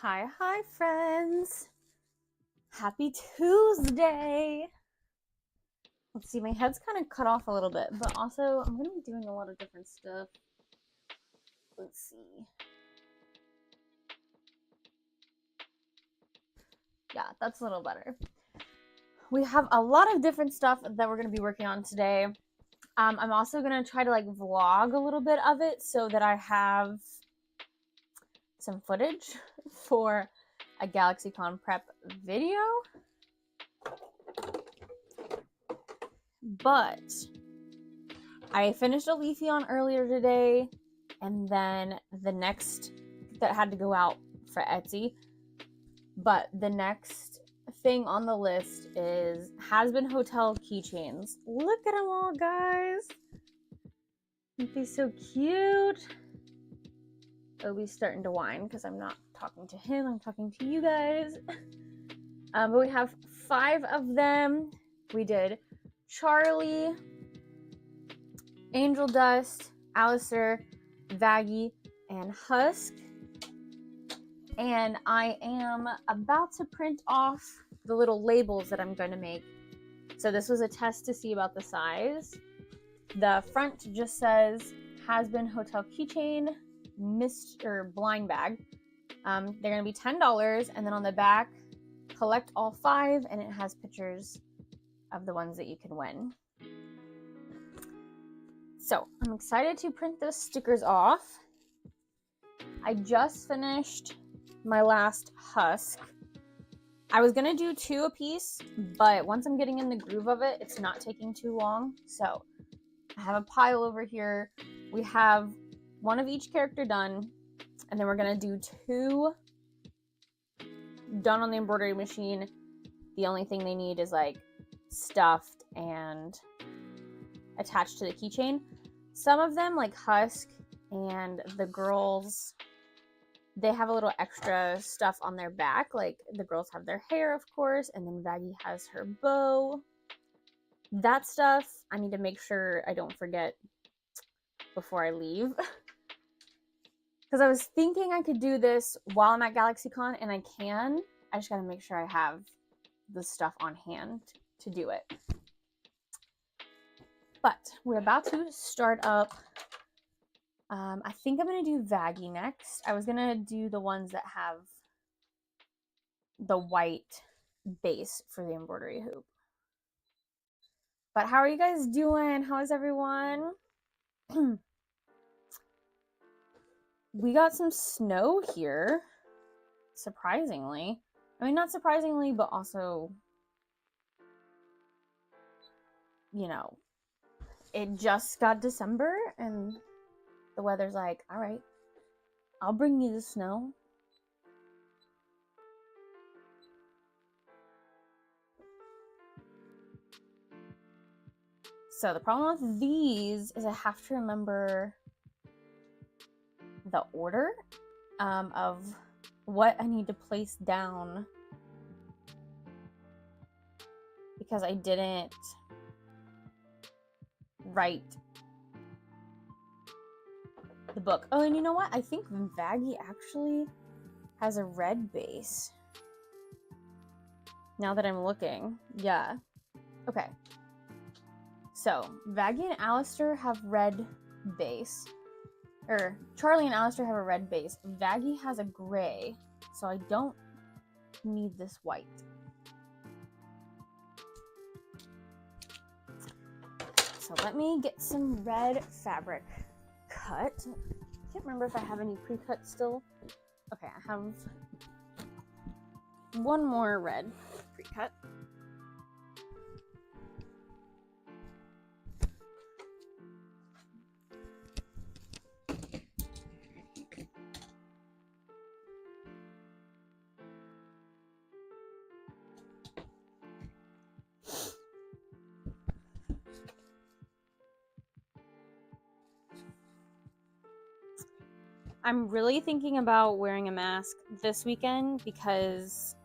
Hi, friends. Happy Tuesday. Let's see, my head's kind of cut off a little bit, but also I'm going to be doing a lot of different stuff. Let's see. Yeah, that's a little better. We have a lot of different stuff that we're going to be working on today. I'm also going to try to vlog a little bit of it so that I have some footage for a GalaxyCon prep video. But I finished a Leafeon earlier today, and then the next that had to go out for Etsy. But the next thing on the list is Has-Been Hotel keychains. Look at them all, guys. Aren't they so cute? Obi's starting to whine because I'm not talking to him. I'm talking to you guys. But we have 5 of them. We did Charlie, Angel Dust, Alistair, Vaggie, and Husk. And I am about to print off the little labels that I'm going to make. So this was a test to see about the size. The front just says Has-Been Hotel Keychain, Mr. Blind Bag. They're going to be $10. And then on the back, collect all 5, and it has pictures of the ones that you can win. So I'm excited to print those stickers off. I just finished my last Husk. I was gonna do 2 a piece, but once I'm getting in the groove of it, it's not taking too long. So I have a pile over here. We have 1 of each character done, and then we're gonna do 2 done on the embroidery machine. The only thing they need is stuffed and attached to the keychain. Some of them, like Husk and the girls, they have a little extra stuff on their back. Like the girls have their hair, of course, and then Vaggie has her bow. That stuff I need to make sure I don't forget before I leave. Because I was thinking I could do this while I'm at GalaxyCon, and I can. I just gotta make sure I have the stuff on hand to do it. But we're about to start up. I think I'm going to do Vaggie next. I was going to do the ones that have the white base for the embroidery hoop. But how are you guys doing? How is everyone? We got some snow here, surprisingly. I mean, not surprisingly, but also, you know, it just got December, and the weather's like, all right, I'll bring you the snow. So the problem with these is I have to remember the order of what I need to place down, because I didn't write the book. Oh, and you know what? I think Vaggie actually has a red base. Now that I'm looking. Yeah. Okay. So, Vaggie and Alistair have red base. Or, Charlie and Alistair have a red base. Vaggie has a gray, so I don't need this white. So let me get some red fabric cut. I can't remember if I have any pre-cut still. Okay, I have 1 more red pre-cut. I'm really thinking about wearing a mask this weekend because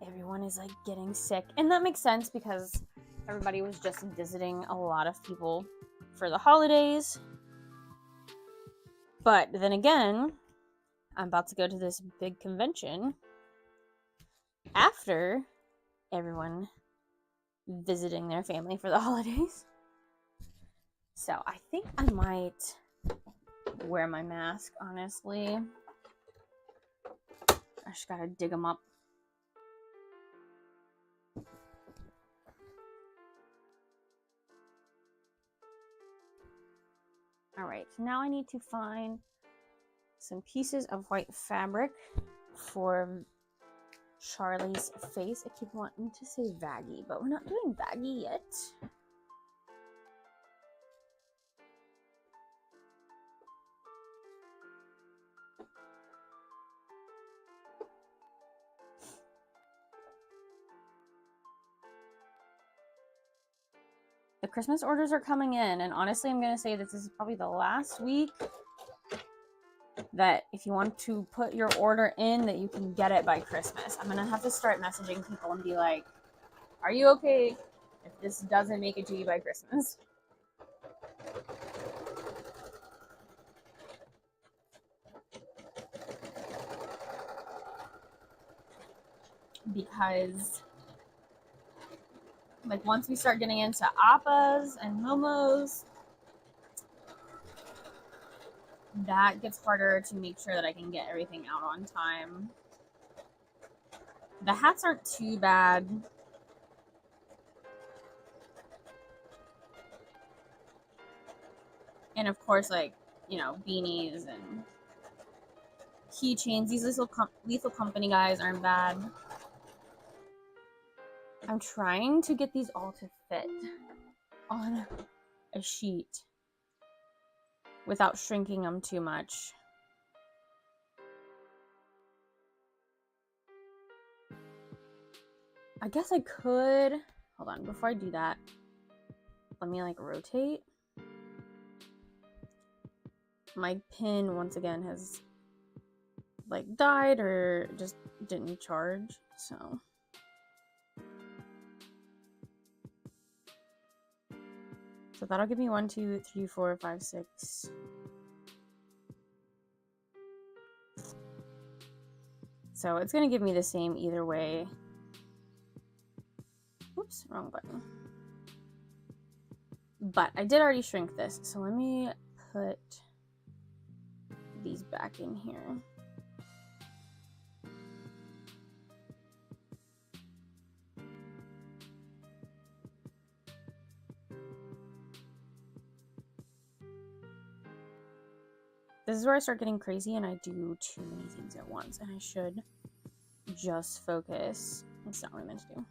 everyone is getting sick. And that makes sense because everybody was just visiting a lot of people for the holidays. But then again, I'm about to go to this big convention after everyone visiting their family for the holidays. So I think I might wear my mask, honestly. I just gotta dig them up. Alright, so now I need to find some pieces of white fabric for Charlie's face. I keep wanting to say Vaggie, but we're not doing Vaggie yet. The Christmas orders are coming in, and honestly, I'm going to say this is probably the last week that if you want to put your order in, that you can get it by Christmas. I'm going to have to start messaging people and be like, are you okay if this doesn't make it to you by Christmas? Because like once we start getting into appas and momos, that gets harder to make sure that I can get everything out on time. The hats aren't too bad. And of course, like, you know, beanies and keychains. These Lethal Company guys aren't bad. I'm trying to get these all to fit on a sheet without shrinking them too much. I guess I could, hold on, before I do that, let me like rotate. My pin once again has like died or just didn't charge, so. So that'll give me 1, 2, 3, 4, 5, 6. So it's gonna give me the same either way. Oops, wrong button. But I did already shrink this, so let me put these back in here. This is where I start getting crazy and I do too many things at once, and I should just focus. That's not what I meant to do.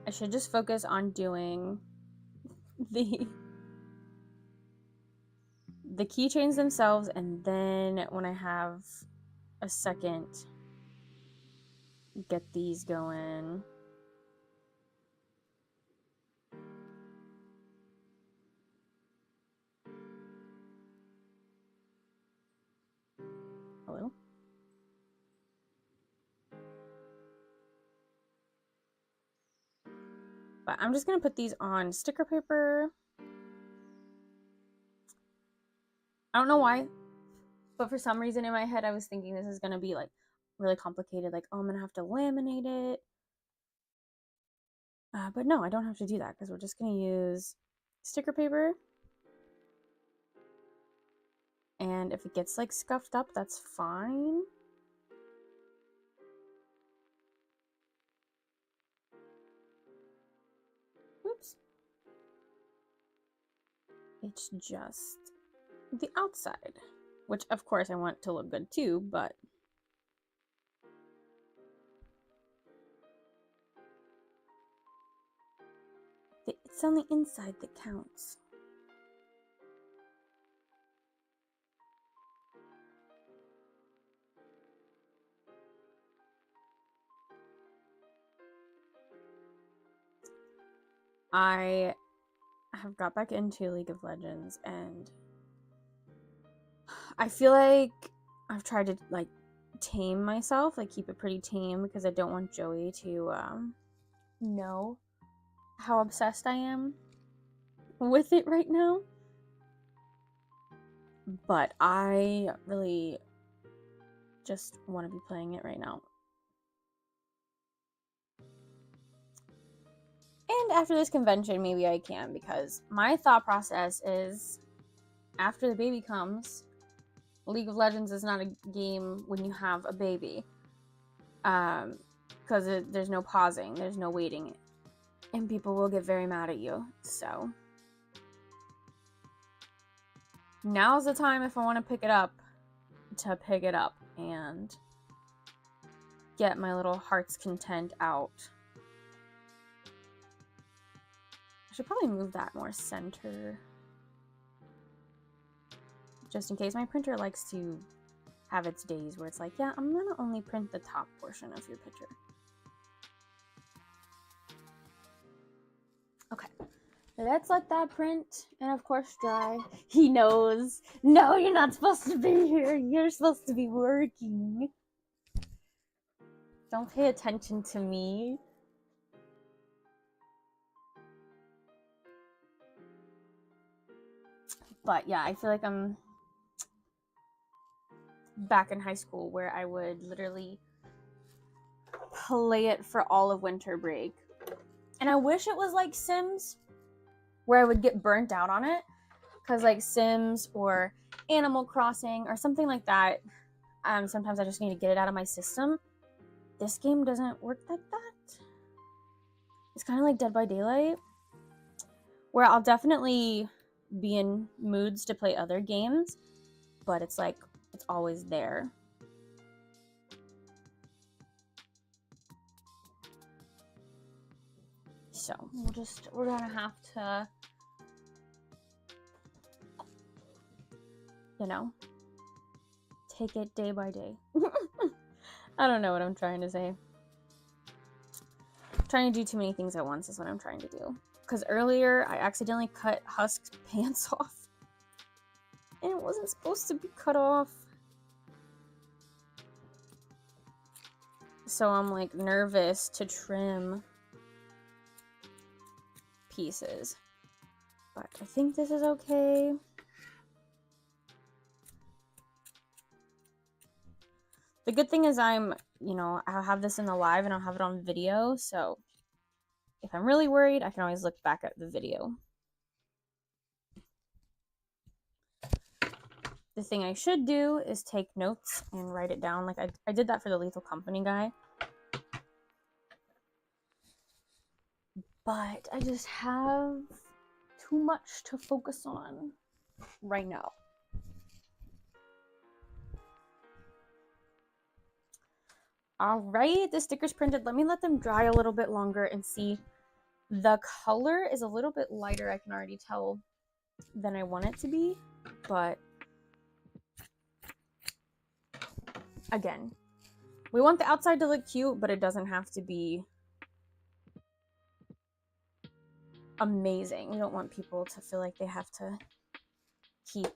I should just focus on doing the keychains themselves, and then when I have a second, get these going. Hello? But I'm just gonna put these on sticker paper. I don't know why, but for some reason in my head I was thinking this is gonna be like really complicated, like, oh, I'm gonna have to laminate it. But no, I don't have to do that because we're just gonna use sticker paper. And if it gets like scuffed up, that's fine. Oops. It's just the outside, which of course I want to look good too, but it's on the inside that counts. I have got back into League of Legends, and I feel like I've tried to like tame myself, like keep it pretty tame, because I don't want Joey to know how obsessed I am with it right now. but I really just want to be playing it right now. And after this convention, maybe I can, because my thought process is after the baby comes, League of Legends is not a game when you have a baby. Because there's no pausing, there's no waiting, and people will get very mad at you. So now's the time, if I want to pick it up, to pick it up and get my little heart's content out. I should probably move that more center, just in case. My printer likes to have its days where it's like, yeah, I'm gonna only print the top portion of your picture. Okay, let's let that print and of course dry. He knows. No, you're not supposed to be here. You're supposed to be working. Don't pay attention to me. But yeah, I feel like I'm back in high school where I would literally play it for all of winter break. And I wish it was like Sims, where I would get burnt out on it. Because like Sims or Animal Crossing or something like that, sometimes I just need to get it out of my system. This game doesn't work like that. It's kind of like Dead by Daylight, where I'll definitely be in moods to play other games, but it's like, it's always there. So we're gonna have to, you know, take it day by day. I don't know what I'm trying to say. Trying to do too many things at once is what I'm trying to do. Because earlier I accidentally cut Husk's pants off. And it wasn't supposed to be cut off. So I'm like nervous to trim pieces. But I think this is okay. The good thing is I'll have this in the live and I'll have it on video. So if I'm really worried, I can always look back at the video. The thing I should do is take notes and write it down. Like I did that for the Lethal Company guy. But I just have too much to focus on right now. All right, the sticker's printed. Let me let them dry a little bit longer and see. The color is a little bit lighter, I can already tell, than I want it to be. But again, we want the outside to look cute, but it doesn't have to be amazing. We don't want people to feel like they have to keep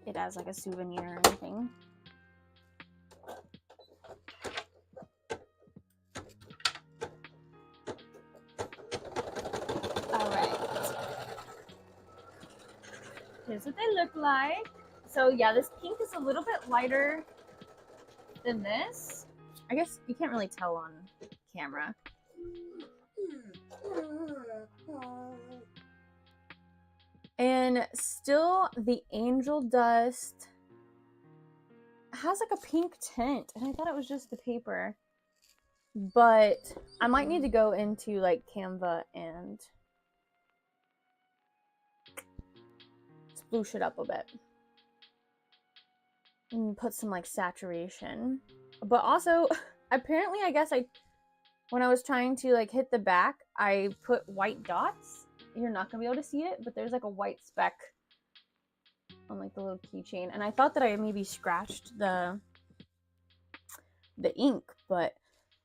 it as like a souvenir or anything. Here's what they look like. So yeah, this pink is a little bit lighter than this. I guess you can't really tell on camera. And still the angel dust has like a pink tint, and I thought it was just the paper. But I might need to go into like Canva and sploosh it up a bit and put some like saturation. But also apparently I guess when I was trying to like hit the back, I put white dots. You're not gonna be able to see it, but there's like a white speck on like the little keychain, and I thought that I maybe scratched the ink, but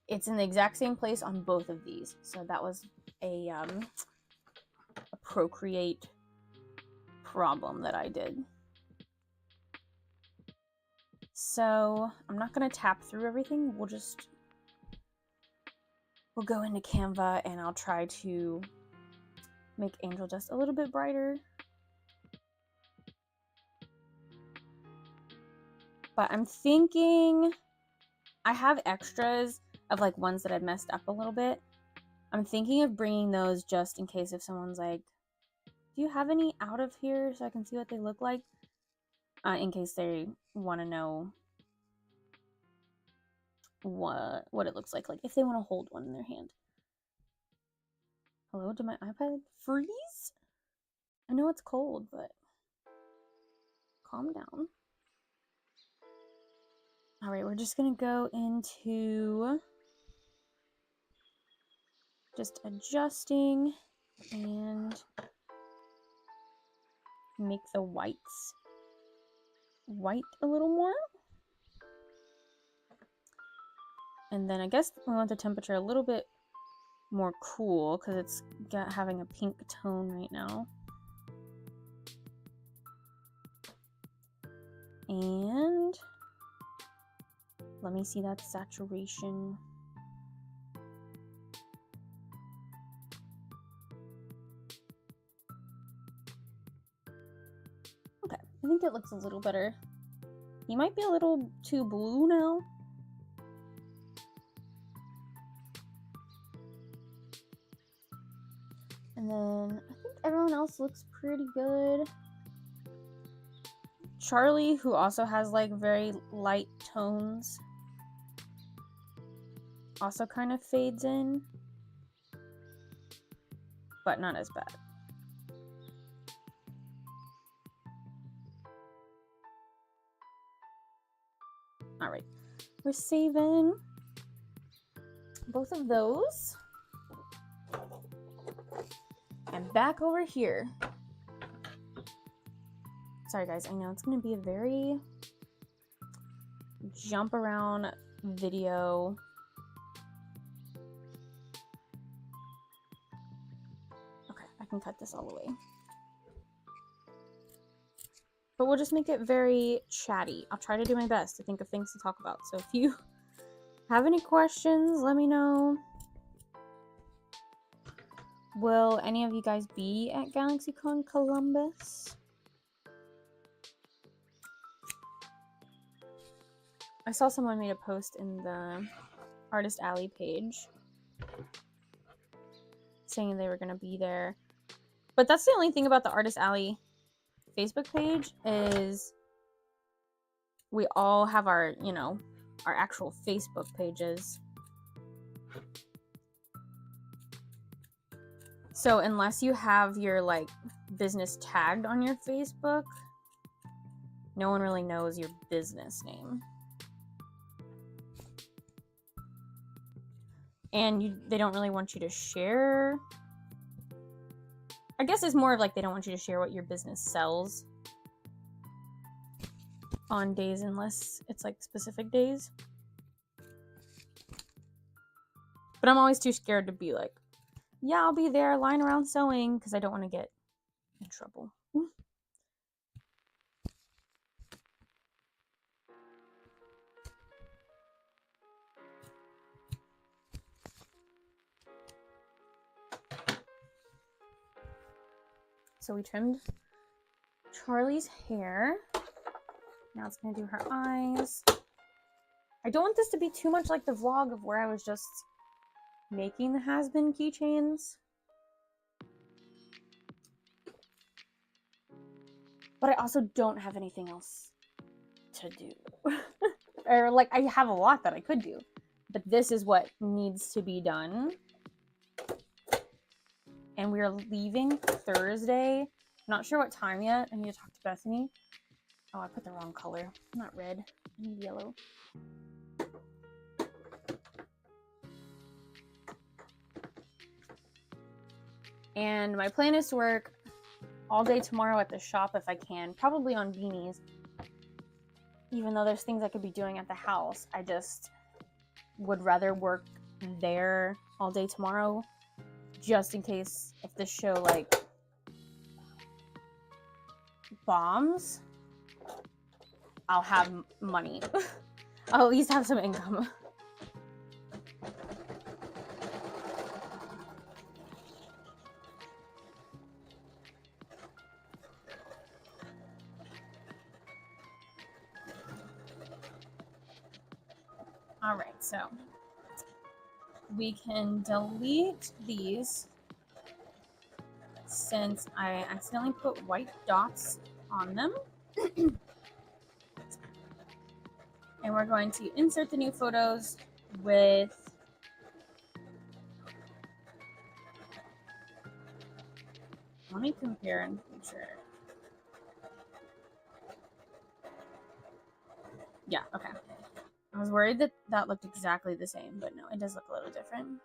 it's in the exact same place on both of these. So that was a Procreate problem that I did. So I'm not gonna tap through everything. We'll go into Canva and I'll try to make Angel Dust a little bit brighter. But I'm thinking I have extras of like ones that I've messed up a little bit. I'm thinking of bringing those just in case if someone's like, do you have any out of here so I can see what they look like? In case they want to know what it looks like if they want to hold one in their hand. Hello, did my iPad freeze? I know it's cold, but calm down. All right, we're just gonna go into just adjusting and make the whites white a little more. And then I guess we want the temperature a little bit more cool because it's having a pink tone right now. And let me see that saturation. Okay, I think it looks a little better. He might be a little too blue now. And then I think everyone else looks pretty good. Charlie, who also has like very light tones, also kind of fades in, but not as bad. All right, we're saving both of those. And back over here. Sorry guys, I know it's gonna be a very jump around video. Okay, I can cut this all the way. But we'll just make it very chatty. I'll try to do my best to think of things to talk about. So if you have any questions, let me know. Will any of you guys be at GalaxyCon Columbus? I saw someone made a post in the Artist Alley page saying they were going to be there. But that's the only thing about the Artist Alley Facebook page is we all have our, you know, our actual Facebook pages. So unless you have your like business tagged on your Facebook, no one really knows your business name. And they don't really want you to share. I guess it's more of like they don't want you to share what your business sells on days unless it's like specific days. But I'm always too scared to be like, yeah, I'll be there lying around sewing because I don't want to get in trouble. So we trimmed Charlie's hair. Now it's gonna do her eyes. I don't want this to be too much like the vlog of where I was just making the has-been keychains. But I also don't have anything else to do. Or like I have a lot that I could do. But this is what needs to be done. And we are leaving Thursday. Not sure what time yet. I need to talk to Bethany. Oh, I put the wrong color. Not red. I need yellow. And my plan is to work all day tomorrow at the shop if I can. Probably on beanies. Even though there's things I could be doing at the house. I just would rather work there all day tomorrow. Just in case if this show like bombs, I'll have money. I'll at least have some income. All right, so we can delete these since I accidentally put white dots on them. And we're going to insert the new photos with let me compare and make sure. Yeah, okay. I was worried that that looked exactly the same, but no, it does look a little different.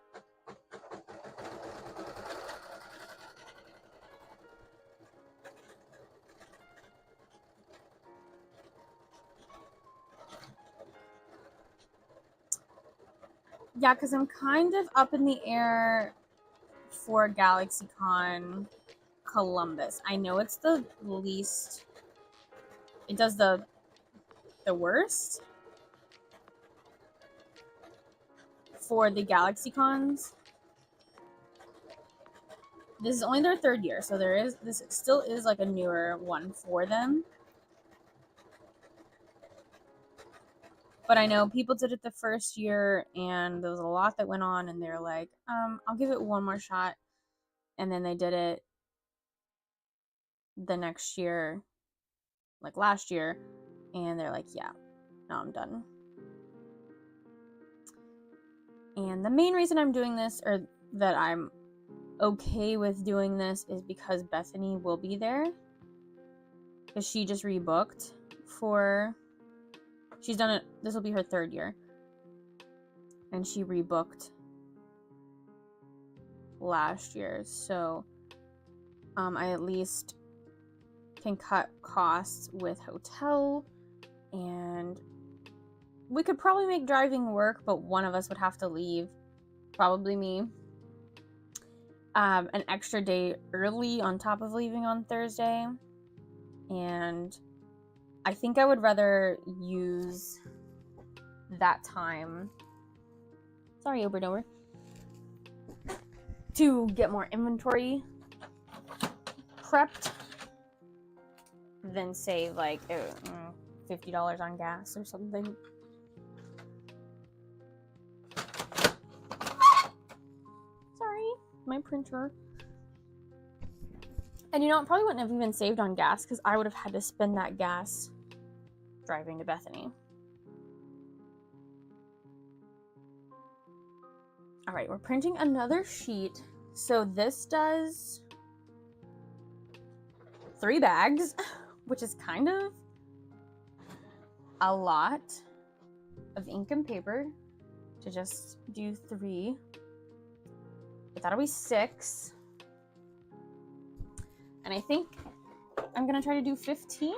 Yeah, because I'm kind of up in the air for GalaxyCon Columbus. I know it's the least, it does the worst for the GalaxyCons. This is only their third year, so this still is like a newer one for them. But I know people did it the first year and there was a lot that went on and they're like, I'll give it one more shot. And then they did it the next year, like last year, and they're like, yeah, no, I'm done. And the main reason I'm doing this, or that I'm okay with doing this, is because Bethany will be there. Because she just rebooked for, she's done it, this will be her third year. And she rebooked last year. So I at least can cut costs with hotel, and we could probably make driving work, but one of us would have to leave, probably me, an extra day early on top of leaving on Thursday. And I think I would rather use that time, sorry Uber Dover, to get more inventory prepped than save like $50 on gas or something. Sorry, my printer. And you know, it probably wouldn't have even saved on gas because I would have had to spend that gas driving to Bethany. All right, we're printing another sheet. So this does 3 bags, which is kind of a lot of ink and paper to just do 3. But that'll be 6. And I think I'm gonna try to do 15.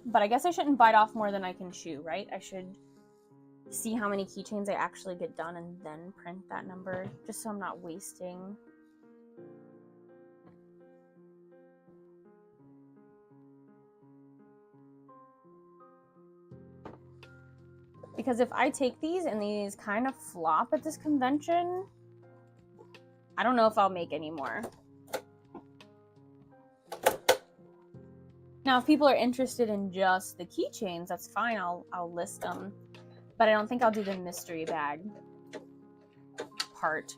But I guess I shouldn't bite off more than I can chew, right? I should see how many keychains I actually get done and then print that number, just so I'm not wasting. Because if I take these and these kind of flop at this convention, I don't know if I'll make any more. Now, if people are interested in just the keychains, that's fine. I'll list them. But I don't think I'll do the mystery bag part.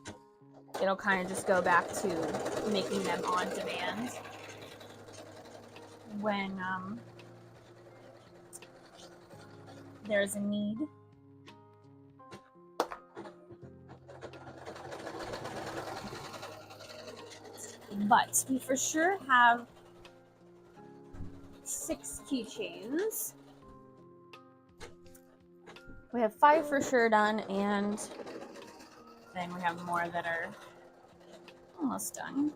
It'll kind of just go back to making them on demand when there's a need. But we for sure have 6 keychains. We have 5 for sure done, and then we have more that are almost done.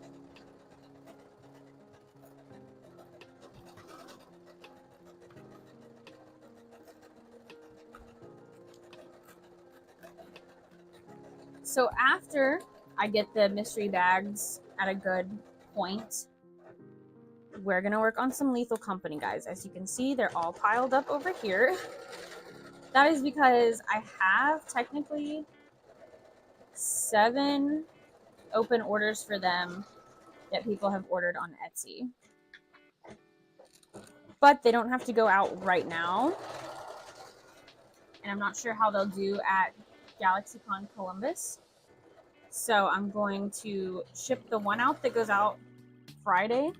So after I get the mystery bags at a good point, we're gonna work on some Lethal Company, guys. As you can see, they're all piled up over here. That is because I have technically 7 open orders for them that people have ordered on Etsy. but they don't have to go out right now. And I'm not sure how they'll do at GalaxyCon Columbus. So I'm going to ship the one out that goes out Friday.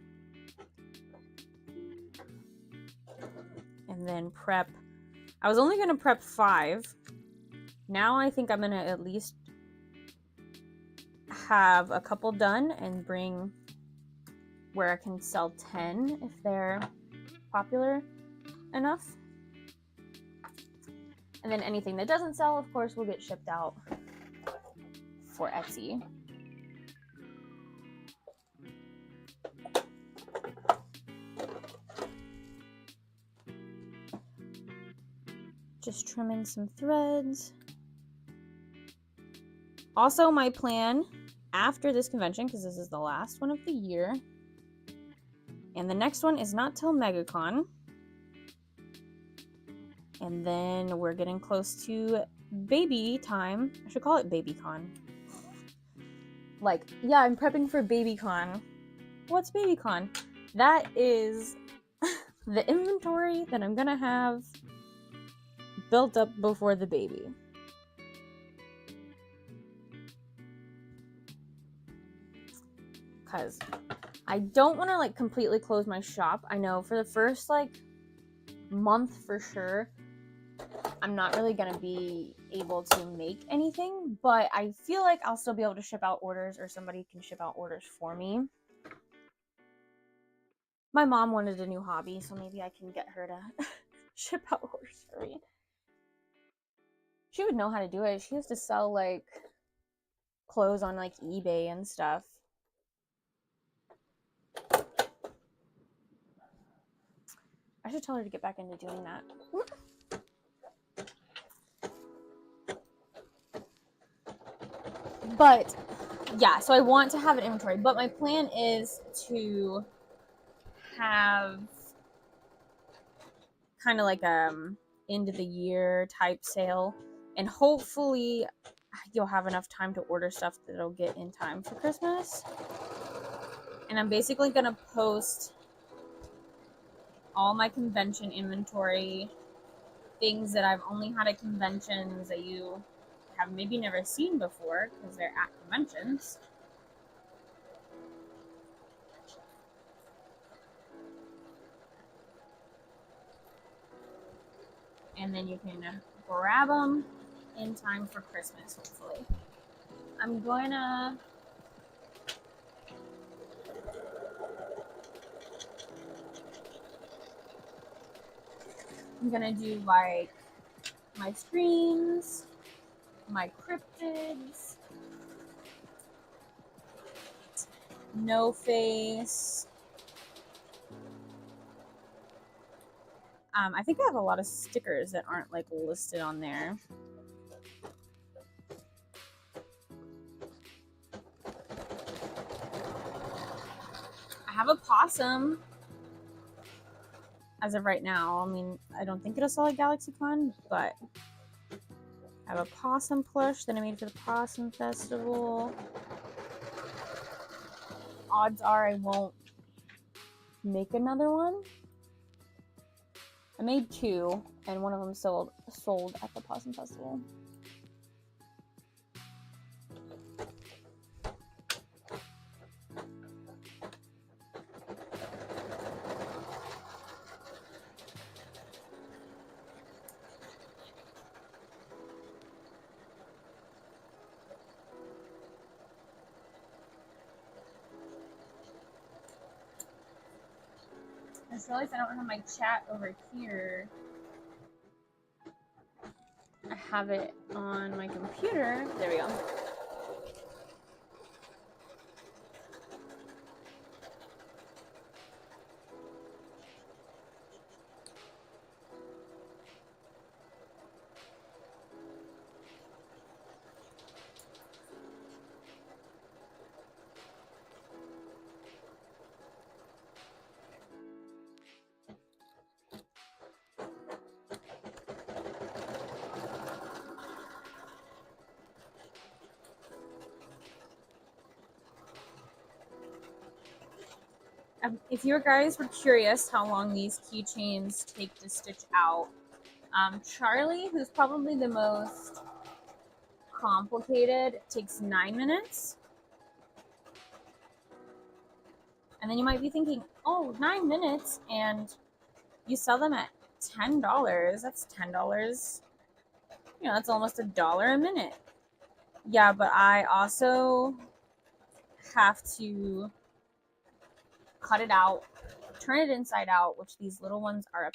And then prep. I was only going to prep 5. Now I think I'm going to at least have a couple done and bring where I can sell 10 if they're popular enough. And then anything that doesn't sell, of course, will get shipped out for Etsy. Just trimming some threads. Also, my plan after this convention, because this is the last one of the year, and the next one is not till MegaCon, and then we're getting close to baby time. I should call it BabyCon. Like, yeah, I'm prepping for BabyCon. What's BabyCon? That is the inventory that I'm gonna have built up before the baby. Because I don't want to like completely close my shop. I know for the first like month for sure, I'm not really going to be able to make anything, but I feel like I'll still be able to ship out orders, or somebody can ship out orders for me. My mom wanted a new hobby, so maybe I can get her to ship out orders for me. She would know how to do it. She used to sell like clothes on like eBay and stuff. I should tell her to get back into doing that. But yeah, so I want to have an inventory, but my plan is to have kind of like end of the year type sale, and hopefully you'll have enough time to order stuff that it'll get in time for Christmas. And I'm basically gonna post all my convention inventory, things that I've only had at conventions that you have maybe never seen before because they're at conventions. And then you can grab them in time for Christmas, hopefully. I'm gonna do like my screens, my cryptids, no face. I think I have a lot of stickers that aren't like listed on there. I have a possum as of right now. I mean, I don't think it'll sell at GalaxyCon, but I have a possum plush that I made for the Possum Festival. Odds are I won't make another one. I made 2, and one of them sold at the Possum Festival. I just realized I don't have my chat over here. I have it on my computer. There we go. if you guys were curious how long these keychains take to stitch out, Charlie, who's probably the most complicated, takes 9 minutes. And then you might be thinking, oh, 9 minutes, and you sell them at $10. That's $10. You know, that's almost $1 a minute. Yeah, but I also have to cut it out, turn it inside out, which these little ones are a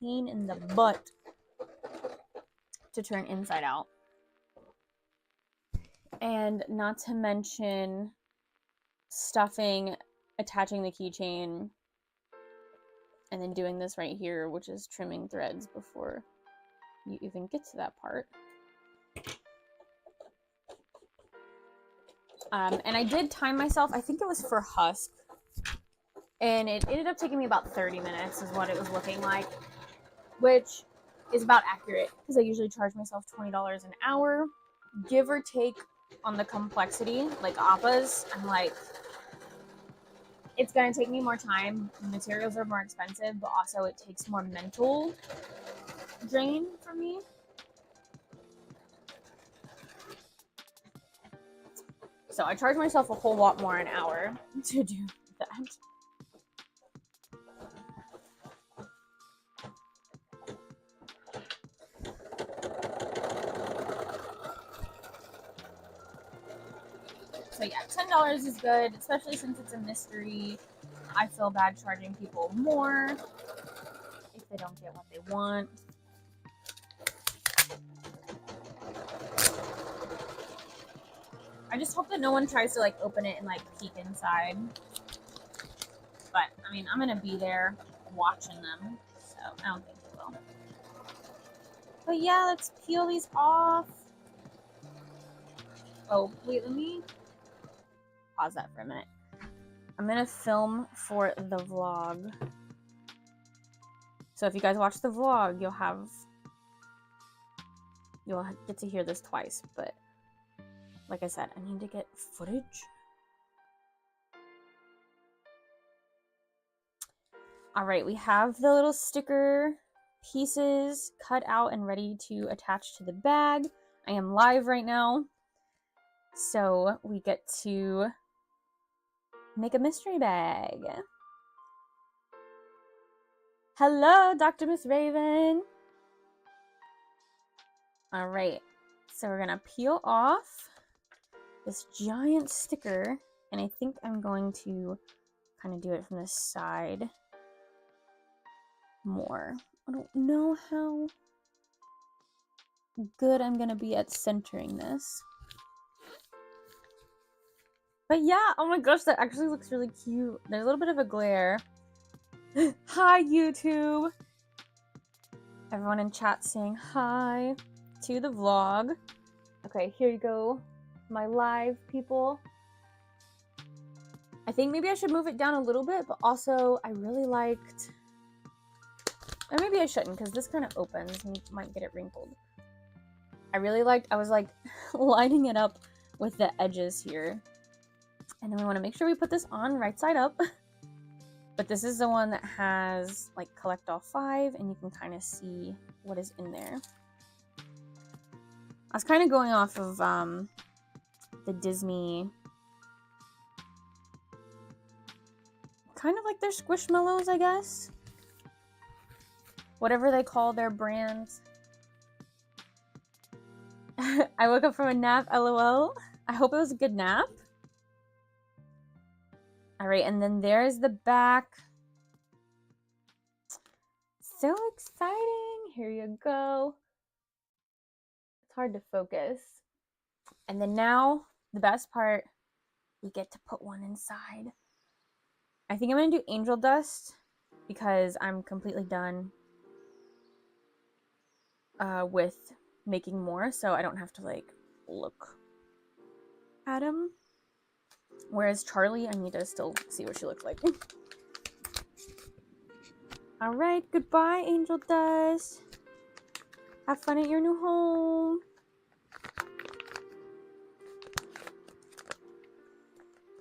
pain in the butt to turn inside out. And not to mention stuffing, attaching the keychain, and then doing this right here, which is trimming threads before you even get to that part. And I did time myself. I think it was for Husk. And it ended up taking me about 30 minutes is what it was looking like, which is about accurate because I usually charge myself $20 an hour, give or take on the complexity. Like Appa's, I'm like, it's going to take me more time. The materials are more expensive, but also it takes more mental drain for me. So I charge myself a whole lot more an hour to do that. So yeah, $10 is good, especially since it's a mystery. I feel bad charging people more if they don't get what they want. I just hope that no one tries to like open it and like peek inside. But I mean, I'm gonna be there watching them, so I don't think they will. But yeah, let's peel these off. Oh, wait, let me pause that for a minute. I'm gonna film for the vlog. So if you guys watch the vlog, you'll get to hear this twice, but like I said, I need to get footage. All right, we have the little sticker pieces cut out and ready to attach to the bag. I am live right now, so we get to make a mystery bag. Hello, Dr. Miss Raven. All right, so we're gonna peel off this giant sticker, and I think I'm going to kind of do it from the side more. I don't know how good I'm gonna be at centering this. But yeah, oh my gosh, that actually looks really cute. There's a little bit of a glare. Hi, YouTube. Everyone in chat saying hi to the vlog. Okay, here you go, my live people. I think maybe I should move it down a little bit, but also I really liked, or maybe I shouldn't because this kind of opens and you might get it wrinkled. I was like lining it up with the edges here. And then we want to make sure we put this on right side up. But this is the one that has like collect all 5 and you can kind of see what is in there. I was kind of going off of the Disney, kind of like their Squishmallows, I guess. Whatever they call their brands. I woke up from a nap, LOL. I hope it was a good nap. All right, and then there's the back. So exciting. Here you go. It's hard to focus. And then now, the best part, we get to put one inside. I think I'm going to do angel dust because I'm completely done with making more, so I don't have to like look at him. Whereas Charlie, I need to still see what she looks like. All right, goodbye, angel dust. Have fun at your new home.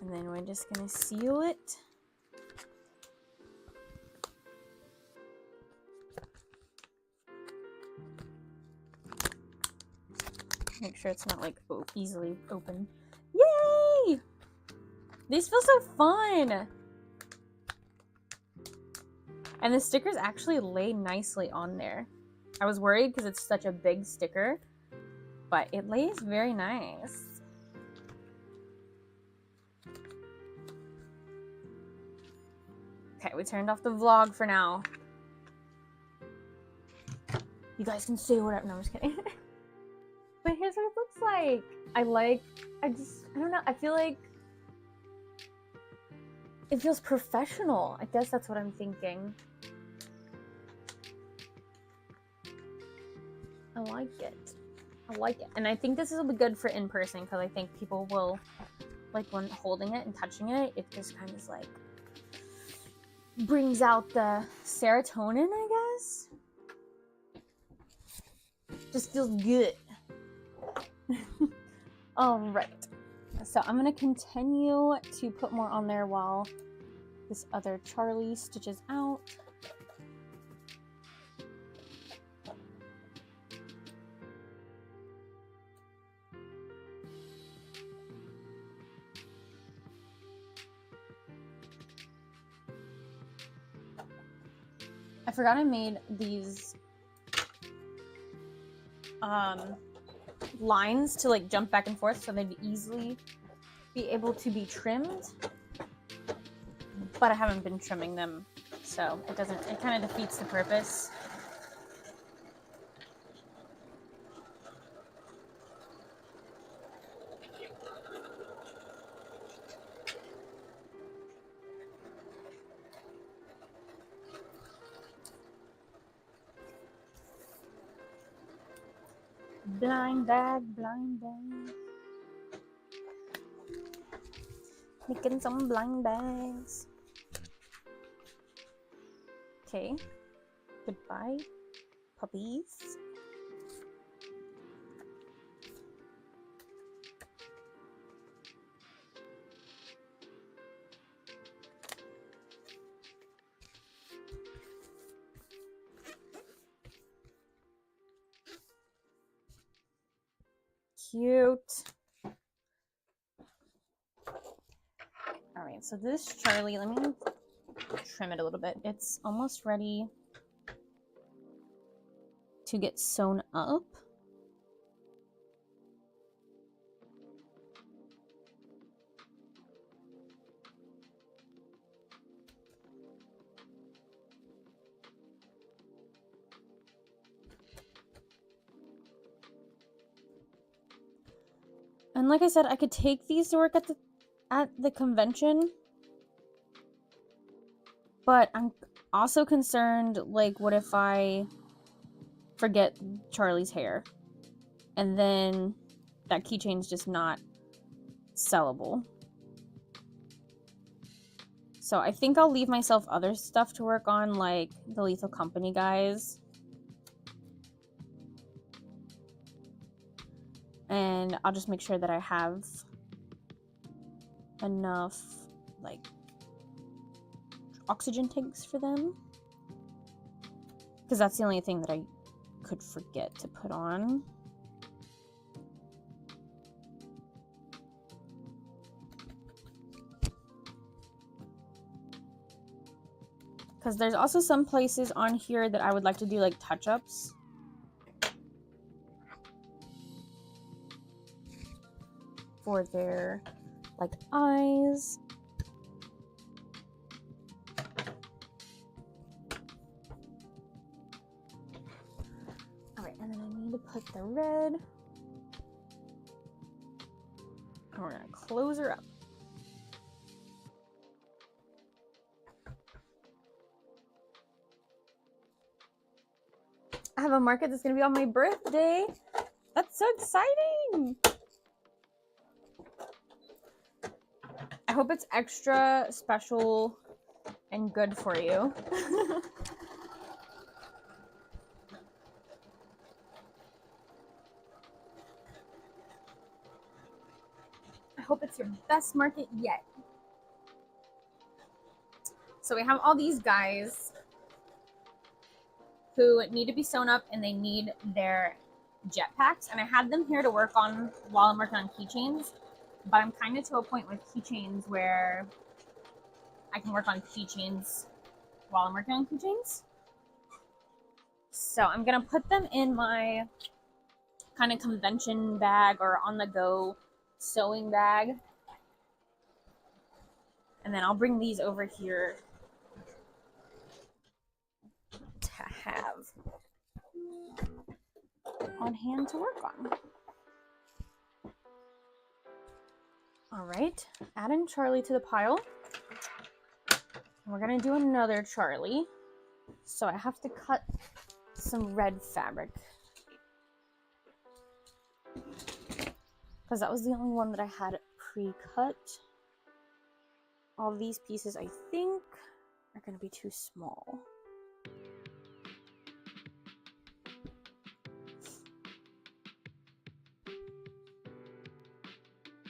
And then we're just gonna seal it Make sure it's not like easily open. Yay! These feel so fun! And the stickers actually lay nicely on there. I was worried because it's such a big sticker, but it lays very nice. Okay, we turned off the vlog for now. You guys can say whatever. No, I'm just kidding. But here's what it looks like. I don't know. I feel like it feels professional. I guess that's what I'm thinking. I like it. I like it. And I think this will be good for in person because I think people will, like, when holding it and touching it, it just kind of like brings out the serotonin, I guess. Just feels good. All right. So I'm going to continue to put more on there while this other Charlie stitches out. I forgot I made these lines to like jump back and forth so they'd easily be able to be trimmed, but I haven't been trimming them, so it kind of defeats the purpose. Blind bag, blind bag. Making some blind bags. Okay. Goodbye, puppies. Cute. All right, so this Charlie, let me trim it a little bit. It's almost ready to get sewn up. And like I said, I could take these to work at the convention, but I'm also concerned, like, what if I forget Charlie's hair and then that keychain's just not sellable? So I think I'll leave myself other stuff to work on, like the Lethal Company guys. And I'll just make sure that I have enough, like, oxygen tanks for them. Because that's the only thing that I could forget to put on. Because there's also some places on here that I would like to do, like, touch-ups. For their, like, eyes. Alright, and then I need to put the red. And we're gonna close her up. I have a market that's gonna be on my birthday. That's so exciting! I hope it's extra special and good for you. I hope it's your best market yet. So we have all these guys who need to be sewn up and they need their jetpacks, and I had them here to work on while I'm working on keychains, but I'm kind of to a point with keychains where I can work on keychains while I'm working on keychains. So I'm gonna put them in my kind of convention bag or on the go sewing bag, and then I'll bring these over here to have on hand to work on. All right, add in Charlie to the pile. We're gonna do another Charlie. So I have to cut some red fabric, because that was the only one that I had pre-cut. All these pieces, I think, are gonna be too small.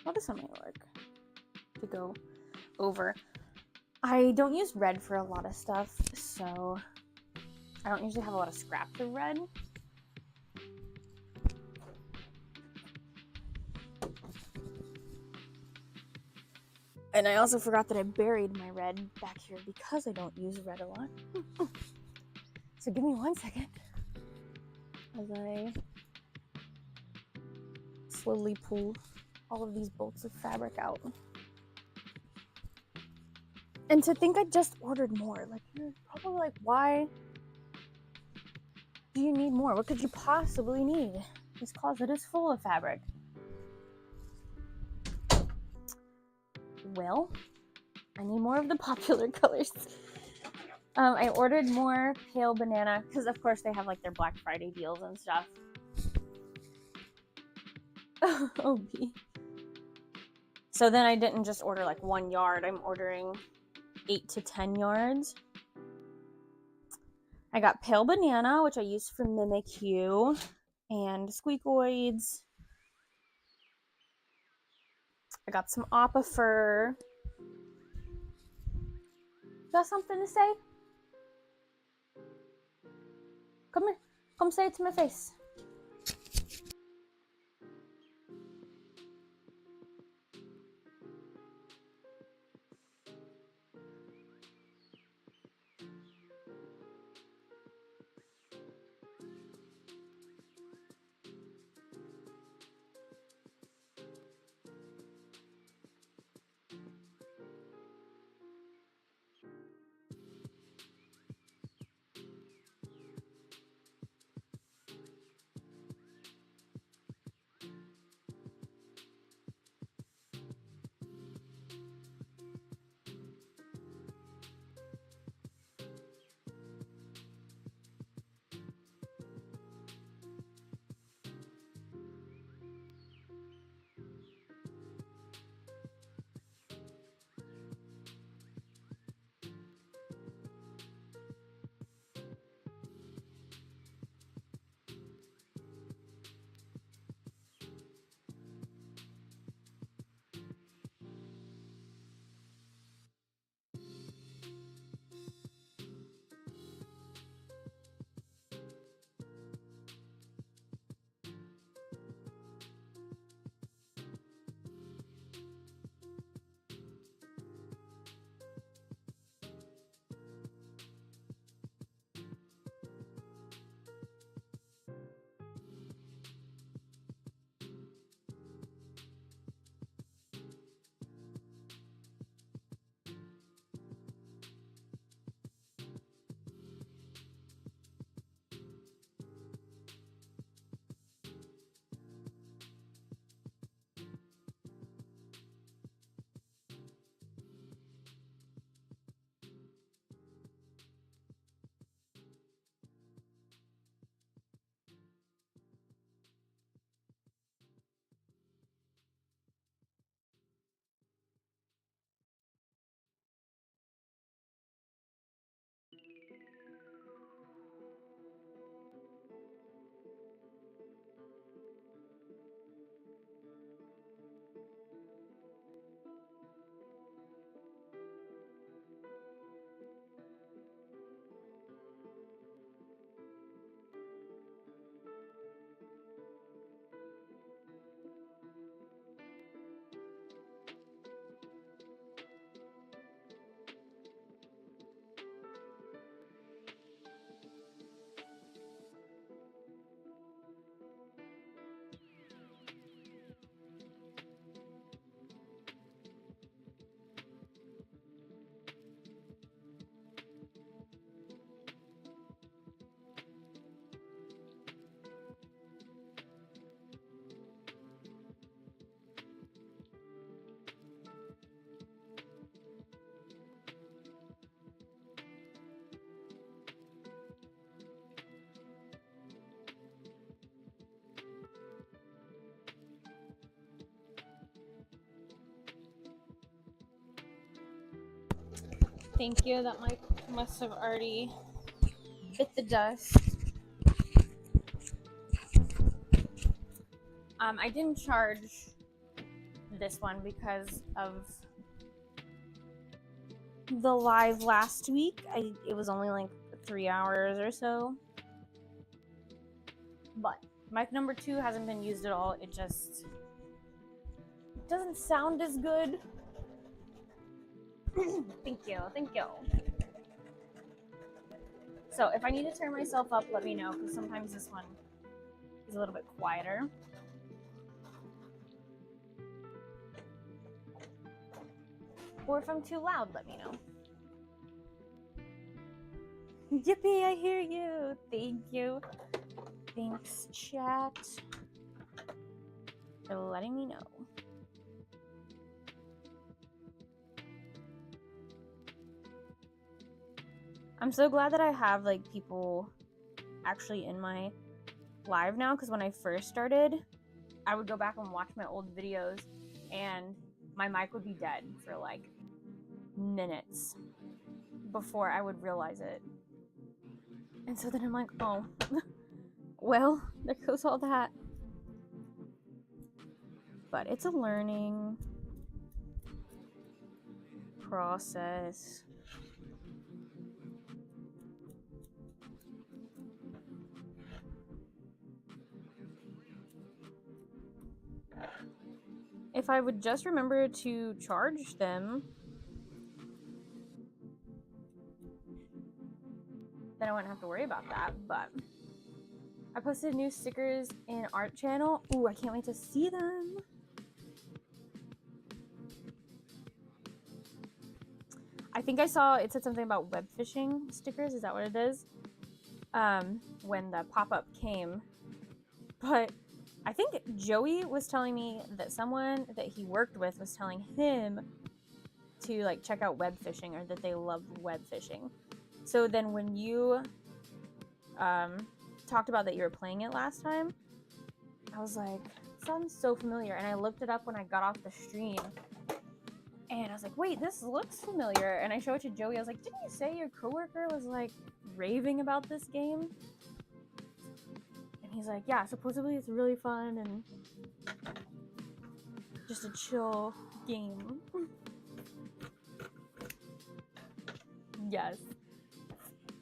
Well, this one might work to go over. I don't use red for a lot of stuff, so I don't usually have a lot of scraps of red. And I also forgot that I buried my red back here because I don't use red a lot. So give me 1 second as I slowly pull all of these bolts of fabric out. And to think I just ordered more, like, you're probably like, why do you need more? What could you possibly need? This closet is full of fabric. Well, I need more of the popular colors. I ordered more pale banana because of course they have like their Black Friday deals and stuff. Oh, so then I didn't just order like 1 yard, I'm ordering 8 to 10 yards. I got pale banana, which I used for Mimikyu, and squeakoids. I got some Appa fur. Got something to say? Come here. Come say it to my face. Thank you. That mic must have already bit the dust. I didn't charge this one because of the live last week. It was only like 3 hours or so. But mic number 2 hasn't been used at all. It just doesn't sound as good. Thank you. So if I need to turn myself up, let me know, because sometimes this one is a little bit quieter. Or if I'm too loud, let me know. Yippee, I hear you. Thank you. Thanks, chat, for letting me know. I'm so glad that I have like people actually in my live now, because when I first started, I would go back and watch my old videos and my mic would be dead for like minutes before I would realize it. And so then I'm like, oh, well, there goes all that. But it's a learning process. If I would just remember to charge them, then I wouldn't have to worry about that. But I posted new stickers in art channel. Ooh, I can't wait to see them. I think I saw it said something about web fishing stickers. Is that what it is? When the pop-up came. But I think Joey was telling me that someone that he worked with was telling him to like check out web fishing, or that they love web fishing. So then when you talked about that you were playing it last time, I was like, it sounds so familiar. And I looked it up when I got off the stream. And I was like, wait, this looks familiar. And I showed it to Joey. I was like, didn't you say your coworker was like raving about this game? And he's like, yeah, supposedly it's really fun and just a chill game. Yes.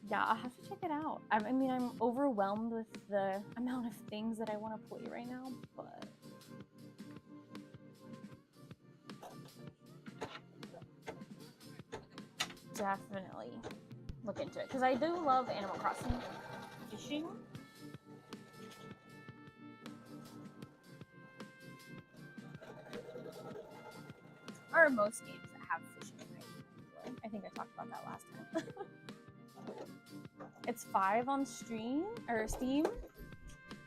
Yeah, I'll have to check it out. I mean, I'm overwhelmed with the amount of things that I want to play right now, but definitely look into it, because I do love Animal Crossing fishing. Or most games that have fishing, right? I think I talked about that last time. It's 5 on Steam.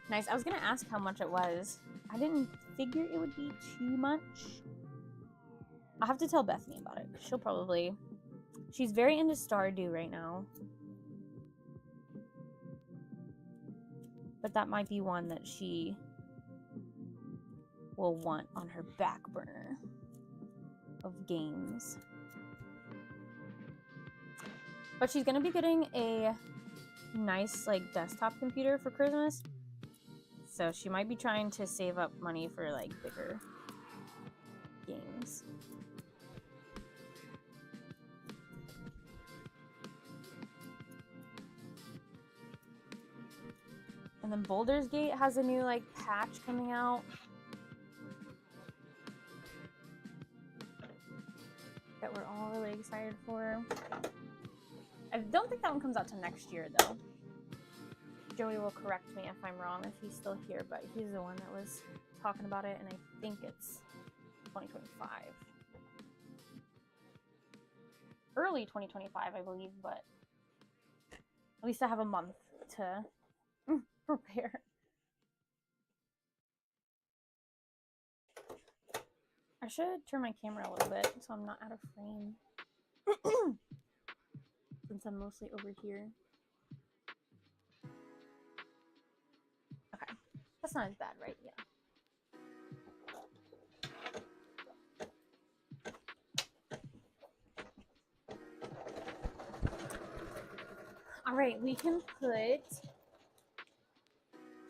Nice. I was gonna ask how much it was. I didn't figure it would be too much. I'll have to tell Bethany about it. She'll probably... She's very into Stardew right now. But that might be one that she will want on her back burner of games. But she's gonna be getting a nice like desktop computer for Christmas. So she might be trying to save up money for like bigger games. And then Baldur's Gate has a new like patch coming out that we're all really excited for. I don't think that one comes out till next year though. Joey will correct me if I'm wrong, if he's still here, but he's the one that was talking about it, and I think it's 2025. Early 2025, I believe, but at least I have a month to prepare. I should turn my camera a little bit so I'm not out of frame. Since I'm mostly over here. Okay, that's not as bad, right? Yeah. Alright, we can put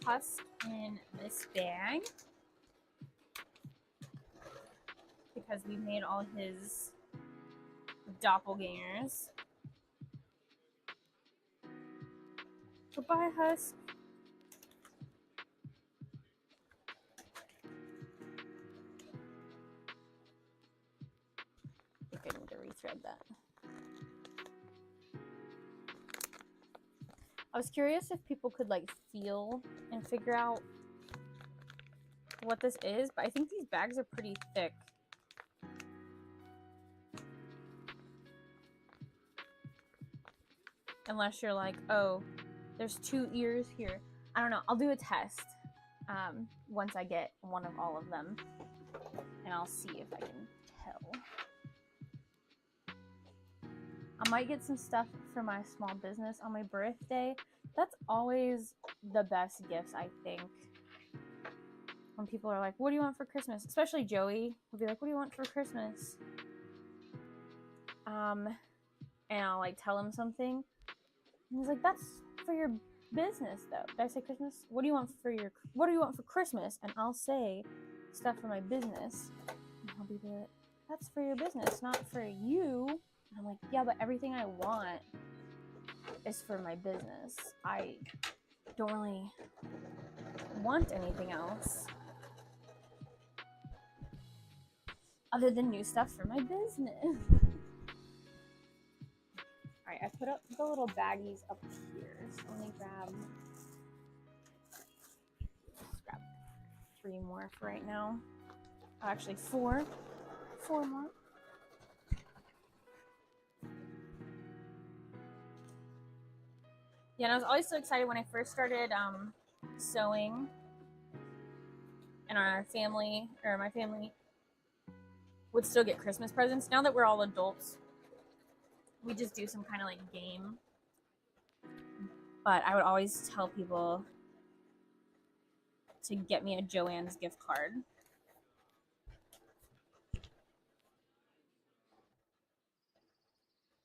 Husk in this bag because we made all his doppelgangers. Goodbye, Husk. I think I need to rethread that. I was curious if people could like feel and figure out what this is, but I think these bags are pretty thick. Unless you're like, oh, there's 2 ears here. I don't know. I'll do a test once I get one of all of them, and I'll see if I can tell. I might get some stuff for my small business on my birthday. That's always the best gifts, I think. When people are like, what do you want for Christmas? Especially Joey would be like, what do you want for Christmas? And I'll like tell him something. And he's like, that's for your business though. Did I say Christmas? What do you want for Christmas? And I'll say stuff for my business. And he'll be like, that's for your business, not for you. And I'm like, yeah, but everything I want is for my business. I don't really want anything else other than new stuff for my business. Alright, I put up the little baggies up here. So let me grab 3 more for right now. Actually, 4. 4 more. Yeah, and I was always so excited when I first started sewing, and my family would still get Christmas presents. Now that we're all adults, we just do some kind of like game. But I would always tell people to get me a Joann's gift card.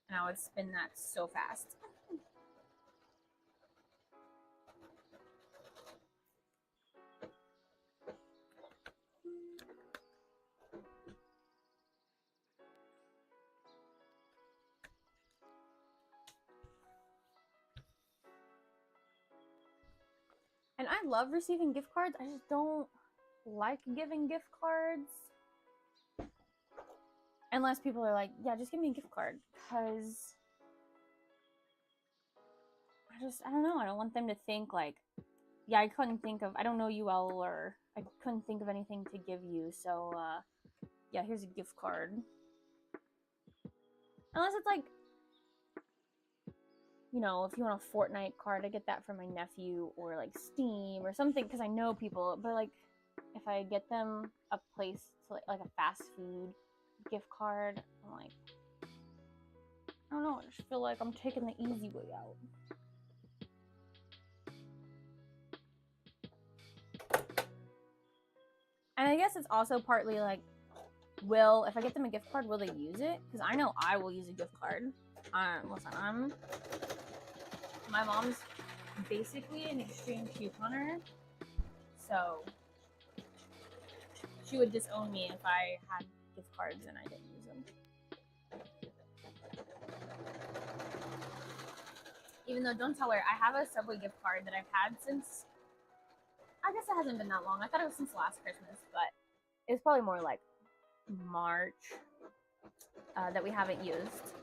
And I would spin that so fast. And I love receiving gift cards. I just don't like giving gift cards. Unless people are like, yeah, just give me a gift card. Because I don't know. I don't want them to think like, yeah, I don't know you well, or I couldn't think of anything to give you. So, yeah, here's a gift card. Unless it's like, you know, if you want a Fortnite card, I get that from my nephew, or like Steam or something, because I know people. But like, if I get them a place to like a fast food gift card, I'm like, I don't know, I just feel like I'm taking the easy way out. And I guess it's also partly like, if I get them a gift card, will they use it? Because I know I will use a gift card. Listen, my mom's basically an extreme couponer, so she would disown me if I had gift cards and I didn't use them. Even though, don't tell her, I have a Subway gift card that I've had since, I guess it hasn't been that long. I thought it was since last Christmas, but it's probably more like March that we haven't used.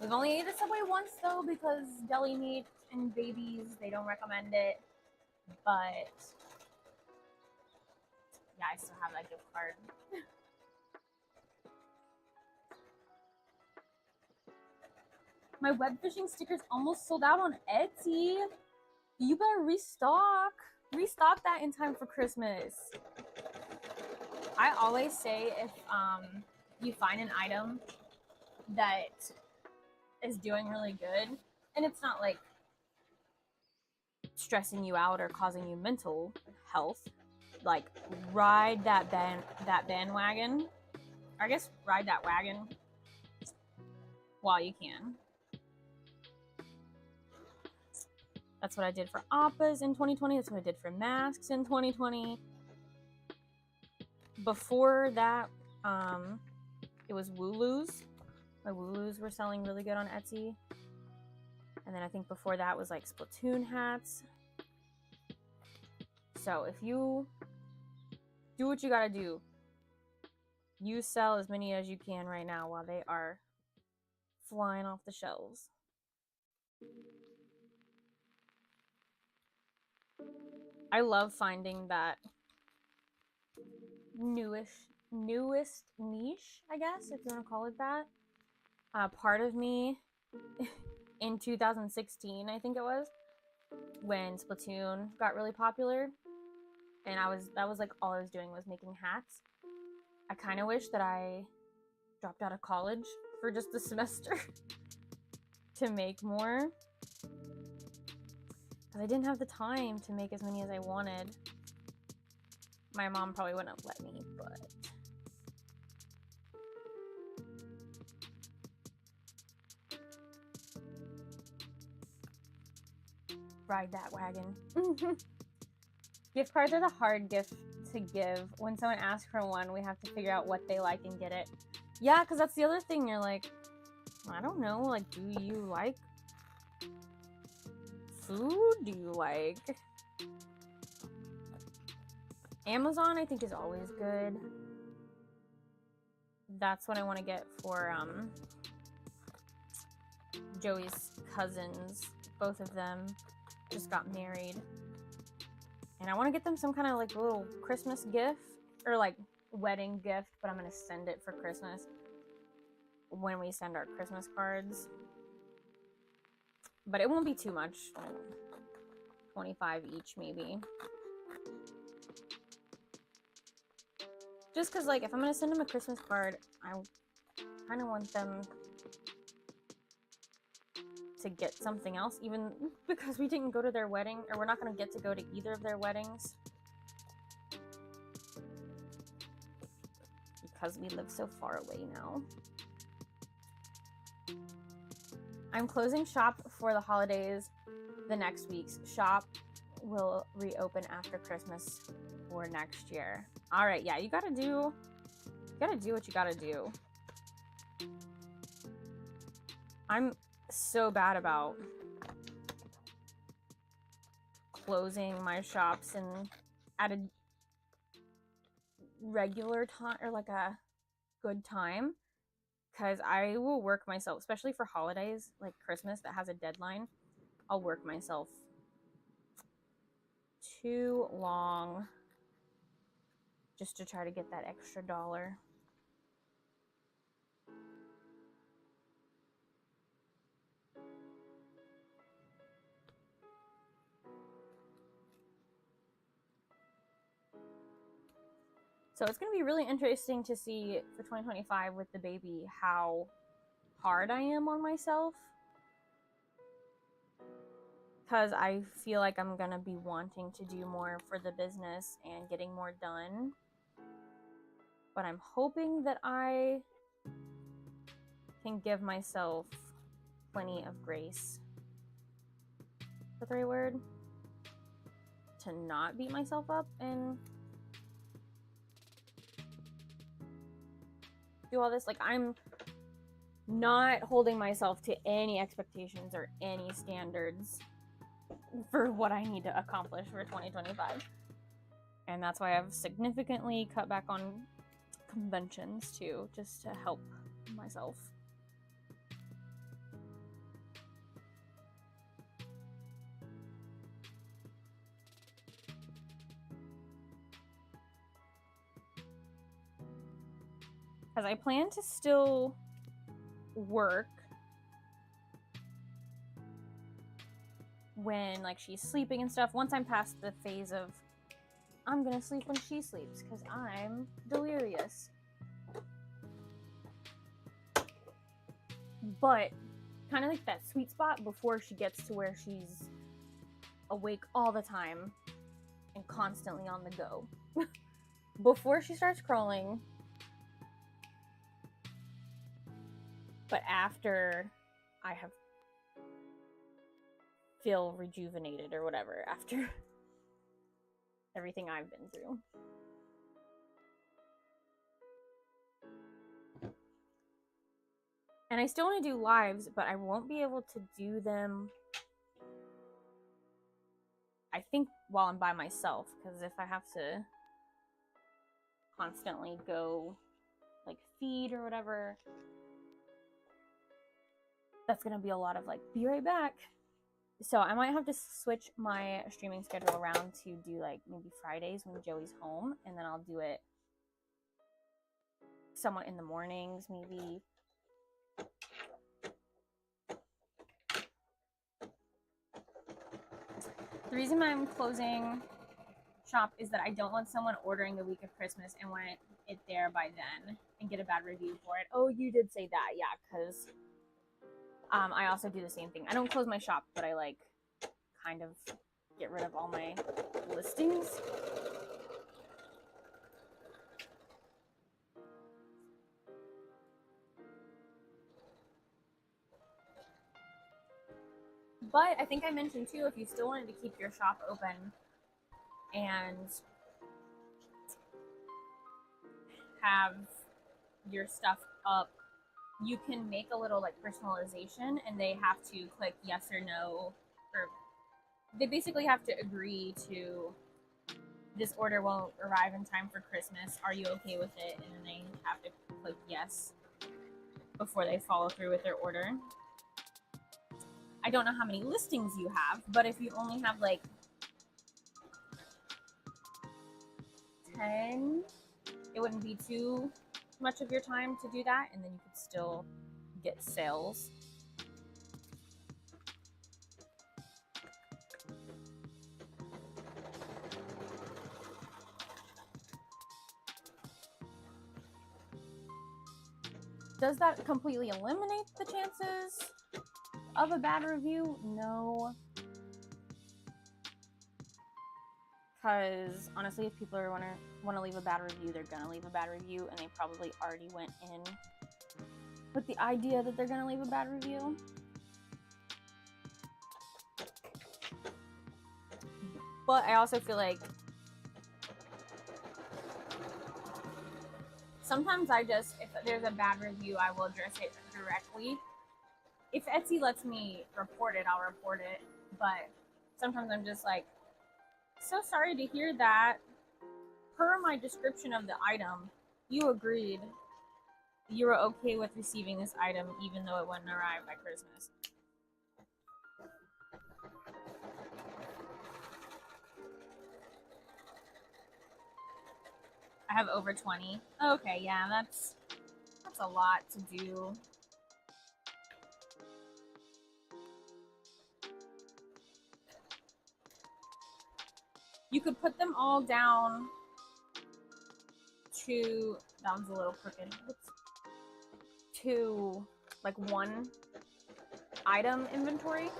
We've only ate at Subway once though, because deli meat and babies, they don't recommend it. But yeah, I still have that gift card. My web fishing stickers almost sold out on Etsy. You better restock. Restock that in time for Christmas. I always say if you find an item that is doing really good, and it's not like stressing you out or causing you mental health, like ride that bandwagon. Or I guess ride that wagon while you can. That's what I did for Appas in 2020. That's what I did for masks in 2020. Before that, it was Wooloo's. My Wooloo's were selling really good on Etsy. And then I think before that was like Splatoon hats. So if you do what you gotta do, you sell as many as you can right now while they are flying off the shelves. I love finding that newest niche, I guess, if you want to call it that. Part of me in 2016, I think it was, when Splatoon got really popular, and that was like all I was doing was making hats. I kind of wish that I dropped out of college for just a semester to make more, because I didn't have the time to make as many as I wanted. My mom probably wouldn't have let me, but ride that wagon. Gift cards are the hard gift to give. When someone asks for one, we have to figure out what they like and get it. Yeah, because that's the other thing. You're like, I don't know, like, do you like food? Do you like Amazon? I think is always good. That's what I want to get for Joey's cousins. Both of them just got married, and I want to get them some kind of like little Christmas gift or like wedding gift, but I'm gonna send it for Christmas when we send our Christmas cards. But it won't be too much, 25 each maybe. Just because, like, if I'm gonna send them a Christmas card, I kind of want them to get something else, even because we didn't go to their wedding, or we're not gonna get to go to either of their weddings because we live so far away now. I'm closing shop for the holidays. The next week's shop will reopen after Christmas for next year. All right, yeah, you gotta do what you gotta do. I'm so bad about closing my shops and at a regular time, or like a good time, because I will work myself, especially for holidays like Christmas that has a deadline. I'll work myself too long just to try to get that extra dollar. So it's going to be really interesting to see for 2025 with the baby how hard I am on myself, because I feel like I'm going to be wanting to do more for the business and getting more done. But I'm hoping that I can give myself plenty of grace. Is that the right word? To not beat myself up and do all this. Like, I'm not holding myself to any expectations or any standards for what I need to accomplish for 2025. And that's why I've significantly cut back on conventions too, just to help myself. Because I plan to still work when, like, she's sleeping and stuff. Once I'm past the phase of I'm gonna sleep when she sleeps because I'm delirious. But kind of like that sweet spot before she gets to where she's awake all the time and constantly on the go. Before she starts crawling, but after I have feel rejuvenated or whatever after everything I've been through. And I still want to do lives, but I won't be able to do them, I think, while I'm by myself, because if I have to constantly go like feed or whatever, that's gonna be a lot of like, be right back. So I might have to switch my streaming schedule around to do like maybe Fridays when Joey's home, and then I'll do it somewhat in the mornings maybe. The reason I'm closing shop is that I don't want someone ordering the week of Christmas and want it there by then and get a bad review for it. Oh, you did say that, yeah, because I also do the same thing. I don't close my shop, but I like kind of get rid of all my listings. But I think I mentioned too, if you still wanted to keep your shop open and have your stuff up, you can make a little like personalization, and they have to click yes or no, or they basically have to agree to, this order won't arrive in time for Christmas, are you okay with it? And then they have to click yes before they follow through with their order. I don't know how many listings you have, but if you only have like 10, it wouldn't be too much of your time to do that, and then you could still get sales. Does that completely eliminate the chances of a bad review? No. Because honestly, if people want to leave a bad review, they're going to leave a bad review, and they probably already went in with the idea that they're going to leave a bad review. But I also feel like sometimes if there's a bad review, I will address it directly. If Etsy lets me report it, I'll report it. But sometimes I'm just like, so sorry to hear that. Per my description of the item, you agreed you were okay with receiving this item even though it wouldn't arrive by Christmas. I have over 20. Okay, yeah, that's a lot to do. You could put them all down to, that one's a little crooked, to like one item inventory,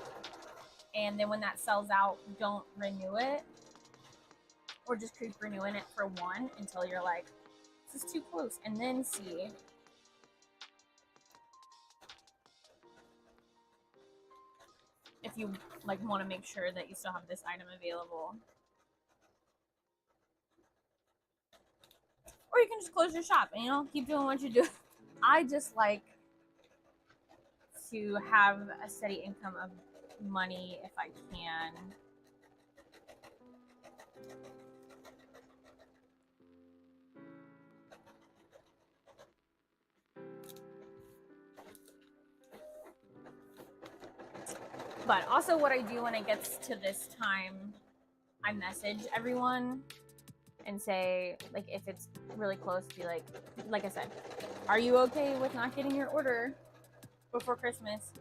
and then when that sells out, don't renew it, or just keep renewing it for one until you're like, this is too close, and then see if you like want to make sure that you still have this item available. Or you can just close your shop and, you know, keep doing what you do. I just like to have a steady income of money if I can. But also what I do when it gets to this time, I message everyone and say, like, if it's really close, be like I said, are you okay with not getting your order before Christmas?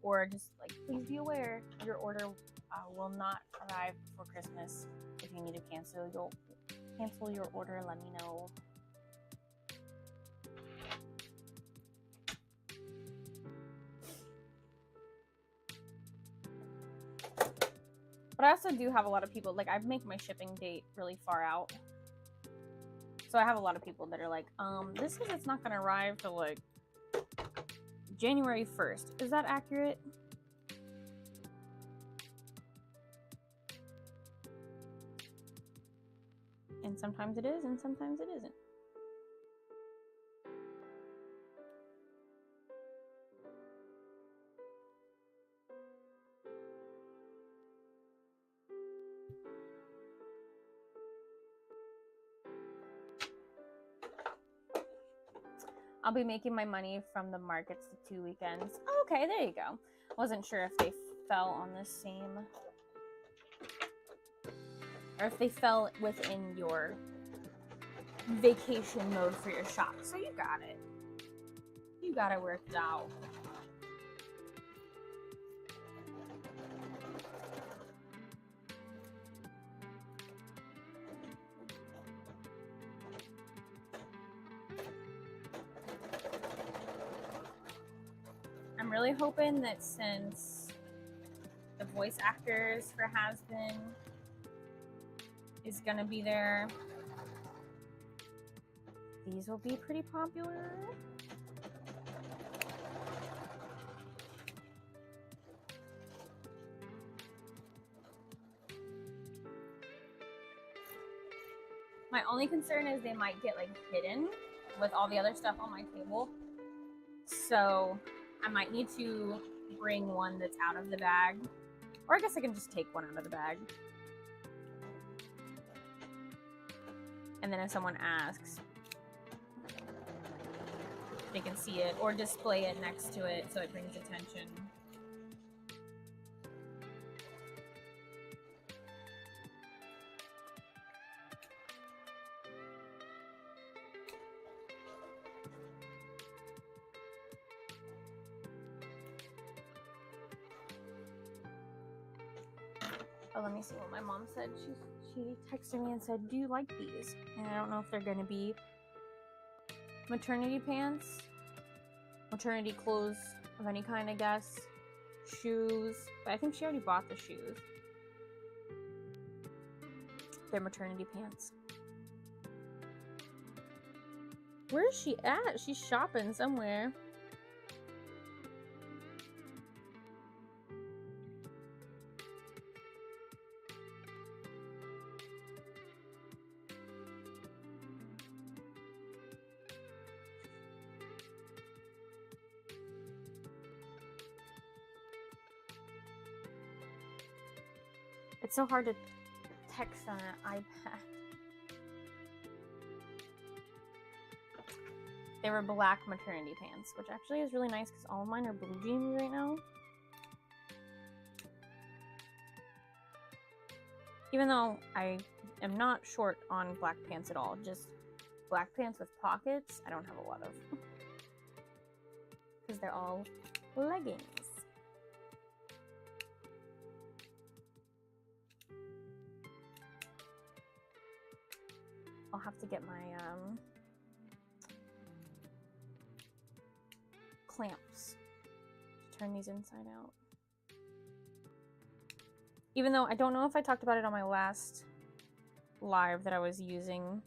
Or just like, please be aware, your order will not arrive before Christmas. If you need to cancel your order, let me know. But I also do have a lot of people, like, I make my shipping date really far out. So I have a lot of people that are like, this says it's not going to arrive till like January 1st. Is that accurate? And sometimes it is, and sometimes it isn't. I'll be making my money from the markets the 2 weekends. Oh, okay, there you go. Wasn't sure if they fell on the same, or if they fell within your vacation mode for your shop. So you got it. You got it worked out. I'm really hoping that since the voice actors for Has Been is gonna be there, these will be pretty popular. My only concern is they might get like hidden with all the other stuff on my table. So I might need to bring one that's out of the bag. Or I guess I can just take one out of the bag. And then if someone asks, they can see it, or display it next to it so it brings attention. Oh, let me see what my mom said. She texted me and said, "Do you like these?" And I don't know if they're going to be maternity pants, maternity clothes of any kind, I guess, shoes. But I think she already bought the shoes. They're maternity pants. Where is she at? She's shopping somewhere. It's so hard to text on an iPad. They were black maternity pants, which actually is really nice because all of mine are blue jeans right now. Even though I am not short on black pants at all, just black pants with pockets, I don't have a lot of. Because they're all leggings. I'll have to get my clamps to turn these inside out. Even though I don't know if I talked about it on my last live that I was using,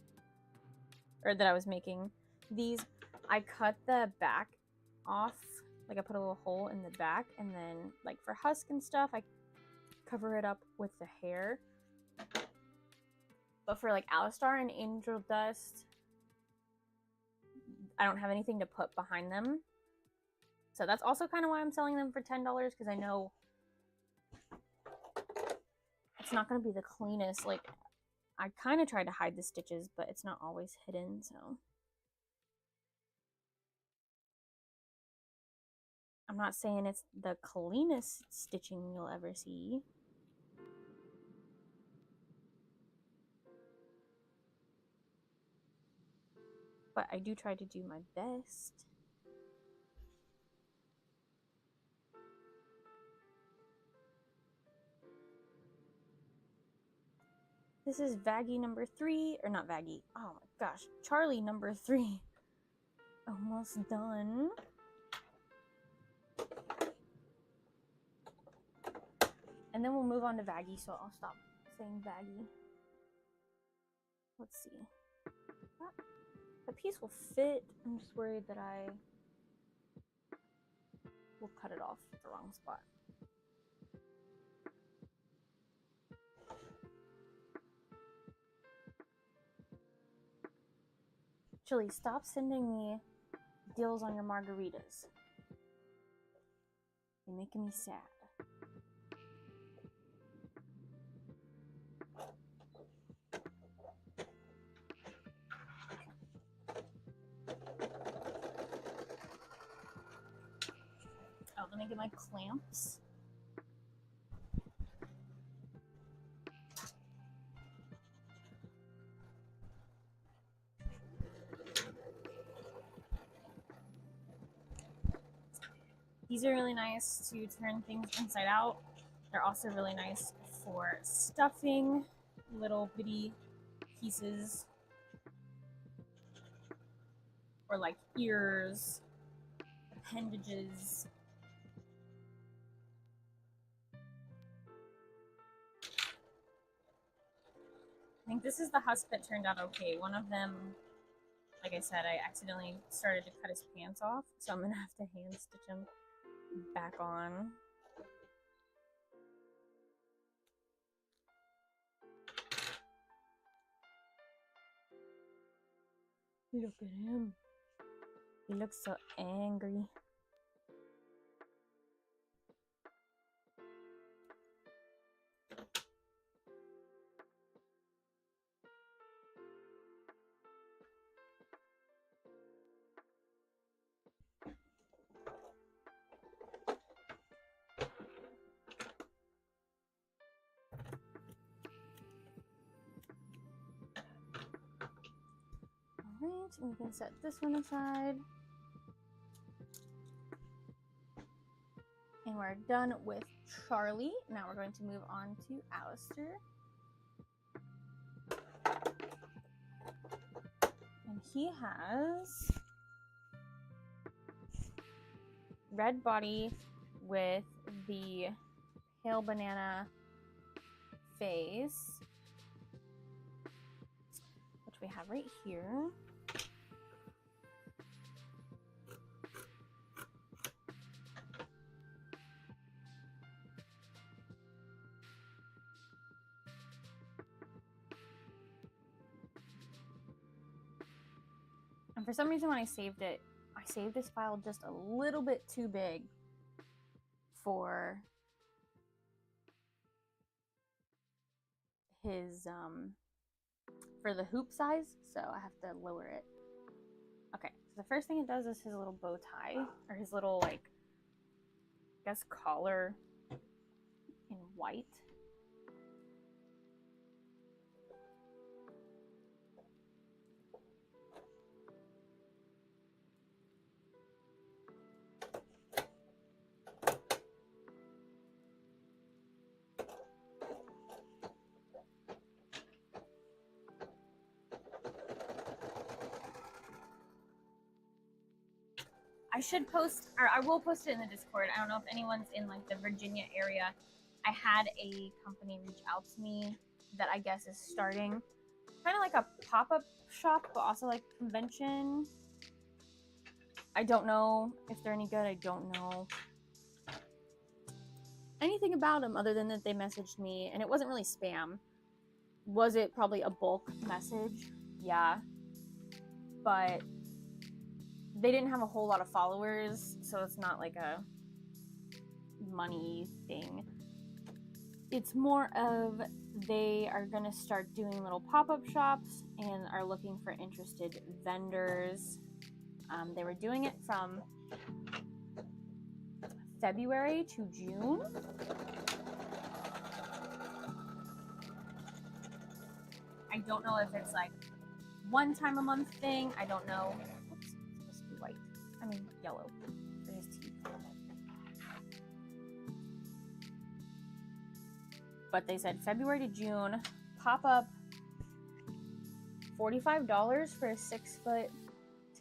or that I was making these, I cut the back off, like I put a little hole in the back, and then like for husk and stuff, I cover it up with the hair. But for like Alistar and Angel Dust, I don't have anything to put behind them. So that's also kind of why I'm selling them for $10, because I know it's not going to be the cleanest. Like, I kind of tried to hide the stitches, but it's not always hidden, so. I'm not saying it's the cleanest stitching you'll ever see. But I do try to do my best. This is Vaggie number 3, or not Vaggie, oh my gosh, Charlie number 3. Almost done. And then we'll move on to Vaggie, so I'll stop saying Vaggie. Let's see. The piece will fit. I'm just worried that I will cut it off at the wrong spot. Actually, stop sending me deals on your margaritas. You're making me sad. Oh, let me get my clamps. These are really nice to turn things inside out. They're also really nice for stuffing little bitty pieces, or like ears, appendages. I think this is the husk that turned out okay. One of them, like I said, I accidentally started to cut his pants off, so I'm gonna have to hand stitch him back on. Look at him. He looks so angry. Alright, and we can set this one aside. And we're done with Charlie. Now we're going to move on to Alistair. And he has red body with the pale banana face, which we have right here. And for some reason when I saved it, I saved this file just a little bit too big for his, for the hoop size, so I have to lower it. Okay, so the first thing it does is his little bow tie, or his little, like, I guess collar in white. I should post, or I will post it in the Discord. I don't know if anyone's in like the Virginia area. I had a company reach out to me that I guess is starting kind of like a pop-up shop, but also like convention. I don't know if they're any good. I don't know anything about them other than that they messaged me, and it wasn't really spam. Was it probably a bulk message? Yeah. But they didn't have a whole lot of followers, so it's not like a money thing. It's more of they are going to start doing little pop-up shops and are looking for interested vendors. They were doing it from February to June. I don't know if it's like one time a month thing. I don't know. Oops, it's supposed to be white. I mean yellow for his teeth. But they said February to June, pop up, $45 for a 6-foot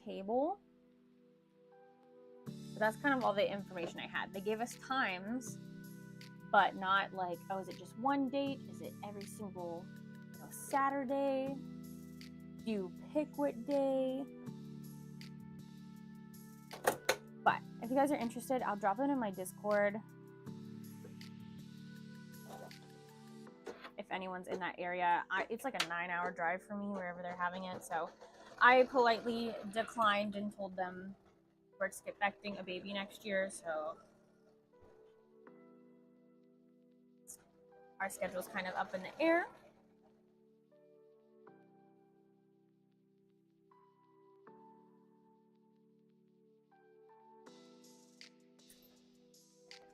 table. But that's kind of all the information I had. They gave us times, but not like, oh, is it just one date? Is it every single, Saturday? Do you pick what day? But if you guys are interested, I'll drop it in my Discord. If anyone's in that area, it's like a 9-hour drive for me wherever they're having it, so I politely declined and told them we're expecting a baby next year, so our schedule's kind of up in the air.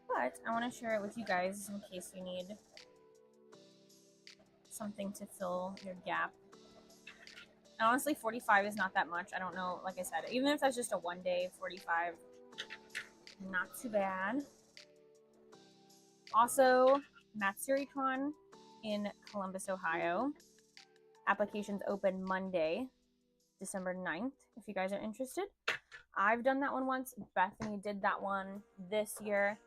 But I want to share it with you guys in case you need something to fill your gap. And honestly, 45 is not that much. I don't know, like I said, even if that's just a 1 day, 45, not too bad. Also, GalaxyCon in Columbus, Ohio. Applications open Monday, December 9th, if you guys are interested. I've done that one once. Bethany did that one this year.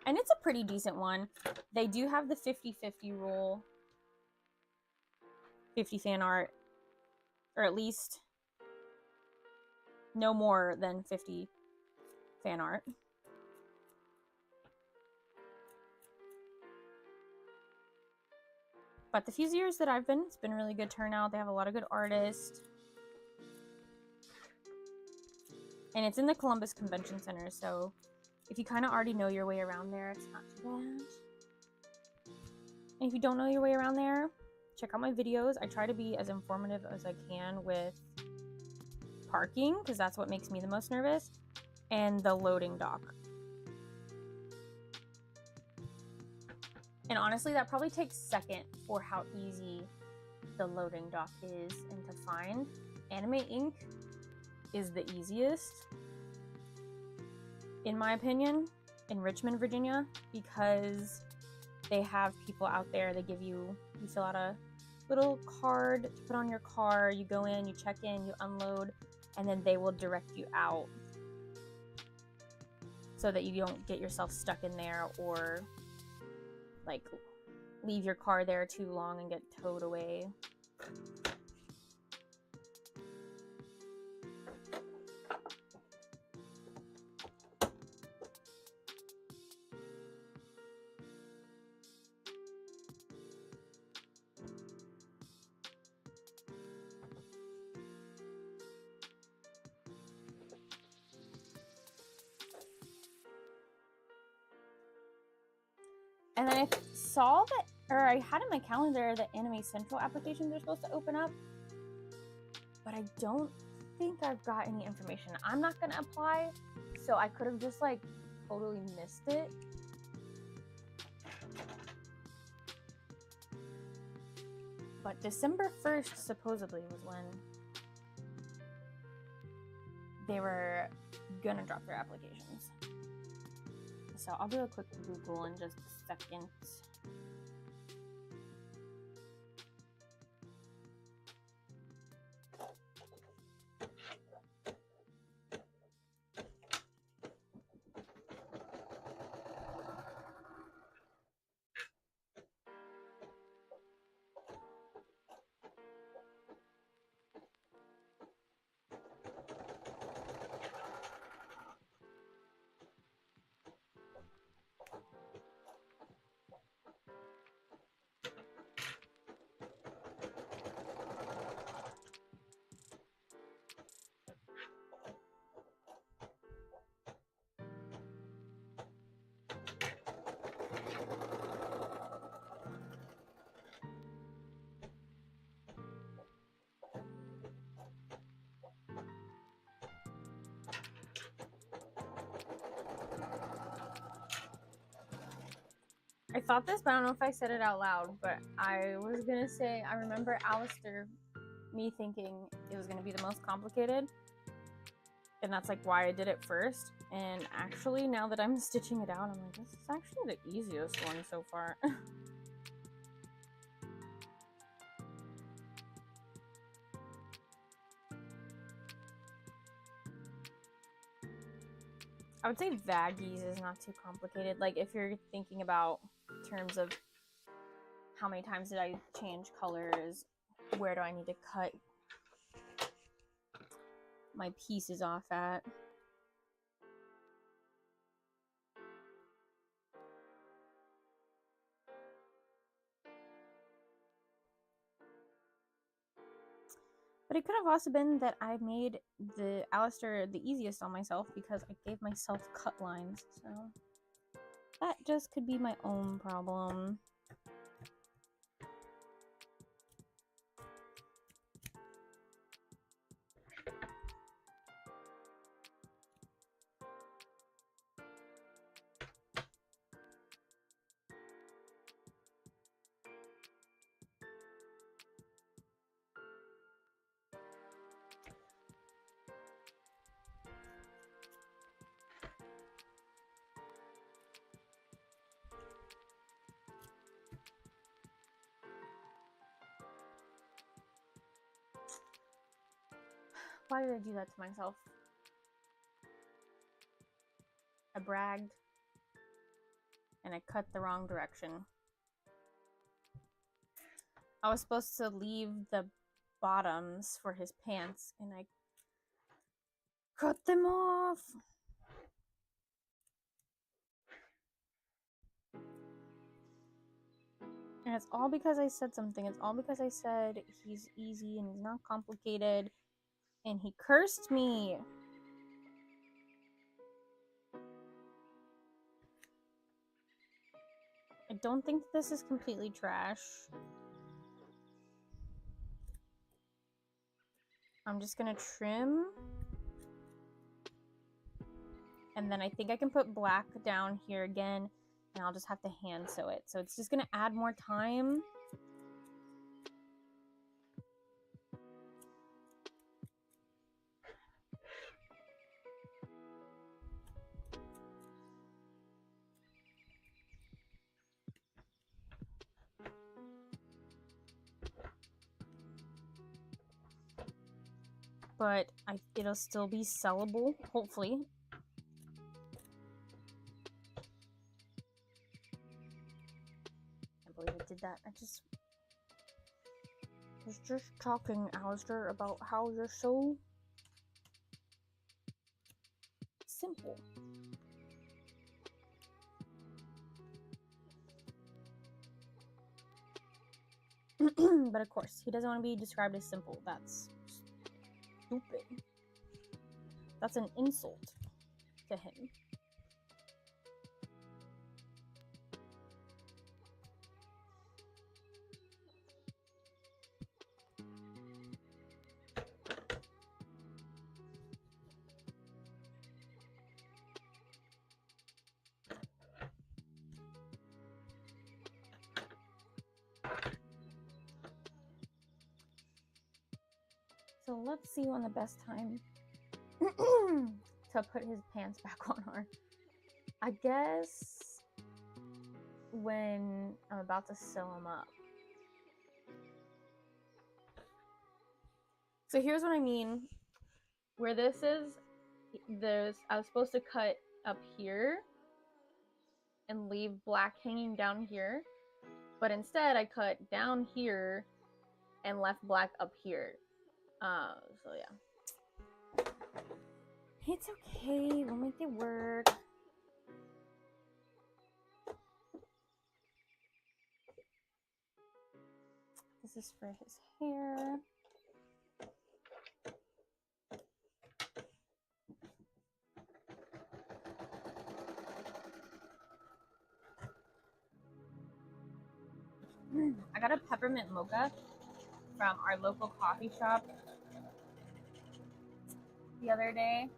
And it's a pretty decent one. They do have the 50-50 rule. 50 fan art, or at least no more than 50 fan art. But the few years that I've been, it's been a really good turnout. They have a lot of good artists. And it's in the Columbus Convention Center, so if you kind of already know your way around there, it's not too bad. And if you don't know your way around there, check out my videos. I try to be as informative as I can with parking, because that's what makes me the most nervous, and the loading dock. And honestly, that probably takes second for how easy the loading dock is and to find. Anime Inc. is the easiest, in my opinion, in Richmond, Virginia, because they have people out there. They give you fill out a little card to put on your car. You go in, you check in, you unload, and then they will direct you out so that you don't get yourself stuck in there or like leave your car there too long and get towed away. And then I saw that, or I had in my calendar that Anime Central applications are supposed to open up, but I don't think I've got any information. I'm not gonna apply, so I could have just like totally missed it. But December 1st supposedly was when they were gonna drop their applications. So I'll do a quick Google in just a second. I thought this, but I don't know if I said it out loud, but I was gonna say, I remember Alistair, me thinking it was gonna be the most complicated, and that's like why I did it first. And actually, now that I'm stitching it out, I'm like, this is actually the easiest one so far. I would say vaggies is not too complicated. Like if you're thinking about terms of how many times did I change colors, where do I need to cut my pieces off at. But it could have also been that I made the Alistair the easiest on myself because I gave myself cut lines. So that just could be my own problem. Why did I do that to myself? I bragged and I cut the wrong direction. I was supposed to leave the bottoms for his pants and I cut them off. And it's all because I said something. It's all because I said he's easy and he's not complicated. And he cursed me. I don't think this is completely trash. I'm just gonna trim. And then I think I can put black down here again. And I'll just have to hand sew it. So it's just gonna add more time. But it'll still be sellable, hopefully. I can't believe I did that. I was just talking, Alistair, about how you're so simple. But of course, he doesn't want to be described as simple. That's stupid. That's an insult to him. So let's see when the best time to put his pants back on are. I guess when I'm about to sew him up. So here's what I mean. Where this is, I was supposed to cut up here and leave black hanging down here. But instead I cut down here and left black up here. So yeah. It's okay, we'll make it work. This is for his hair. I got a peppermint mocha from our local coffee shop the other day,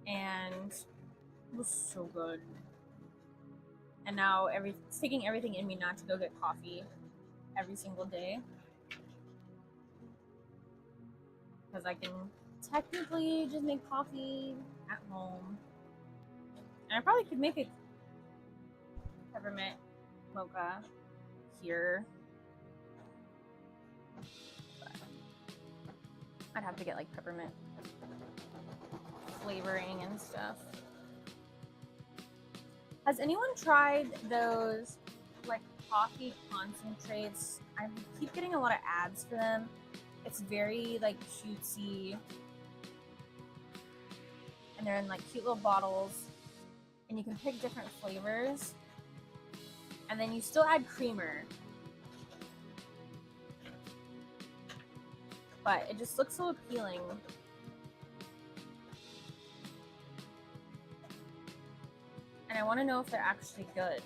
and it was so good. And now it's taking everything in me not to go get coffee every single day, because I can technically just make coffee at home, and I probably could make a peppermint mocha here, but I'd have to get like peppermint flavoring and stuff. Has anyone tried those like coffee concentrates? I keep getting a lot of ads for them. It's very like cutesy, and they're in like cute little bottles, and you can pick different flavors, and then you still add creamer, but it just looks so appealing. And I want to know if they're actually good.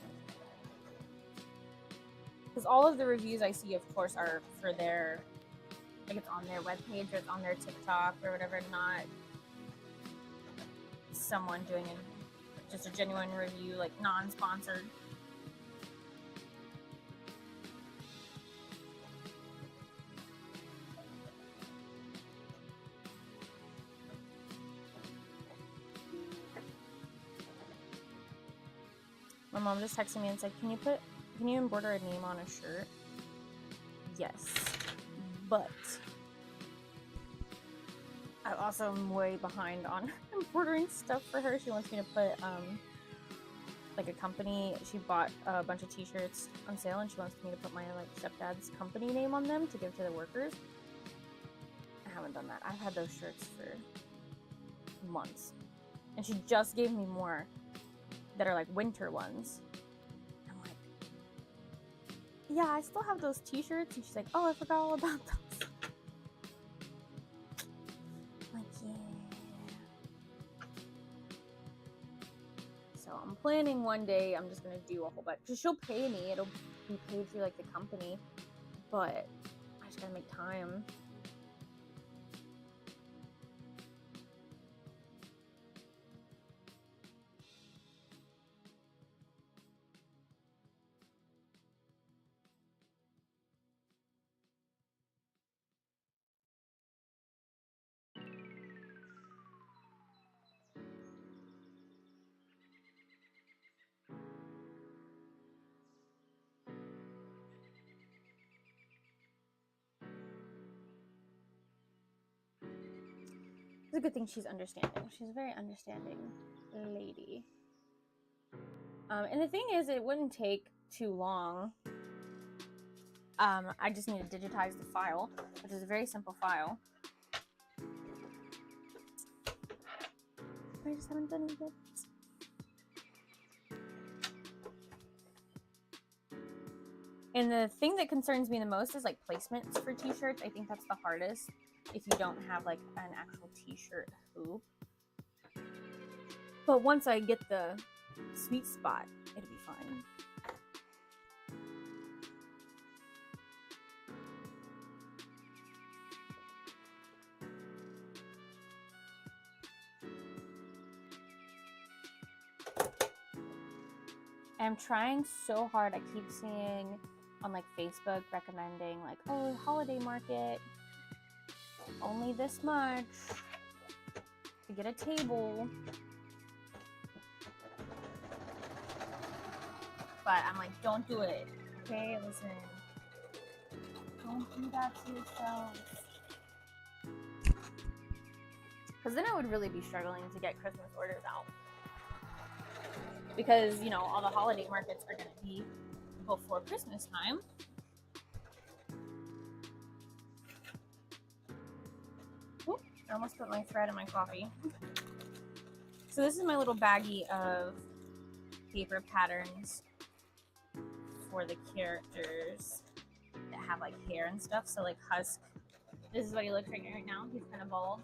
Because all of the reviews I see, of course, are for their, like it's on their webpage or it's on their TikTok or whatever, not someone doing just a genuine review, like non-sponsored. My mom just texted me and said, can you embroider a name on a shirt? Yes, but I also am way behind on embroidering stuff for her. She wants me to put like a company. She bought a bunch of t-shirts on sale and she wants me to put my like stepdad's company name on them to give to the workers. I haven't done that. I've had those shirts for months. And she just gave me more that are like winter ones. I'm like, yeah, I still have those t-shirts. And she's like, oh, I forgot all about those. I'm like, yeah. So I'm planning one day I'm just gonna do a whole bunch. Because she'll pay me. It'll be paid through like the company. But I just gotta make time. It's a good thing she's understanding. She's a very understanding lady. And the thing is, it wouldn't take too long. I just need to digitize the file, which is a very simple file. I just haven't done it yet. And the thing that concerns me the most is like placements for t-shirts. I think that's the hardest if you don't have like an actual t-shirt hoop. But once I get the sweet spot, it'll be fine. I'm trying so hard. I keep seeing on like Facebook recommending like, oh, holiday market, only this much to get a table. But I'm like, don't do it. Okay, listen. Don't do that to yourself. Because then I would really be struggling to get Christmas orders out. Because, you know, all the holiday markets are going to be before Christmas time. Oop, I almost put my thread in my coffee. So this is my little baggie of paper patterns for the characters that have like hair and stuff. So like Husk, this is what he looks like right now. He's kind of bald.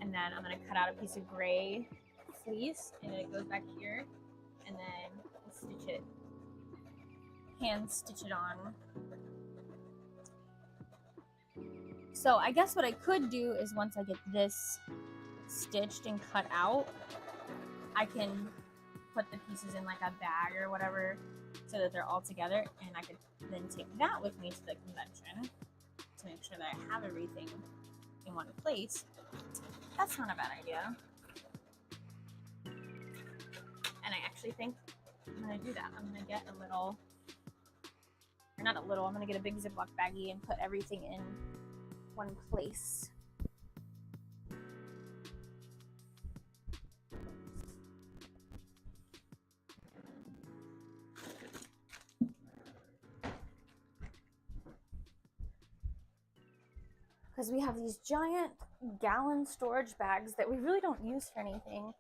And then I'm going to cut out a piece of gray fleece and it goes back here, and then stitch it, hand stitch it on. So I guess what I could do is once I get this stitched and cut out, I can put the pieces in like a bag or whatever so that they're all together, and I could then take that with me to the convention to make sure that I have everything in one place. That's not a bad idea. And I actually think I'm gonna do that. I'm gonna get a little, or not a little, I'm gonna get a big Ziploc baggie and put everything in one place. Because we have these giant gallon storage bags that we really don't use for anything.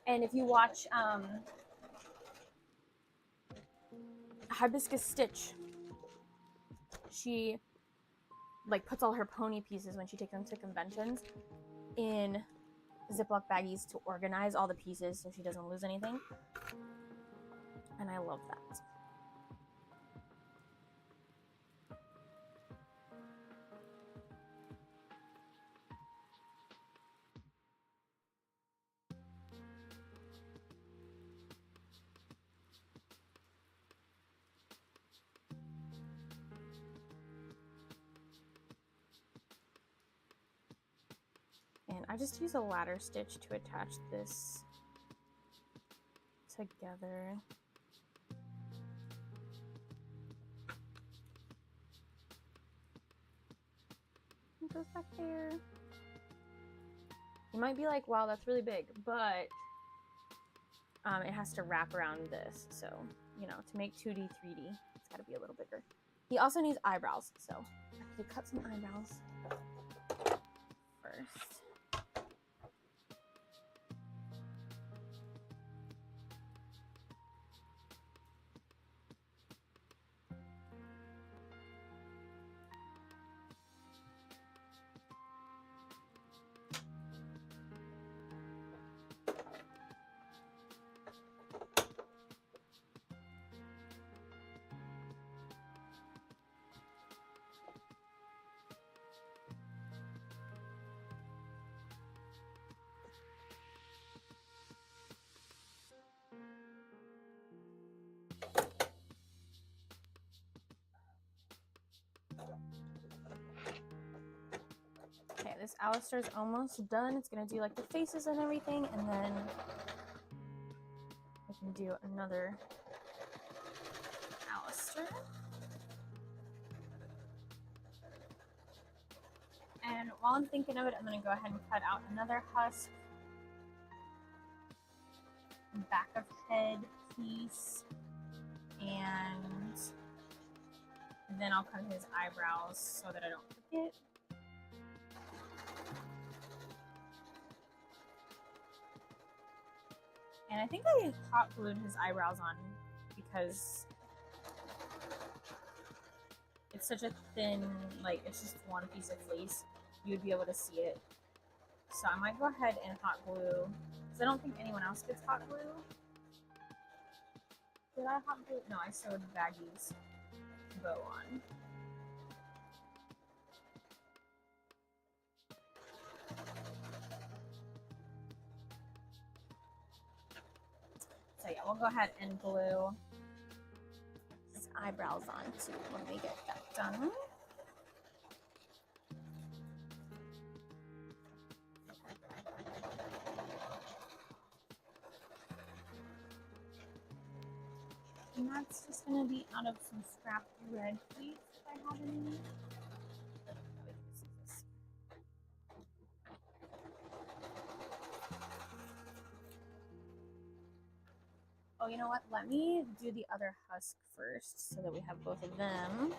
And if you watch Hibiscus Stitch she like puts all her pony pieces when she takes them to conventions in Ziploc baggies to organize all the pieces so she doesn't lose anything. And I love that. And I just use a ladder stitch to attach this together. It goes back there. You might be like, wow, that's really big, but it has to wrap around this. So, you know, to make 2D, 3D, it's got to be a little bigger. He also needs eyebrows, so I have to cut some eyebrows first. Okay, this Alistair's almost done. It's gonna do like the faces and everything, and then I can do another Alistair. And while I'm thinking of it, I'm gonna go ahead and cut out another husk, back of head piece, and then I'll cut his eyebrows so that I don't forget. And I think I hot glued his eyebrows on because it's such a thin, like, it's just one piece of fleece. You'd be able to see it. So I might go ahead and hot glue, because I don't think anyone else gets hot glue. Did I hot glue? No, I sewed baggies bow on. So yeah, we'll go ahead and glue his eyebrows on too when we get that done. And that's just going to be out of some scrap red fleece that I have in it. Oh, you know what? Let me do the other husk first so that we have both of them.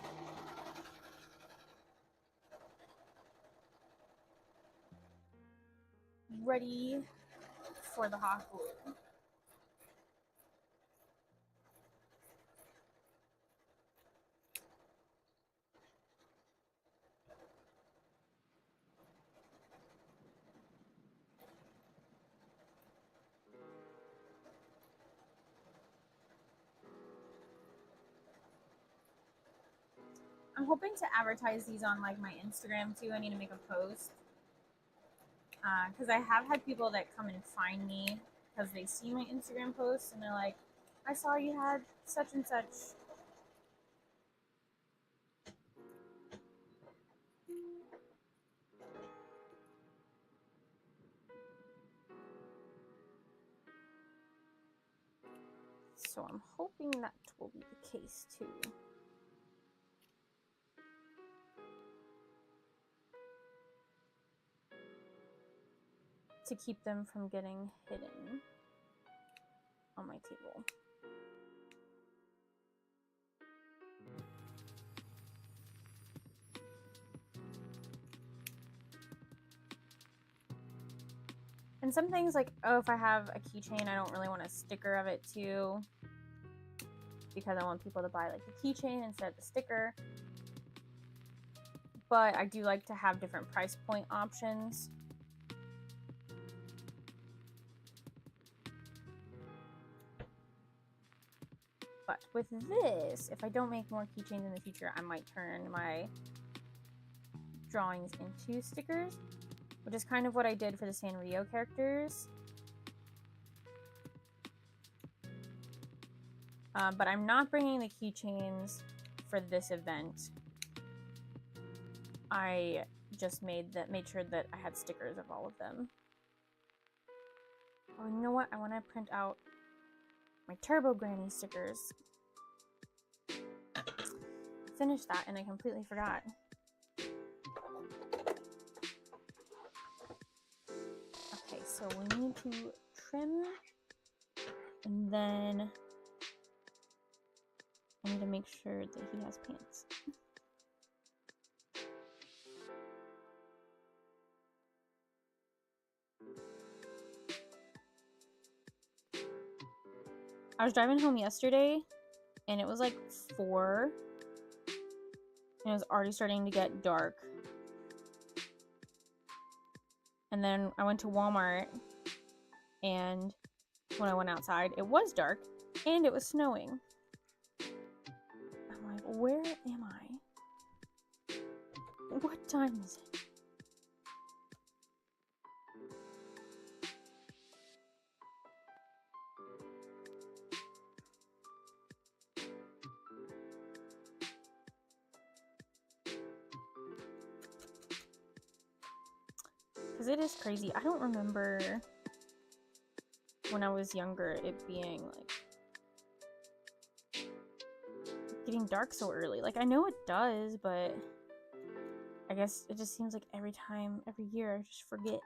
Ready for the hot glue. I'm hoping to advertise these on like my Instagram too. I need to make a post because I have had people that come and find me because they see my Instagram posts and they're like, I saw you had such and such. So I'm hoping that will be the case too. To keep them from getting hidden on my table. And some things like, oh, if I have a keychain, I don't really want a sticker of it too, because I want people to buy like the keychain instead of the sticker. but I do like to have different price point options. But with this, if I don't make more keychains in the future, I might turn my drawings into stickers, which is kind of what I did for the Sanrio characters. But I'm not bringing the keychains for this event. I just made sure that I had stickers of all of them. Oh, you know what? I want to print out my Turbo Granny stickers. Finished that and I completely forgot. Okay, so we need to trim, and then I need to make sure that he has pants. I was driving home yesterday and it was like 4 and it was already starting to get dark. And then I went to Walmart, and when I went outside, it was dark and it was snowing. I'm like, where am I? What time is it? Because it is crazy. I don't remember when I was younger it being like getting dark so early. Like, I know it does, but I guess it just seems like every year, I just forget.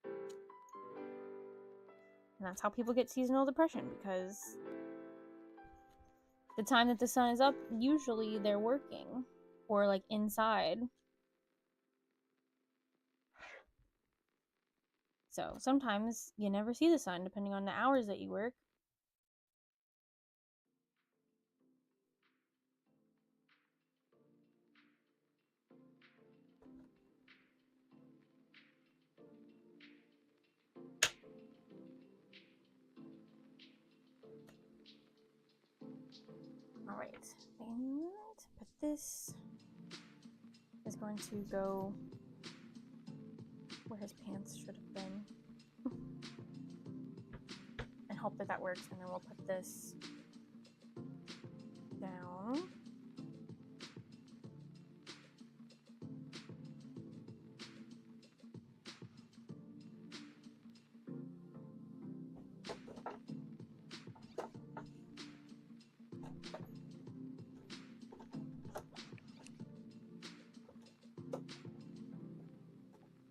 And that's how people get seasonal depression, because the time that the sun is up, usually they're working or like inside. So sometimes you never see the sun depending on the hours that you work. Alright, and but this is going to go where his pants should have been. And hope that that works, and then we'll put this down.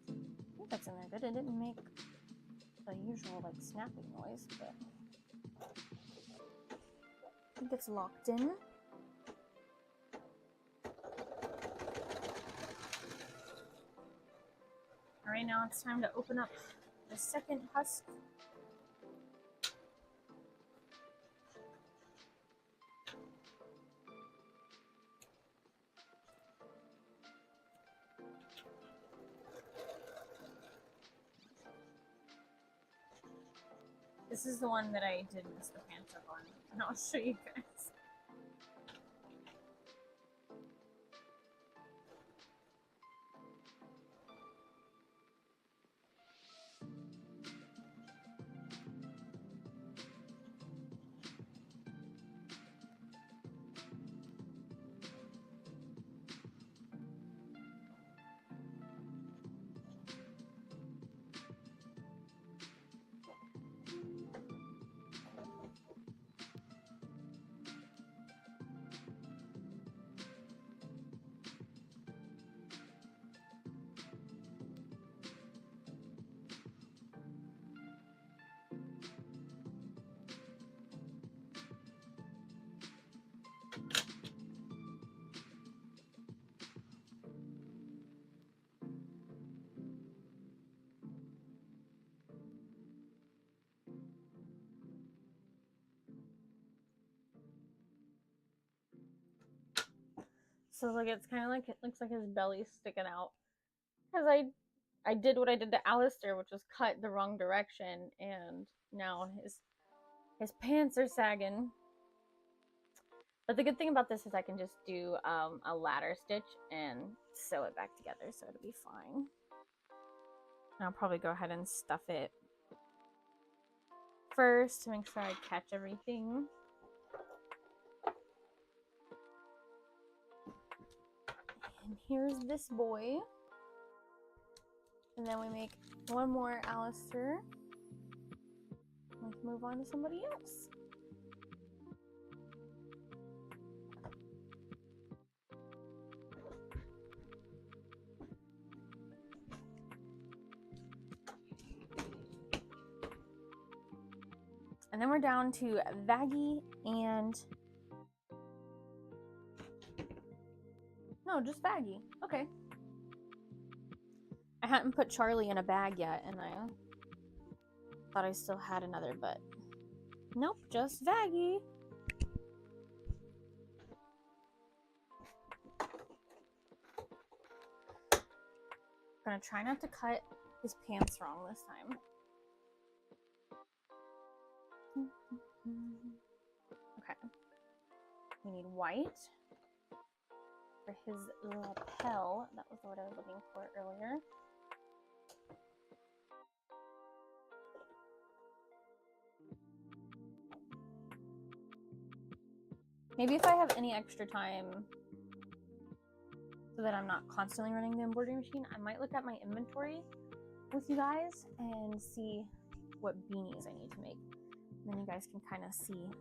I think that's in there good. It didn't make the usual like snapping noise, but I think it's locked in. Alright, now it's time to open up the second husk. This is the one that I did miss the pants up on, and I'll show you guys. So like it's kind of like it looks like his belly's sticking out. Because I did what I did to Alistair, which was cut the wrong direction, and now his pants are sagging. But the good thing about this is I can just do a ladder stitch and sew it back together, so it'll be fine. And I'll probably go ahead and stuff it first to make sure I catch everything. And here's this boy. And then we make one more Alistair. Let's move on to somebody else. And then we're down to Vaggie and... No, just Vaggie. Okay. I hadn't put Charlie in a bag yet, and I thought I still had another, but nope, just Vaggie. I'm gonna try not to cut his pants wrong this time. Okay. We need white for his lapel. That was what I was looking for earlier. Maybe if I have any extra time so that I'm not constantly running the embroidery machine, I might look at my inventory with you guys and see what beanies I need to make. And then you guys can kind of see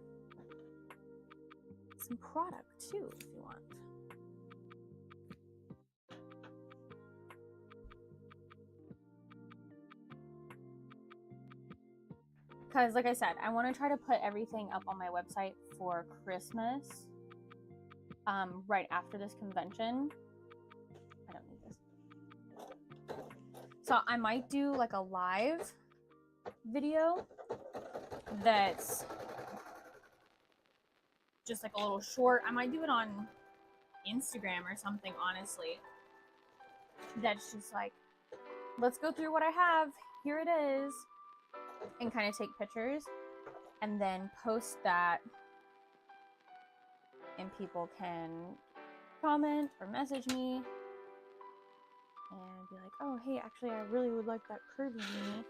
some product too if you want. Because like I said, I want to try to put everything up on my website for Christmas right after this convention. I don't need this. So I might do like a live video that's just like a little short. I might do it on Instagram or something, honestly. That's just like, let's go through what I have. Here it is. And kind of take pictures and then post that, and people can comment or message me and be like, oh hey, actually I really would like that curvy beanie.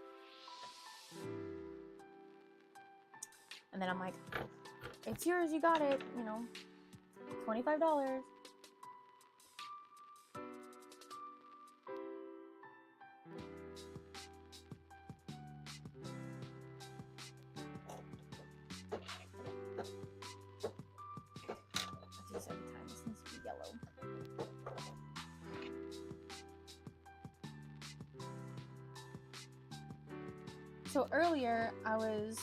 And then I'm like, it's yours, you got it, you know, $25. So earlier I was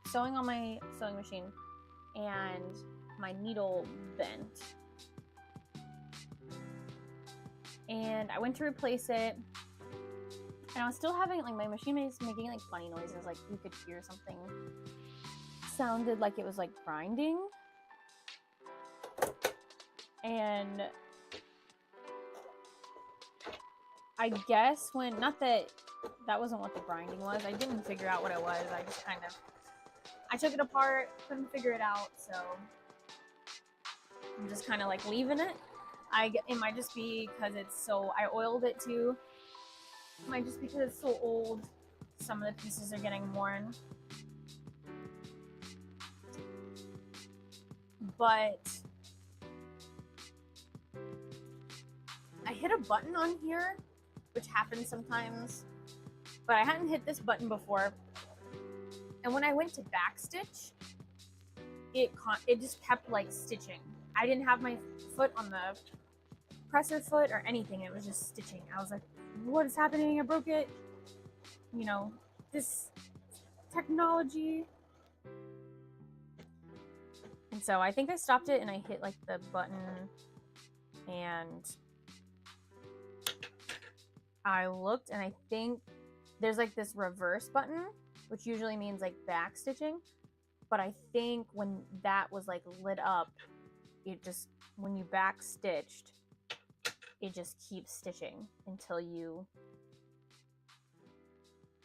sewing on my sewing machine and my needle bent. And I went to replace it and I was still having, like, my machine was making like funny noises, like you could hear something sounded like it was like grinding. And I guess when, not that that wasn't what the grinding was. I didn't figure out what it was. I just kind of, I took it apart, couldn't figure it out, so I'm just kind of like leaving it. It might just be because it's so, I oiled it too. It might just be because it's so old. Some of the pieces are getting worn. But I hit a button on here, which happens sometimes. But I hadn't hit this button before, and when I went to backstitch, it just kept like stitching. I didn't have my foot on the presser foot or anything. It was just stitching. I was like, what is happening? I broke it. You know, this technology. And so I think I stopped it and I hit like the button, and I looked and I think there's like this reverse button, which usually means like back stitching. But I think when that was like lit up, it just when you back stitched, it just keeps stitching until you,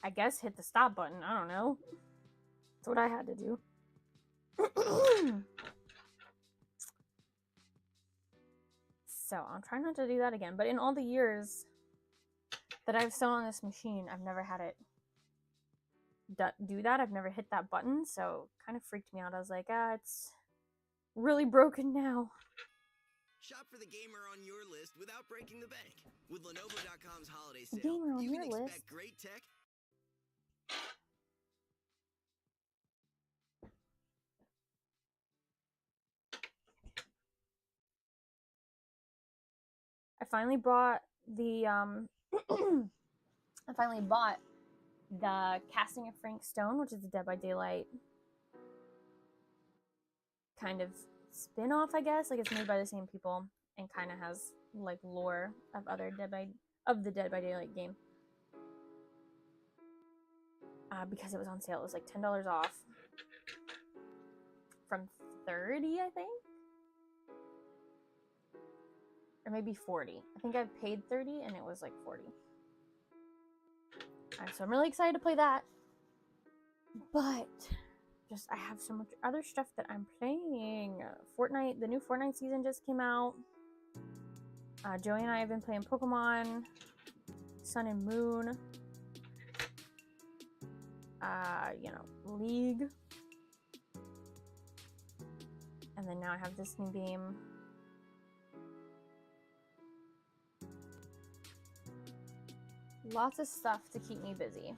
I guess, hit the stop button. I don't know. That's what I had to do. So I'm trying not to do that again. But in all the years that I've sewn on this machine, I've never had it do that. I've never hit that button, so it kind of freaked me out. I was like, it's really broken now. Shop for the gamer on your list without breaking the bank. With Lenovo.com's holiday The sale, gamer on you your can list. expect great tech. I finally bought the the Casting of Frank Stone, which is a Dead by Daylight kind of spin-off, I guess. Like, it's made by the same people and kind of has like lore of other the Dead by Daylight game. Because it was on sale, it was like $10 off from $30, I think, or maybe $40. I think I paid $30 and it was like $40. So I'm really excited to play that, but I have so much other stuff that I'm playing. Fortnite, the new Fortnite season just came out. Joey and I have been playing Pokemon Sun and Moon, League, and then now I have this new game. Lots of stuff to keep me busy.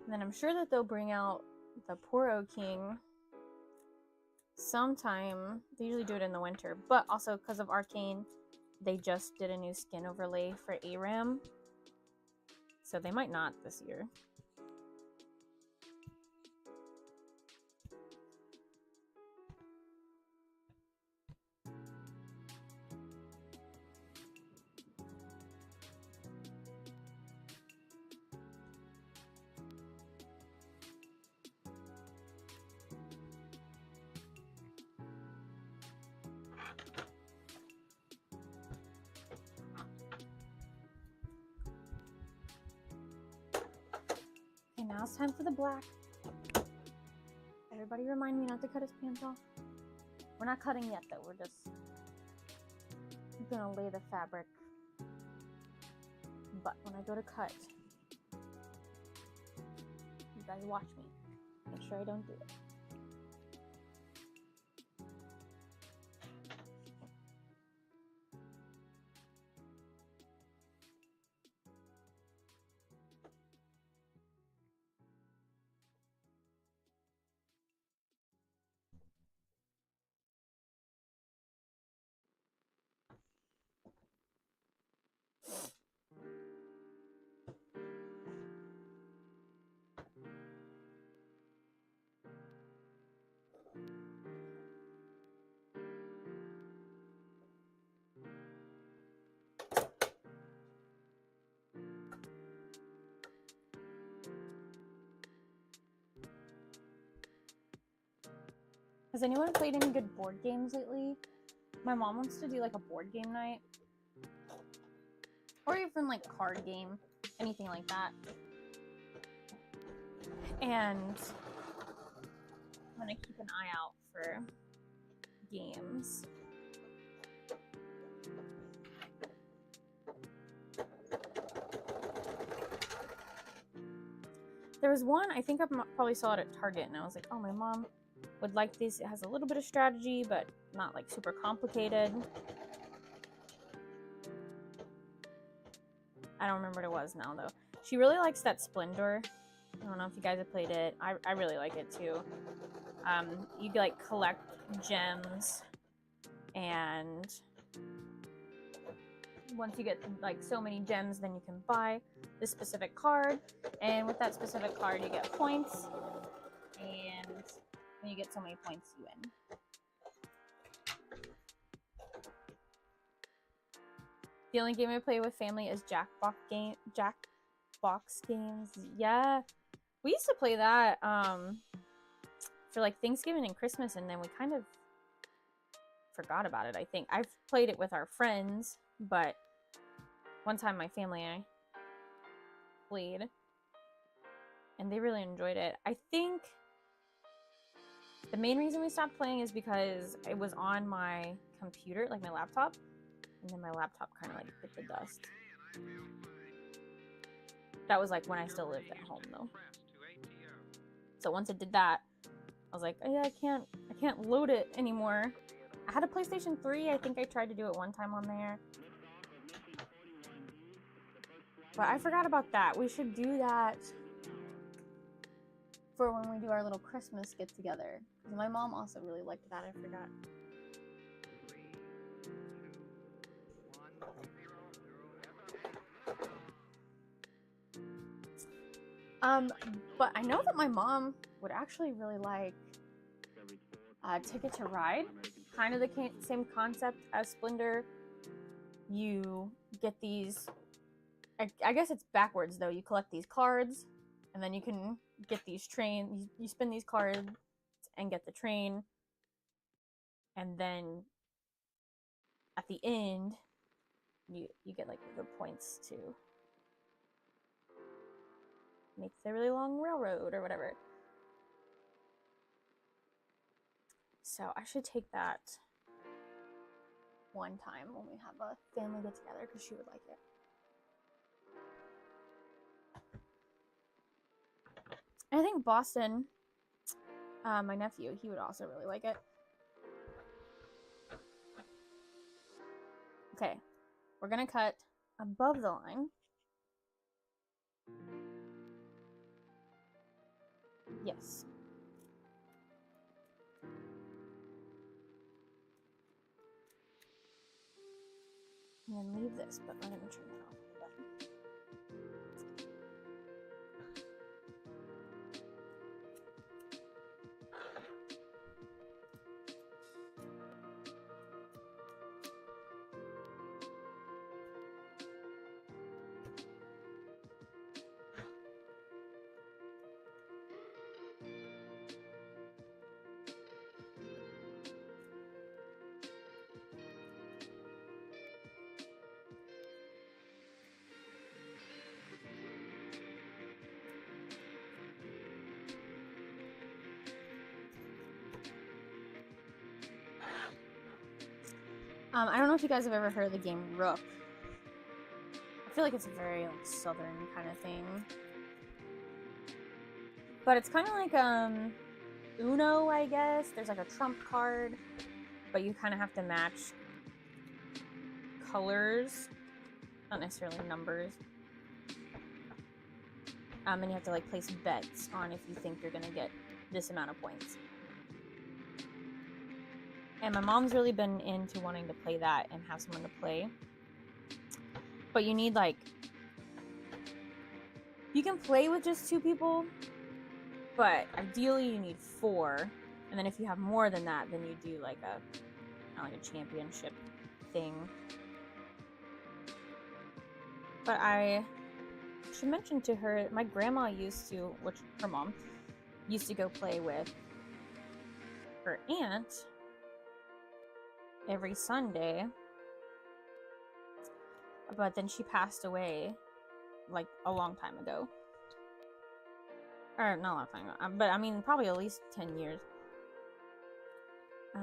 And then I'm sure that they'll bring out the Poro King sometime. They usually do it in the winter, but also because of Arcane, they just did a new skin overlay for ARAM, so they might not this year. Okay, now it's time for the black. Everybody remind me not to cut his pants off. We're not cutting yet though, we're just gonna lay the fabric. But when I go to cut, you guys watch me. Make sure I don't do it. Has anyone played any good board games lately? My mom wants to do like a board game night. Or even like card game. Anything like that. And I'm gonna keep an eye out for games. There was one, I think I probably saw it at Target, and I was like, oh, my mom would like this. It has a little bit of strategy, but not like super complicated. I don't remember what it was now, though. She really likes that Splendor. I don't know if you guys have played it. I really like it, too. You like collect gems, and once you get like so many gems, then you can buy this specific card, and with that specific card you get points, and when you get so many points you win. The only game I play with family is Jackbox games. Yeah, we used to play that for like Thanksgiving and Christmas, and then we kind of forgot about it. I think I've played it with our friends, but one time my family and I played, and they really enjoyed it. I think the main reason we stopped playing is because it was on my computer, like my laptop, and then my laptop kind of like hit the dust. That was like when I still lived at home, though. So once it did that, I was like, oh, yeah, I can't load it anymore. I had a PlayStation 3. I think I tried to do it one time on there, but I forgot about that. We should do that for when we do our little Christmas get together. My mom also really liked that. I forgot. But I know that my mom would actually really like Ticket to Ride. Kind of the same concept as Splendor. You get these, I guess it's backwards though. You collect these cards, and then you can get these trains. You spin these cards and get the train, and then at the end, you get like the points to make the really long railroad or whatever. So I should take that one time when we have a family get together, because she would like it. I think Boston, my nephew, he would also really like it. Okay, we're gonna cut above the line. Yes. And then leave this, but I'm gonna turn that off. I don't know if you guys have ever heard of the game Rook. I feel like it's a very like southern kind of thing, but it's kind of like Uno, I guess. There's like a trump card, but you kind of have to match colors, not necessarily numbers. And you have to like place bets on if you think you're gonna get this amount of points. And my mom's really been into wanting to play that and have someone to play. But you need like, you can play with just 2 people, but ideally you need 4. And then if you have more than that, then you do like a championship thing. But I should mention to her, my grandma used to, which her mom used to go play with her aunt every Sunday, but then she passed away like a long time ago, or not a long time ago, but I mean probably at least 10 years.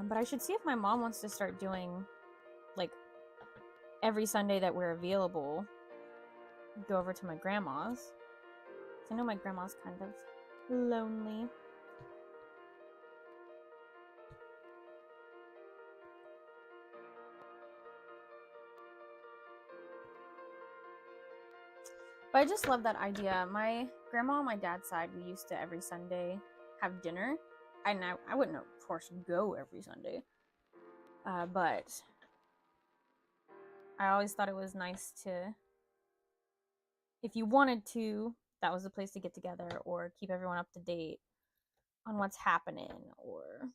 But I should see if my mom wants to start doing like every Sunday that we're available, go over to my grandma's, I know my grandma's kind of lonely. But I just love that idea. My grandma on my dad's side, we used to every Sunday have dinner. And I wouldn't, of course, go every Sunday. But I always thought it was nice to, if you wanted to, that was the place to get together or keep everyone up to date on what's happening or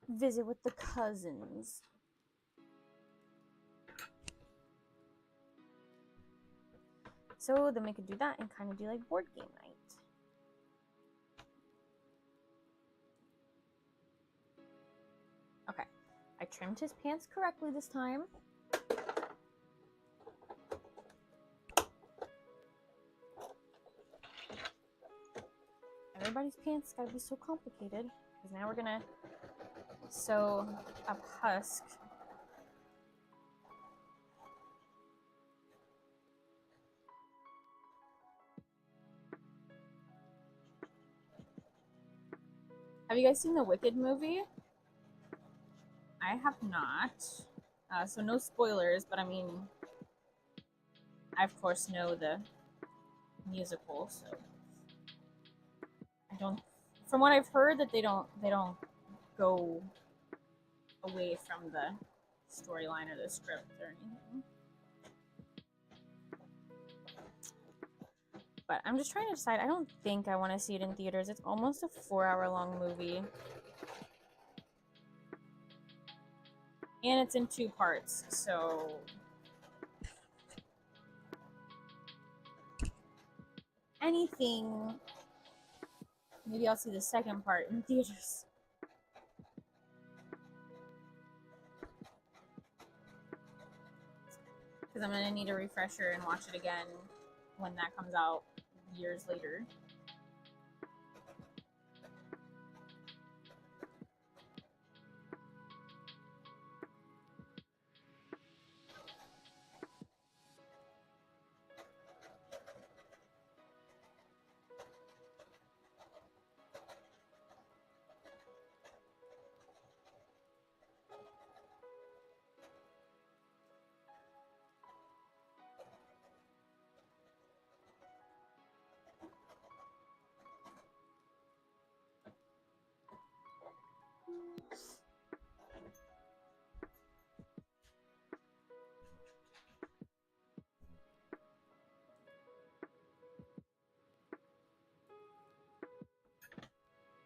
visit with the cousins. So then we could do that and kind of do like board game night. Okay, I trimmed his pants correctly this time. Everybody's pants gotta be so complicated because now we're gonna sew up Husk. Have you guys seen the Wicked movie? I have not. So no spoilers, but I mean, I of course know the musical, so I don't. From what I've heard, that they don't go away from the storyline or the script or anything. But I'm just trying to decide. I don't think I want to see it in theaters. It's almost a 4-hour-long movie. And it's in 2 parts, so anything, maybe I'll see the second part in theaters. Because I'm going to need a refresher and watch it again when that comes out years later.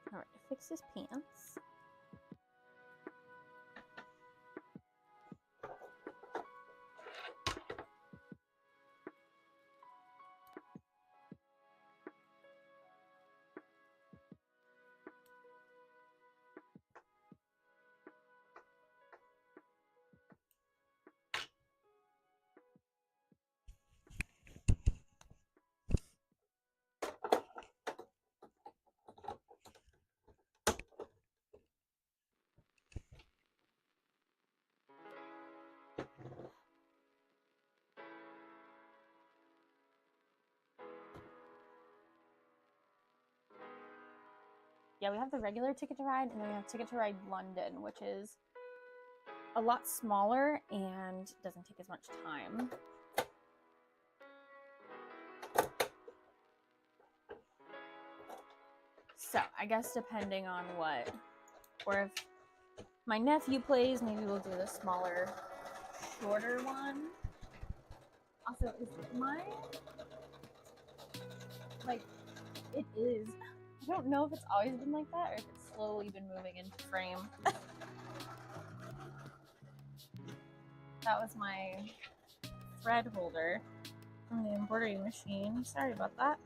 Alright, fix his pants. Yeah, we have the regular Ticket to Ride, and then we have Ticket to Ride London, which is a lot smaller and doesn't take as much time. So, I guess depending on what, or if my nephew plays, maybe we'll do the smaller, shorter one. Also, is mine, like, it is. I don't know if it's always been like that or if it's slowly been moving into frame. That was my thread holder from the embroidery machine. Sorry about that.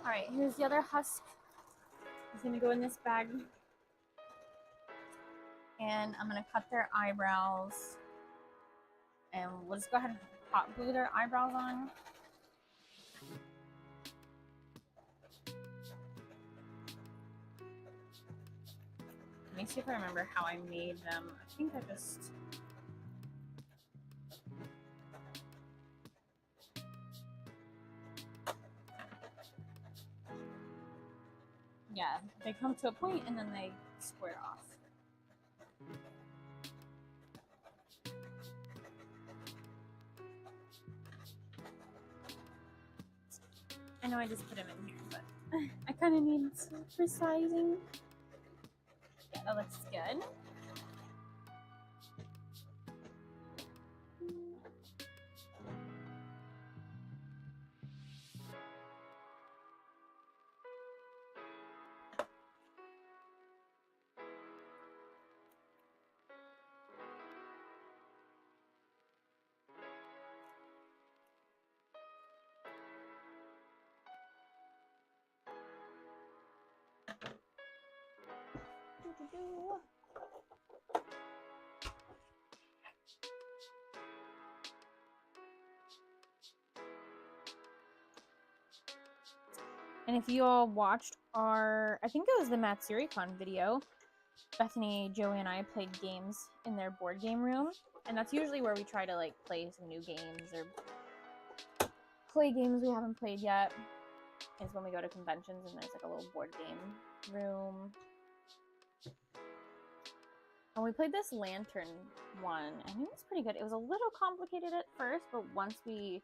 Alright, here's the other husk. It's gonna go in this bag. And I'm gonna cut their eyebrows. And we'll just go ahead and hot glue their eyebrows on. Let me see if I remember how I made them. I think I just... Yeah, they come to a point and then they square off. I know I just put them in here, but I kind of need some resizing. Yeah, that looks good. And if you all watched our, I think it was the GalaxyCon video, Bethany, Joey, and I played games in their board game room. And that's usually where we try to like play some new games or play games we haven't played yet. Is when we go to conventions and there's like a little board game room. And we played this lantern one, and it was pretty good. It was a little complicated at first, but once we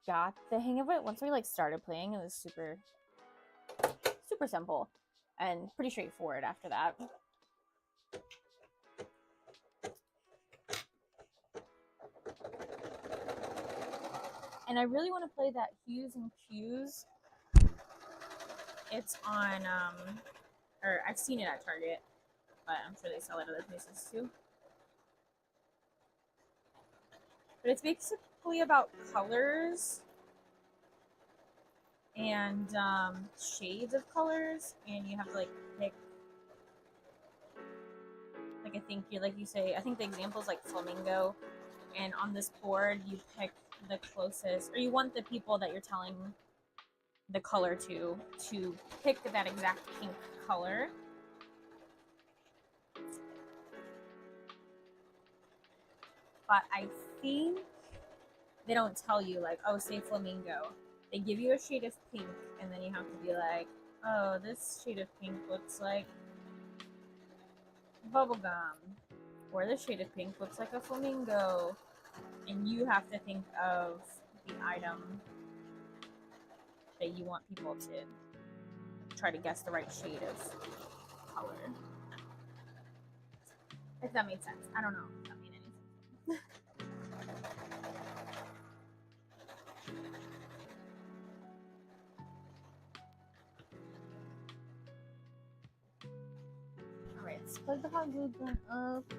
got the hang of it, once we like started playing, it was super simple and pretty straightforward after that. And I really want to play that Hues and Cues. It's on, or I've seen it at Target, but I'm sure they sell it other places too. But it's basically about colors and shades of colors, and you have to like pick. Like I think you say. I think the example is like flamingo, and on this board you pick the closest, or you want the people that you're telling the color to pick that exact pink color. But I think they don't tell you like, oh, say flamingo. They give you a shade of pink, and then you have to be like, oh, this shade of pink looks like bubblegum, or this shade of pink looks like a flamingo, and you have to think of the item that you want people to try to guess the right shade of color. If that made sense. I don't know if that made any sense. Alright, let's plug the hot glue gun up.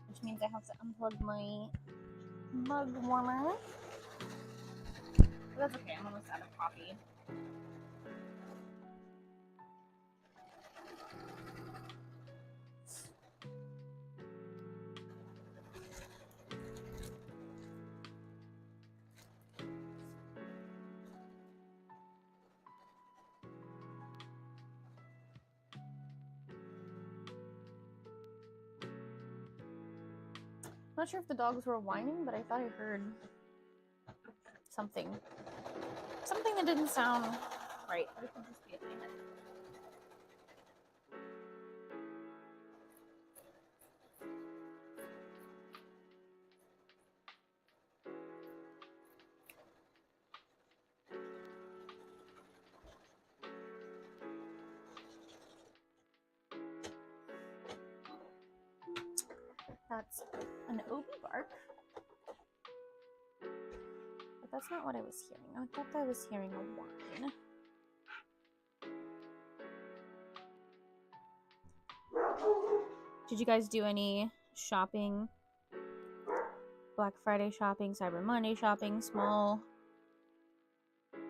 Which means I have to unplug my mug warmer. But that's okay, I'm almost out of coffee. I'm not sure if the dogs were whining, but I thought I heard something. Something that didn't sound right, but it could just be in my head. That's an Obi bark. But that's not what I was hearing. I thought I was hearing a whine. Did you guys do any shopping? Black Friday shopping, Cyber Monday shopping, small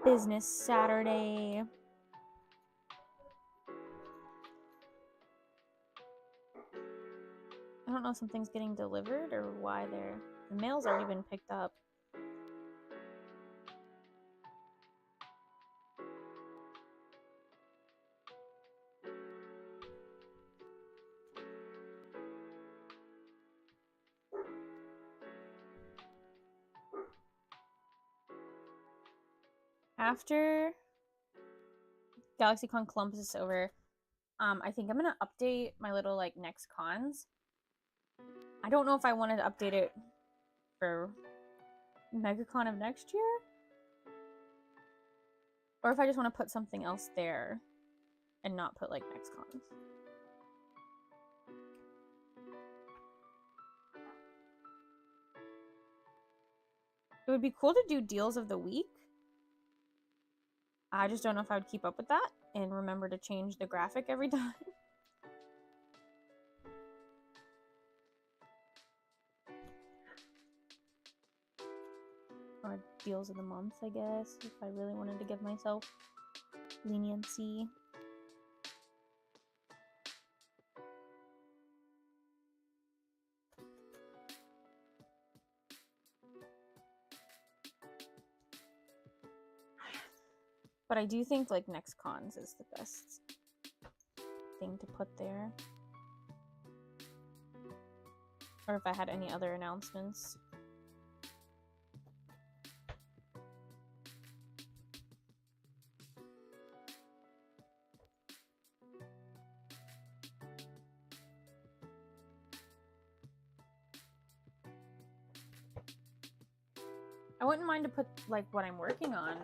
business Saturday. I don't know if something's getting delivered or why the mail's already been picked up. After GalaxyCon Columbus is over, I think I'm gonna update my little like next cons. I don't know if I wanted to update it for MegaCon of next year, or if I just want to put something else there and not put like next cons. It would be cool to do deals of the week. I just don't know if I would keep up with that and remember to change the graphic every time. Or deals of the month, I guess, if I really wanted to give myself leniency. But I do think like next cons is the best thing to put there. Or if I had any other announcements. I wouldn't mind to put like what I'm working on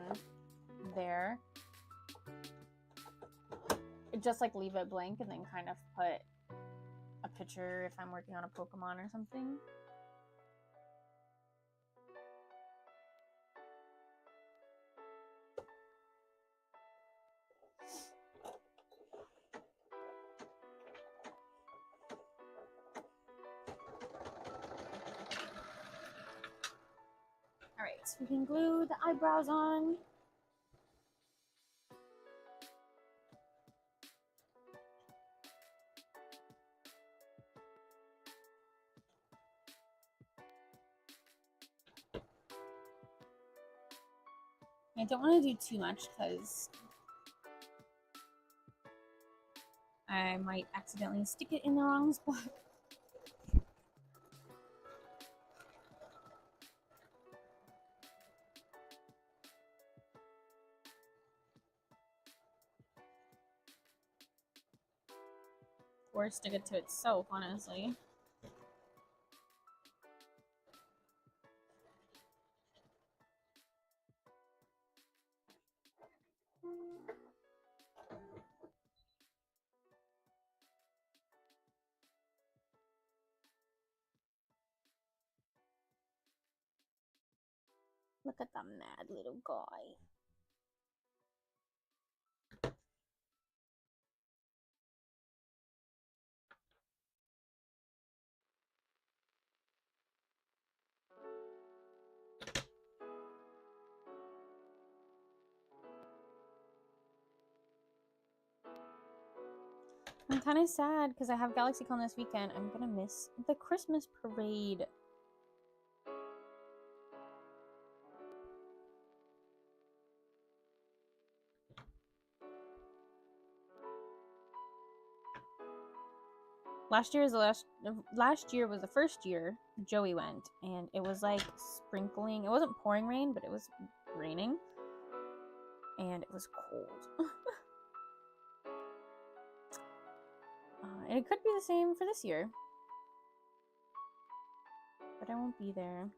there. Just like leave it blank and then kind of put a picture if I'm working on a Pokemon or something. Alright, so we can glue the eyebrows on. I don't want to do too much because I might accidentally stick it in the wrong spot. Or stick it to itself, honestly. Look at the mad little guy. I'm kind of sad because I have GalaxyCon this weekend. I'm gonna miss the Christmas parade. Last year was the first year Joey went, and it was like sprinkling. It wasn't pouring rain, but it was raining, and it was cold. And it could be the same for this year, but I won't be there.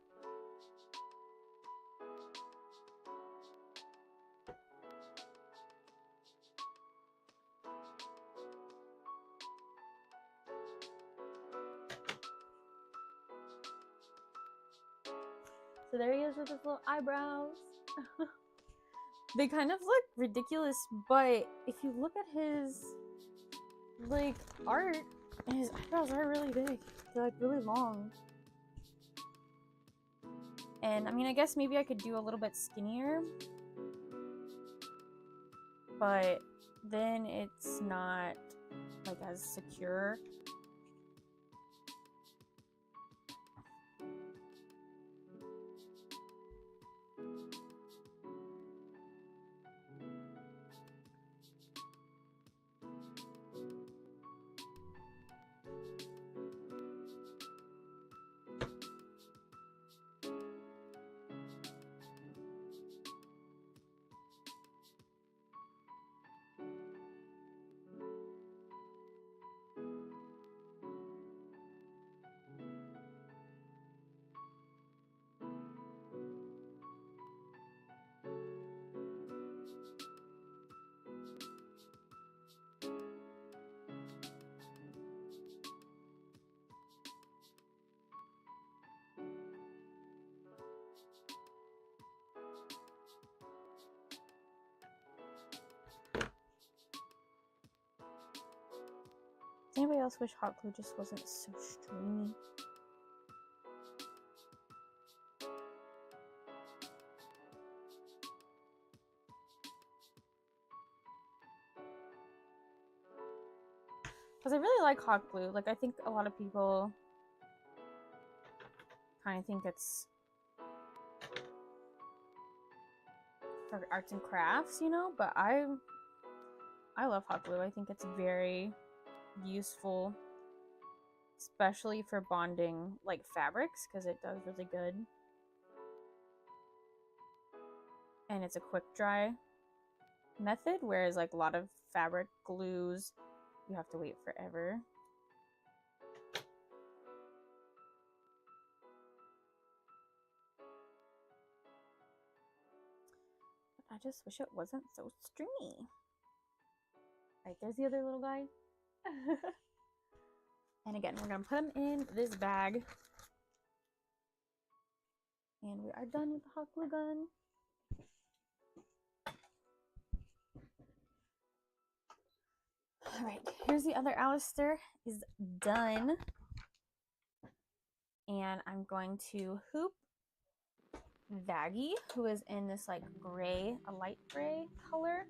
So there he is with his little eyebrows. They kind of look ridiculous, but if you look at his like art, And his eyebrows are really big. They're like really long. And I mean, I guess maybe I could do a little bit skinnier. But then it's not like as secure. Does anybody else wish hot glue just wasn't so stringy? Because I really like hot glue. Like, I think a lot of people kind of think it's for arts and crafts, you know? But I love hot glue. I think it's very useful, especially for bonding like fabrics, because it does really good. And it's a quick dry method, whereas like a lot of fabric glues, you have to wait forever. But I just wish it wasn't so stringy. Right, there's the other little guy. And again, we're gonna put him in this bag. And we are done with the hot glue gun. Alright, here's the other Alistair is done. And I'm going to hoop Vaggie, who is in this like gray, a light gray color.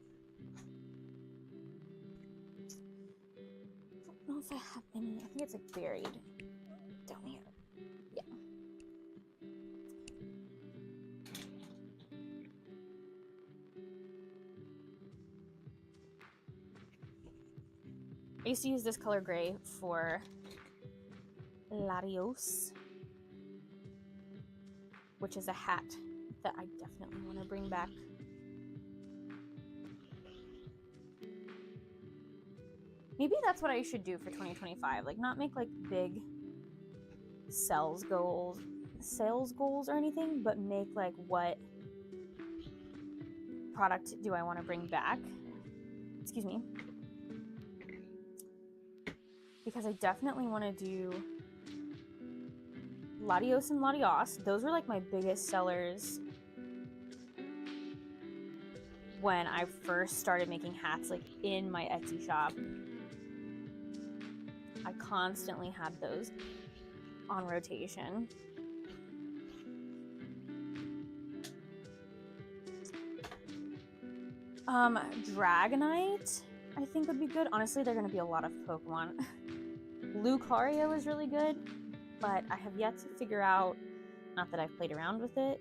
I don't know if I have any. I think it's like buried down here. Yeah. I used to use this color gray for Latios, which is a hat that I definitely want to bring back. Maybe that's what I should do for 2025. Like, not make like big sales goals or anything, but make like what product do I want to bring back? Excuse me. Because I definitely want to do Latios and Latios. Those were like my biggest sellers when I first started making hats, like in my Etsy shop. I constantly had those on rotation. Dragonite, I think would be good. Honestly, they're going to be a lot of Pokemon. Lucario is really good, but I have yet to figure out, not that I've played around with it,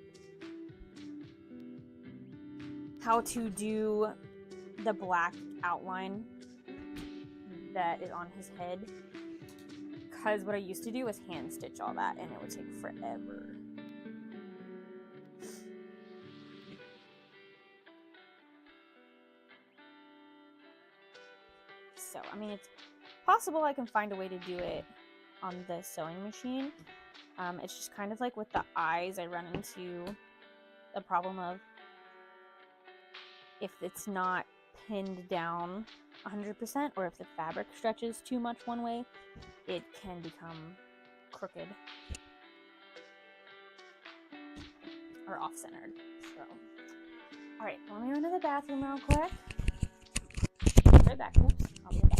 how to do the black outline that is on his head. Because what I used to do was hand stitch all that, and it would take forever. So, I mean, it's possible I can find a way to do it on the sewing machine. It's just kind of like with the eyes, I run into the problem of if it's not pinned down 100%, or if the fabric stretches too much one way, it can become crooked or off-centered. So, all right, let me run to the bathroom real quick. Right back. Oops, I'll be back.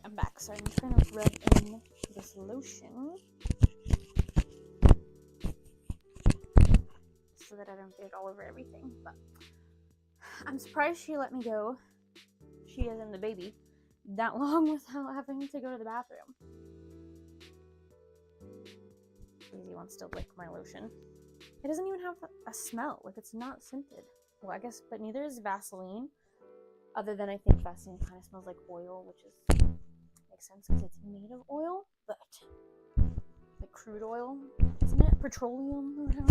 I'm back. So I'm trying to rub in this lotion so that I don't get it all over everything. But I'm surprised she let me go. She is in the baby that long without having to go to the bathroom. Daisy wants to lick my lotion. It doesn't even have a smell. Like, it's not scented. Well, I guess, but neither is Vaseline. Other than I think Vaseline kind of smells like oil, which is makes sense because it's made of oil, but like crude oil, isn't it? Petroleum or whatever.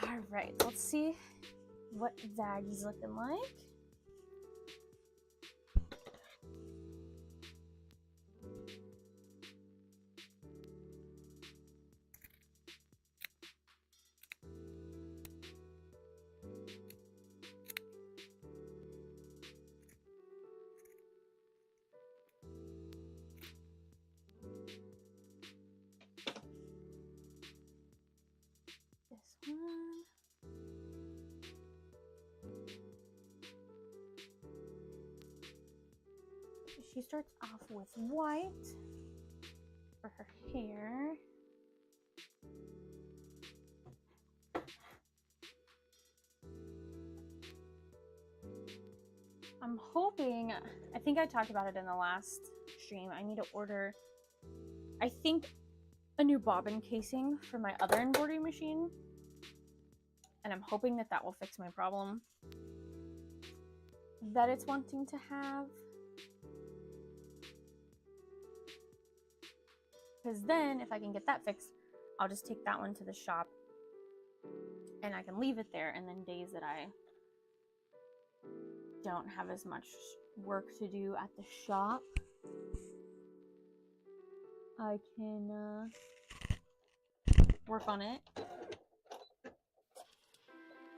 Alright, let's see what Vaggy's looking like. This one. She starts off with white for her hair. I'm hoping, I think I talked about it in the last stream, I need to order, I think, a new bobbin casing for my other embroidery machine. And I'm hoping that that will fix my problem that it's wanting to have. Because then, if I can get that fixed, I'll just take that one to the shop and I can leave it there, and then days that I don't have as much work to do at the shop, I can work on it.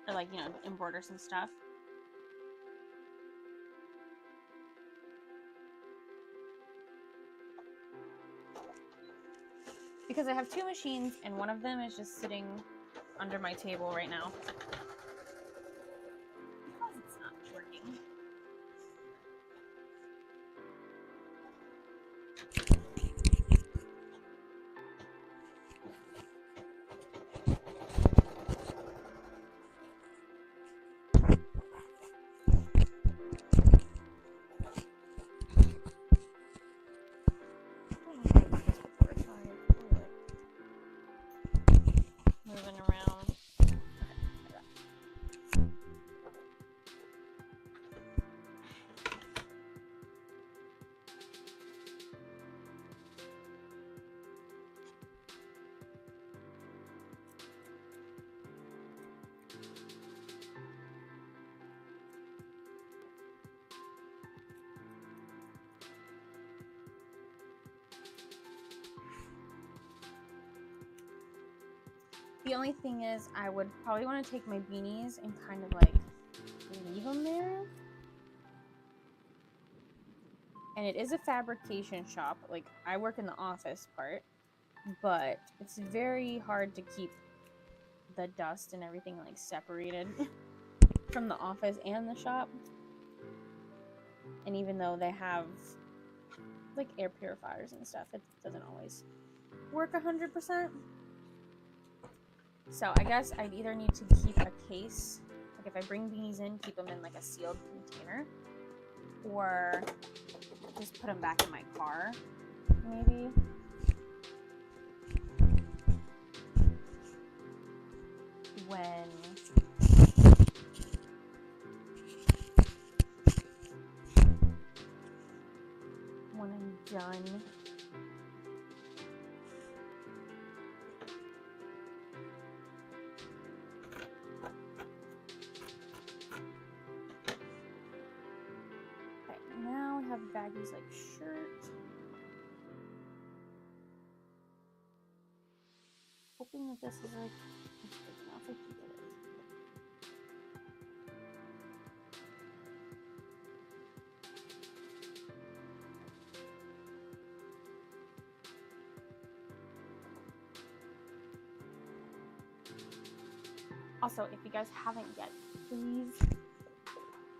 Or, like, you know, embroider some stuff. Because I have two machines, and one of them is just sitting under my table right now. Because it's not working. Moving around. The only thing is, I would probably want to take my beanies and kind of like leave them there. And it is a fabrication shop. Like, I work in the office part, but it's very hard to keep the dust and everything like separated from the office and the shop. And even though they have like air purifiers and stuff, it doesn't always work 100%. So I guess I'd either need to keep a case, like if I bring beanies in, keep them in like a sealed container, or just put them back in my car, maybe. When I'm done. Now we have Baggy's like shirt. Hoping that this is like big enough. I think it is. Also, if you guys haven't yet, please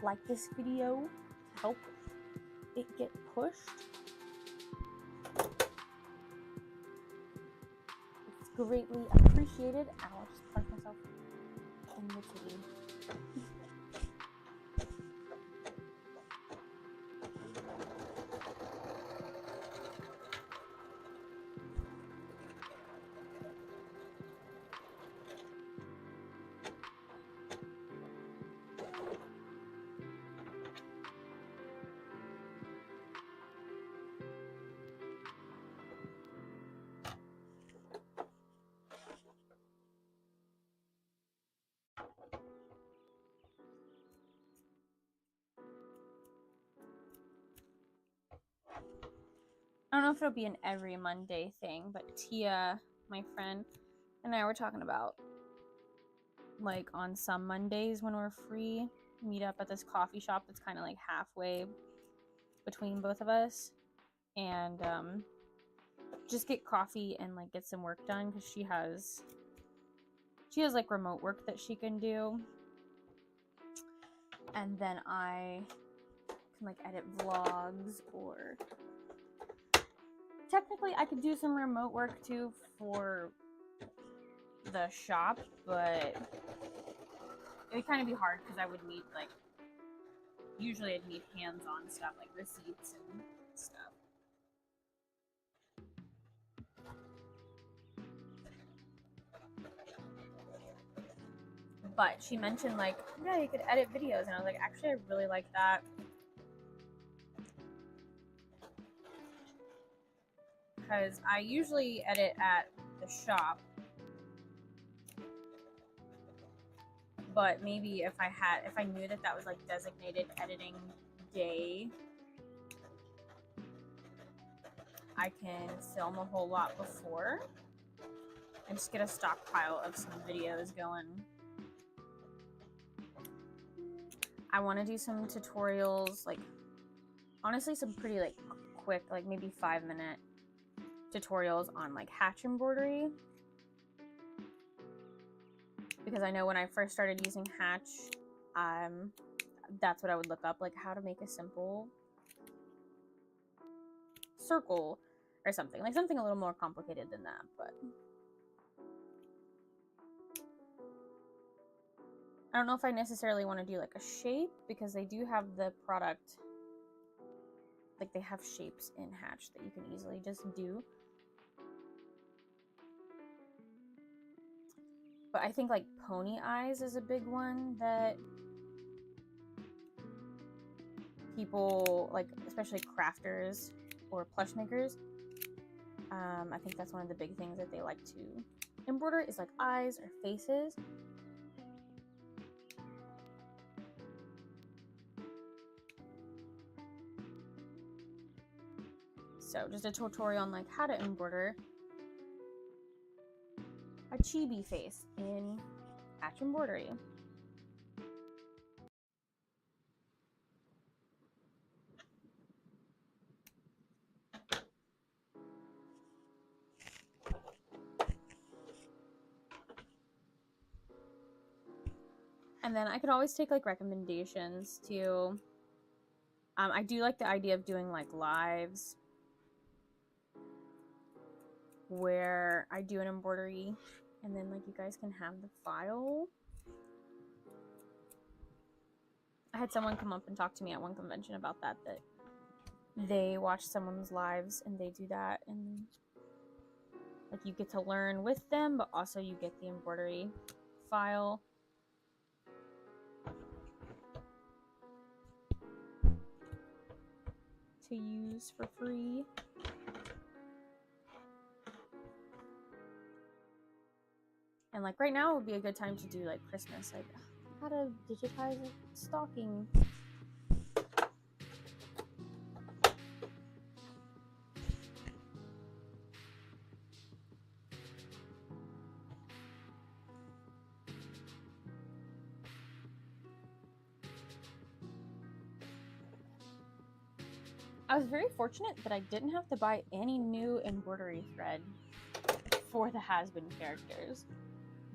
like this video to help it get pushed. It's greatly appreciated. I'll just punch myself in the titty. I don't know if it'll be an every Monday thing, but Tia, my friend, and I were talking about, like, on some Mondays when we're free, meet up at this coffee shop that's kind of like halfway between both of us, and just get coffee and like get some work done, because she has like remote work that she can do, and then I can like edit vlogs, or technically I could do some remote work too for the shop, but it would kind of be hard because I would need, like, usually I'd need hands-on stuff like receipts and stuff. But she mentioned, like, yeah, you could edit videos, and I was like, actually, I really like that. Because I usually edit at the shop, but maybe if I knew that was like designated editing day, I can film a whole lot before and just get a stockpile of some videos going. I want to do some tutorials, like, honestly, some pretty, like, quick, like, maybe 5-minute tutorials on, like, hatch embroidery. Because I know when I first started using hatch, that's what I would look up, like, how to make a simple circle or something. Like, something a little more complicated than that, but I don't know if I necessarily want to do, like, a shape, because they do have the product, like, they have shapes in hatch that you can easily just do. But I think, like, pony eyes is a big one that people, like, especially crafters or plush makers, I think that's one of the big things that they like to embroider is, like, eyes or faces. So just a tutorial on, like, how to embroider a chibi face in hatch embroidery. And then I could always take, like, recommendations too. I do like the idea of doing, like, lives where I do an embroidery and then, like, you guys can have the file. I had someone come up and talk to me at one convention about that they watch someone's lives and they do that, and, like, you get to learn with them, but also you get the embroidery file. To use for free. And, like, right now would be a good time to do, like, Christmas, like, how to digitize a stocking. I was very fortunate that I didn't have to buy any new embroidery thread for the has-been characters.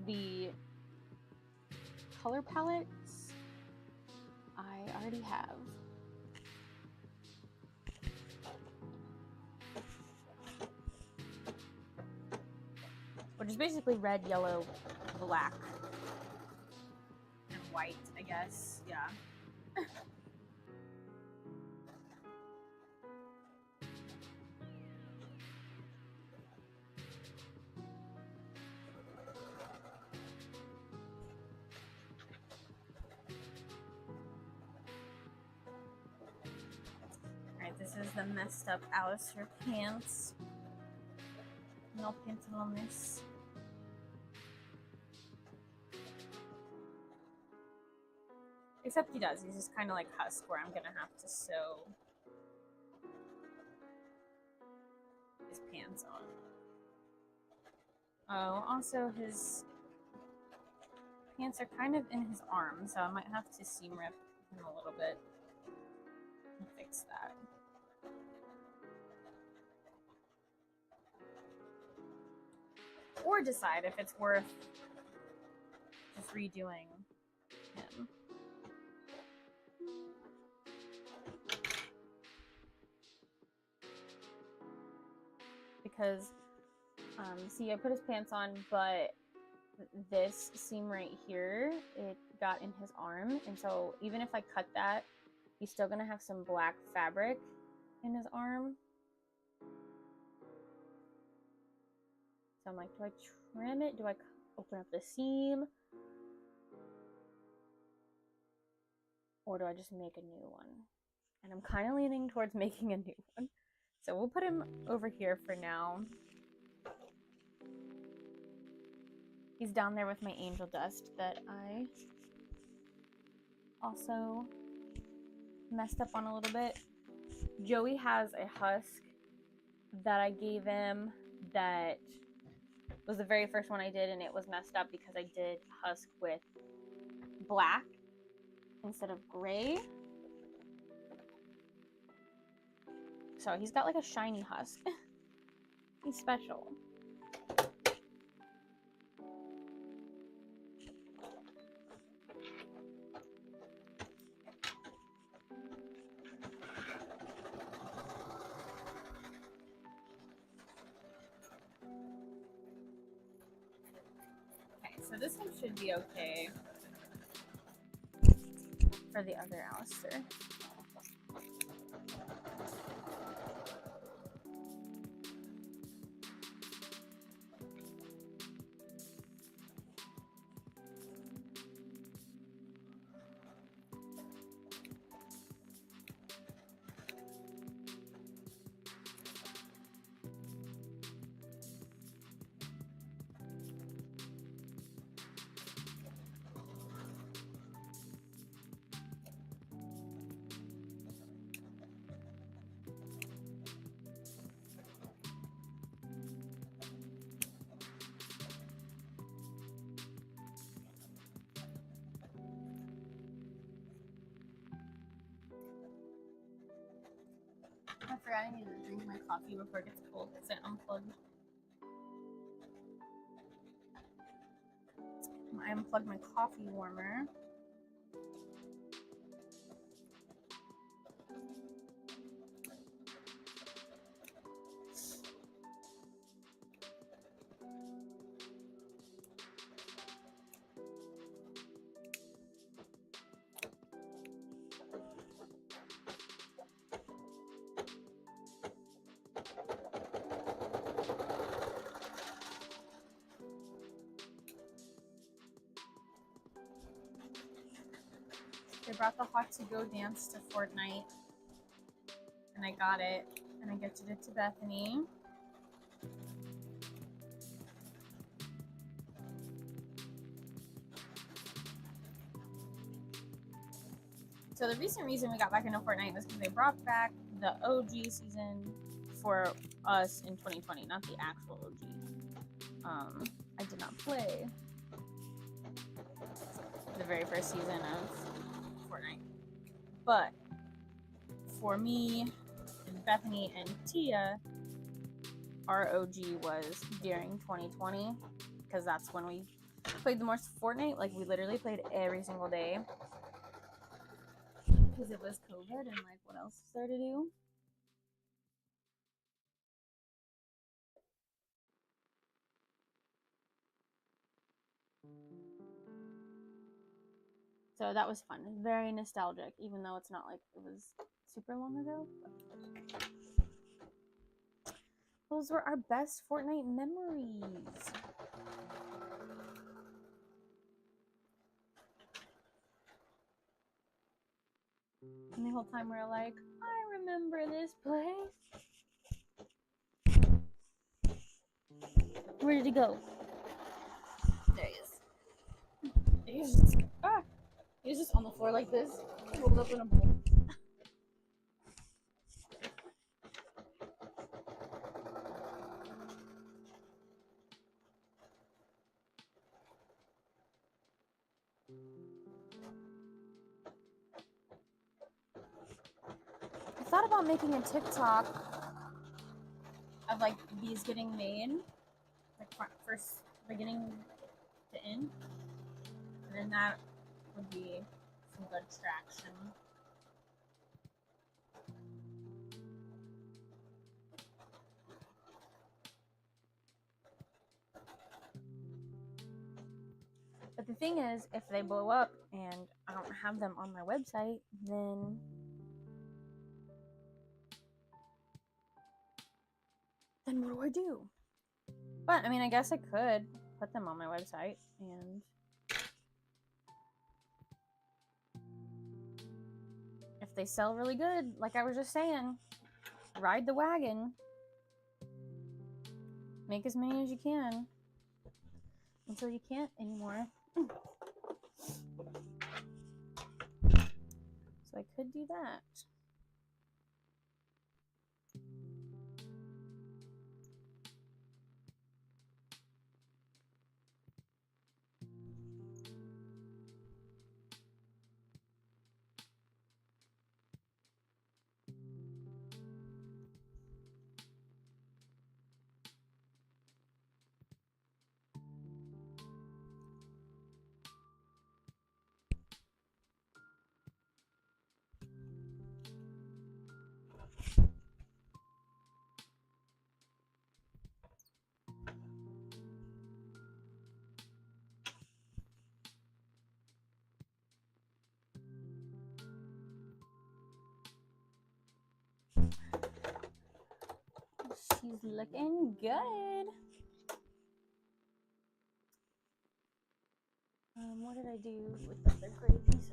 The color palettes I already have. Which is basically red, yellow, black, and white, I guess. Yeah. Alright, this is the messed up Alistair pants. No pantalones. Except he does. He's just kind of like Husk, where I'm gonna have to sew his pants on. Oh, also his pants are kind of in his arm, so I might have to seam rip him a little bit and fix that. Or decide if it's worth just redoing him. Because, see, I put his pants on, but this seam right here, it got in his arm, and so even if I cut that, he's still gonna have some black fabric in his arm. So I'm like, do I trim it? Do I open up the seam? Or do I just make a new one? And I'm kind of leaning towards making a new one. So we'll put him over here for now. He's down there with my angel dust that I also messed up on a little bit. Joey has a husk that I gave him that was the very first one I did, and it was messed up because I did husk with black instead of gray. So he's got like a shiny husk. He's special. Okay, so this one should be okay for the other Alistair. I forgot I need to drink my coffee before it gets cold because I unplugged. I unplugged my coffee warmer. They brought the hot to go dance to Fortnite, and I got it, and I gifted it to Bethany. So the recent reason we got back into Fortnite was because they brought back the OG season for us in 2020, not the actual OG. I did not play the very first season of Fortnite, but for me and Bethany and Tia, our OG was during 2020 because that's when we Played the most Fortnite. Like, we literally played every single day. Because it was COVID and, like, what else is there to do? So that was fun. Very nostalgic, even though it's not like it was super long ago. Those were our best Fortnite memories. And the whole time we were like, I remember this place. Where did he go? There he is. He was just on the floor like this, rolled up in a ball. I thought about making a TikTok of like these getting made, like first beginning to end, and then that would be some good traction. But the thing is, if they blow up and I don't have them on my website, then what do I do? But I mean, I guess I could put them on my website and if they sell really good, like I was just saying, ride the wagon. Make as many as you can until you can't anymore. So I could do that. She's looking good. What did I do with the other gray pieces?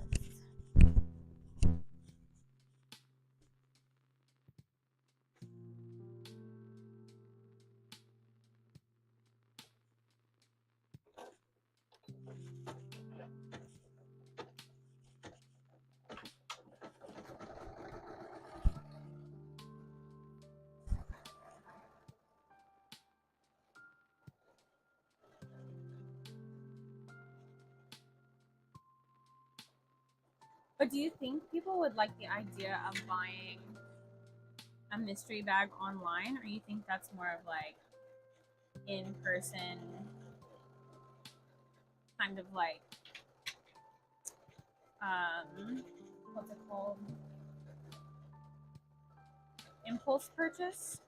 But do you think people would like the idea of buying a mystery bag online, or you think that's more of like in person, kind of like what's it called? Impulse purchase?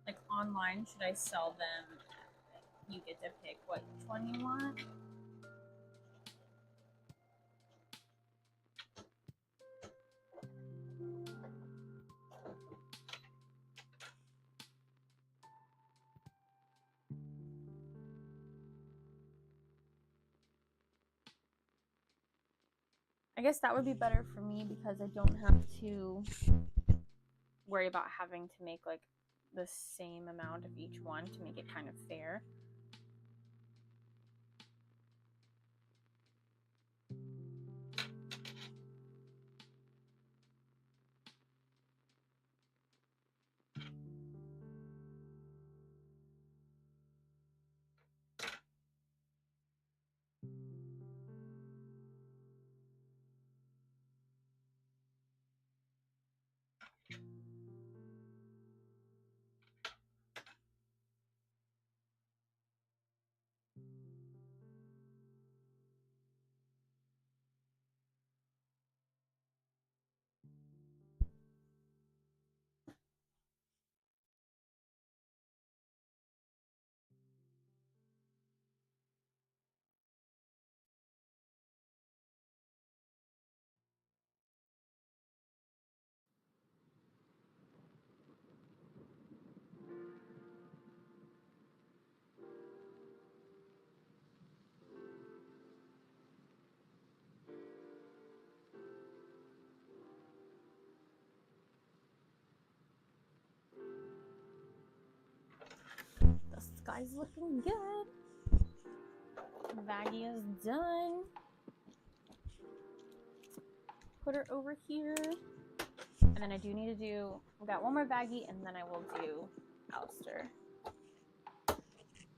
Like online, should I sell them? You get to pick which one you want. I guess that would be better for me because I don't have to worry about having to make like the same amount of each one to make it kind of fair. Eyes looking good. Baggie is done. Put her over here. And then I do need to do, I've got one more baggie, and then I will do Alistair.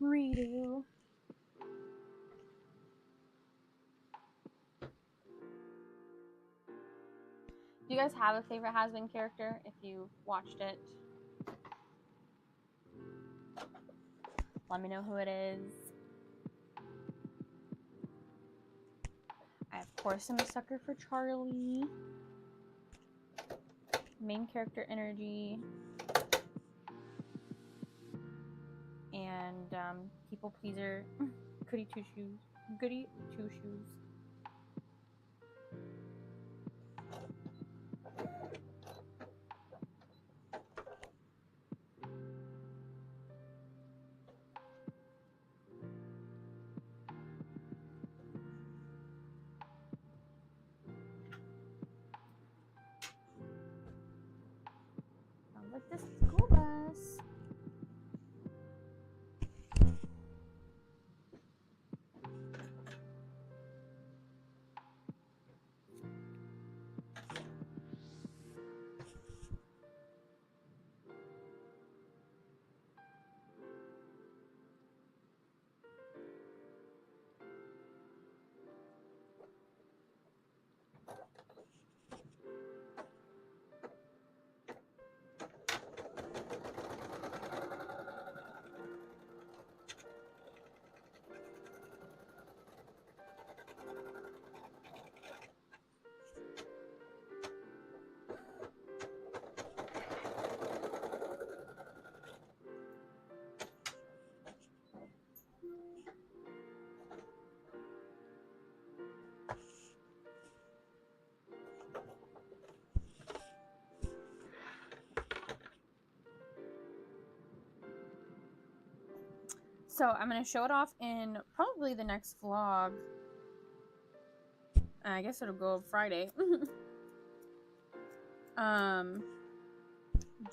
Redo. Do you guys have a favorite has-been character if you watched it? Let me know who it is. I, of course, am a sucker for Charlie. Main character energy. And people pleaser. Goody two shoes. Goody two shoes. Sounds like this school bus. So I'm going to show it off in probably the next vlog. I guess it'll go Friday.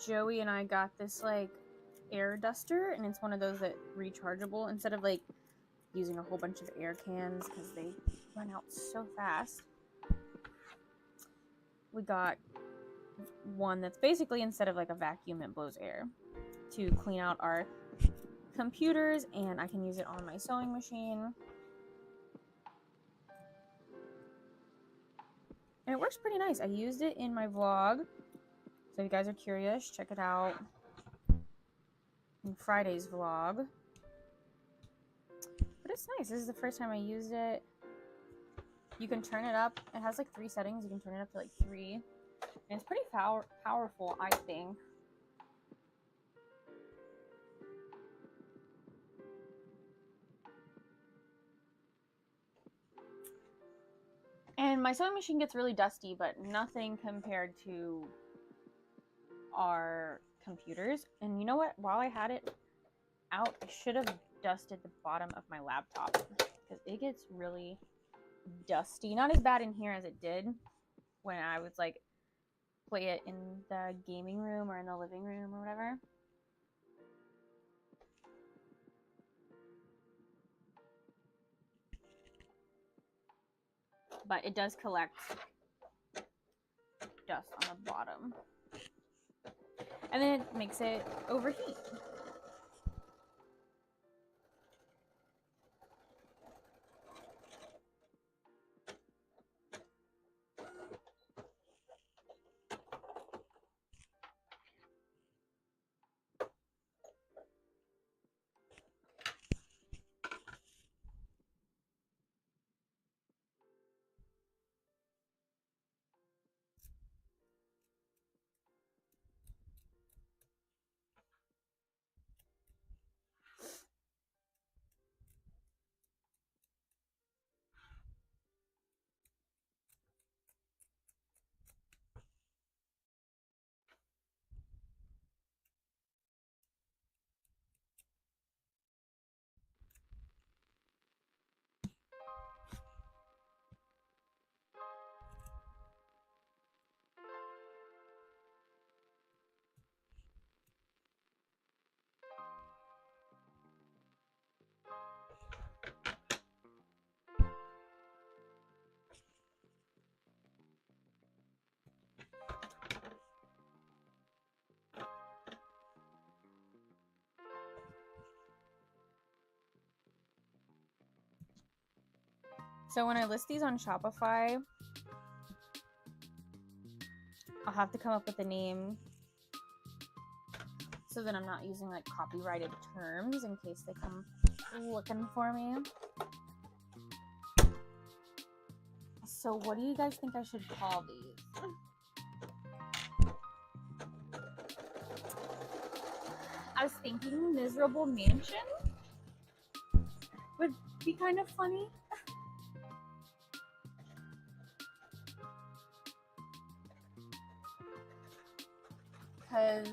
Joey and I got this like air duster, and it's one of those that rechargeable instead of like using a whole bunch of air cans because they run out so fast. We got one that's basically instead of like a vacuum, it blows air to clean out our computers, and I can use it on my sewing machine. And it works pretty nice. I used it in my vlog. So if you guys are curious, check it out in Friday's vlog. But it's nice. This is the first time I used it. You can turn it up. It has like 3 settings. You can turn it up to like 3. And it's pretty powerful, I think. And my sewing machine gets really dusty, but nothing compared to our computers. And you know what? While I had it out, I should have dusted the bottom of my laptop because it gets really dusty. Not as bad in here as it did when I was like play it in the gaming room or in the living room or whatever. But it does collect dust on the bottom. And then it makes it overheat. So when I list these on Shopify, I'll have to come up with a name so that I'm not using like copyrighted terms in case they come looking for me. So what do you guys think I should call these? I was thinking Miserable Mansion would be kind of funny. Because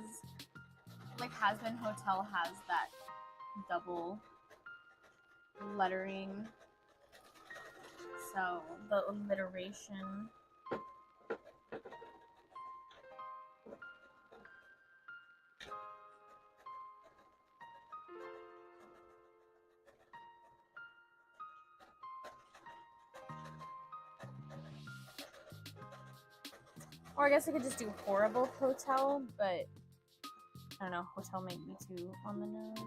like Has-Been Hotel has that double lettering, so the alliteration or I guess I could just do Horrible Hotel, but I don't know, hotel might be too on the nose.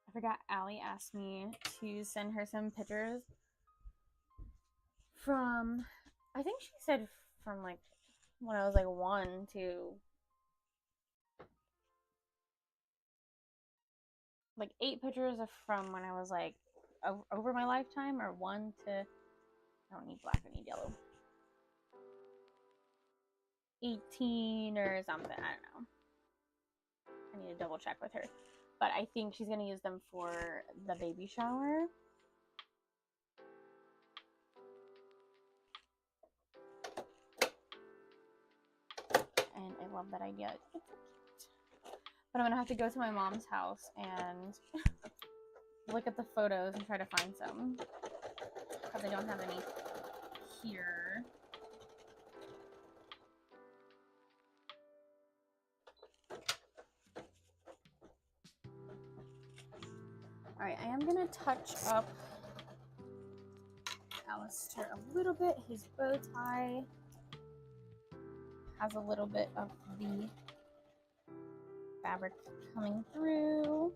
I forgot Allie asked me to send her some pictures from, I think she said from like when I was like 1 to like 8 pictures from when I was like over my lifetime, or 1 to, I don't need black, I need yellow, 18 or something, I don't know. I need to double check with her. But I think she's going to use them for the baby shower. And I love that idea. It's so cute. But I'm going to have to go to my mom's house and look at the photos and try to find some. Because I don't have any here. Alright, I am going to touch up Alistair a little bit. His bow tie has a little bit of the fabric coming through.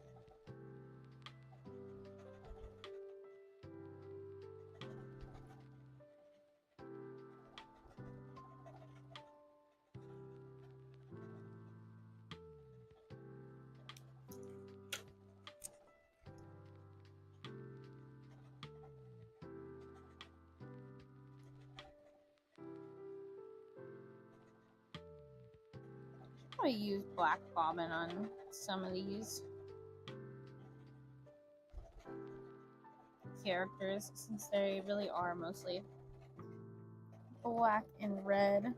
I use black bobbin on some of these characters since they really are mostly black and red.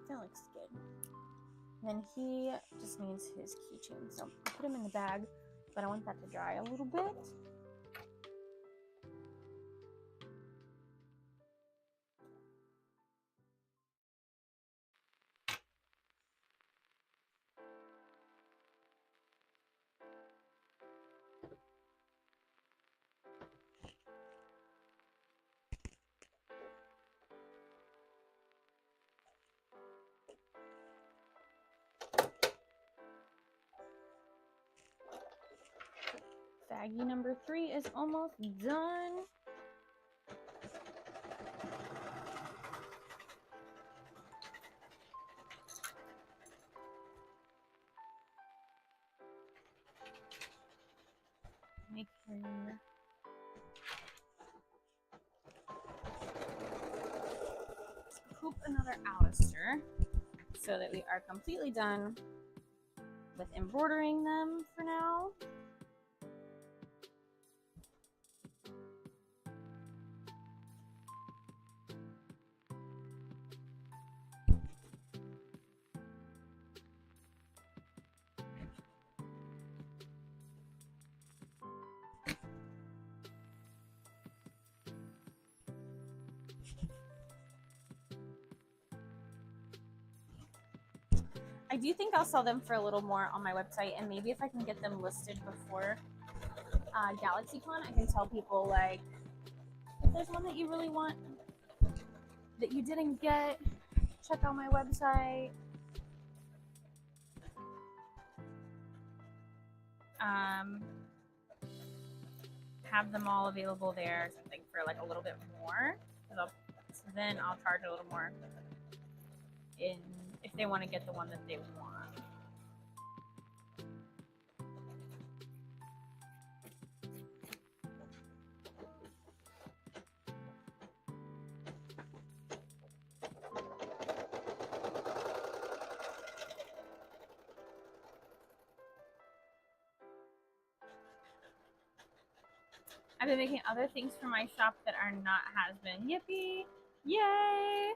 That looks good. And then he just needs his keychain, so I'll put him in the bag, but I want that to dry a little bit. baggie number 3 is almost done. We can scoop another Alistair so that we are completely done with embroidering them for now. I do think I'll sell them for a little more on my website, and maybe if I can get them listed before GalaxyCon, I can tell people, like, if there's one that you really want that you didn't get, check out my website. Have them all available there, something for like a little bit more. So then I'll charge a little more if they want to get the one that they want. I've been making other things for my shop that are not has-been. Yippee! Yay!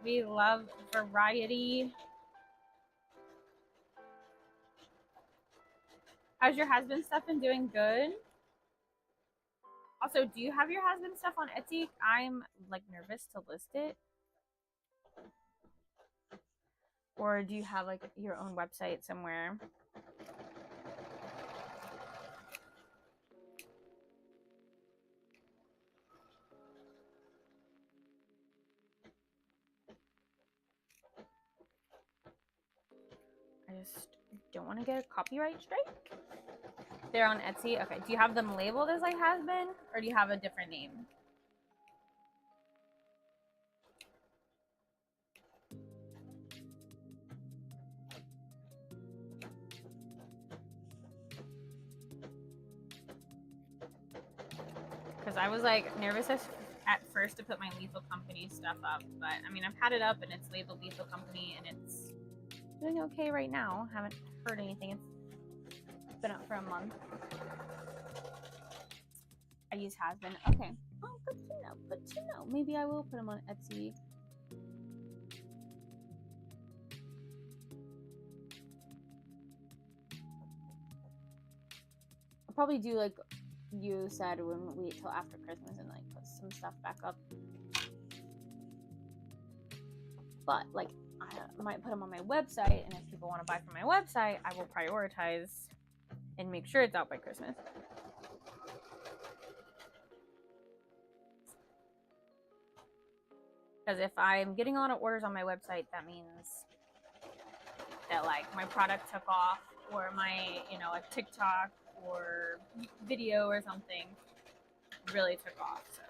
We love variety. How's your has-been stuff been doing? Good? Also, do you have your has-been stuff on Etsy? I'm like nervous to list it. Or do you have like your own website somewhere? I just don't want to get a copyright strike. They're on Etsy. Okay. Do you have them labeled as like has been, or do you have a different name? Because I was like nervous at first to put my Lethal Company stuff up, but I mean, I've had it up and it's labeled Lethal Company and it's doing okay right now. Haven't heard anything. It's been up for a month. I use has-been. Okay. Oh, good to know. Good to know. Maybe I will put them on Etsy. I'll probably do like you said, when we wait till after Christmas and like put some stuff back up. But like I might put them on my website, and if people want to buy from my website, I will prioritize and make sure it's out by Christmas. Because if I'm getting a lot of orders on my website, that means that like my product took off, or my, you know, a TikTok or video or something really took off. So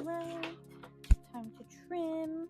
right, time to trim.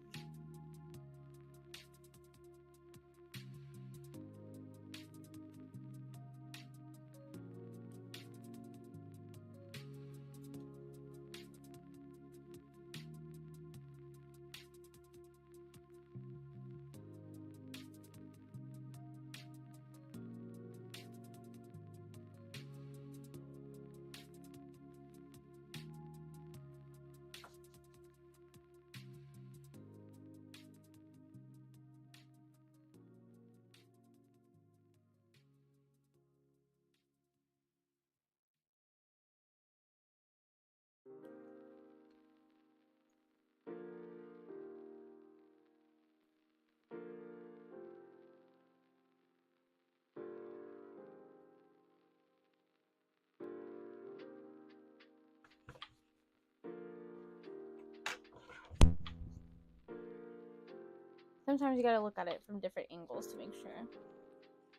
Sometimes you gotta look at it from different angles to make sure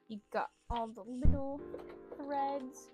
you got all the little threads.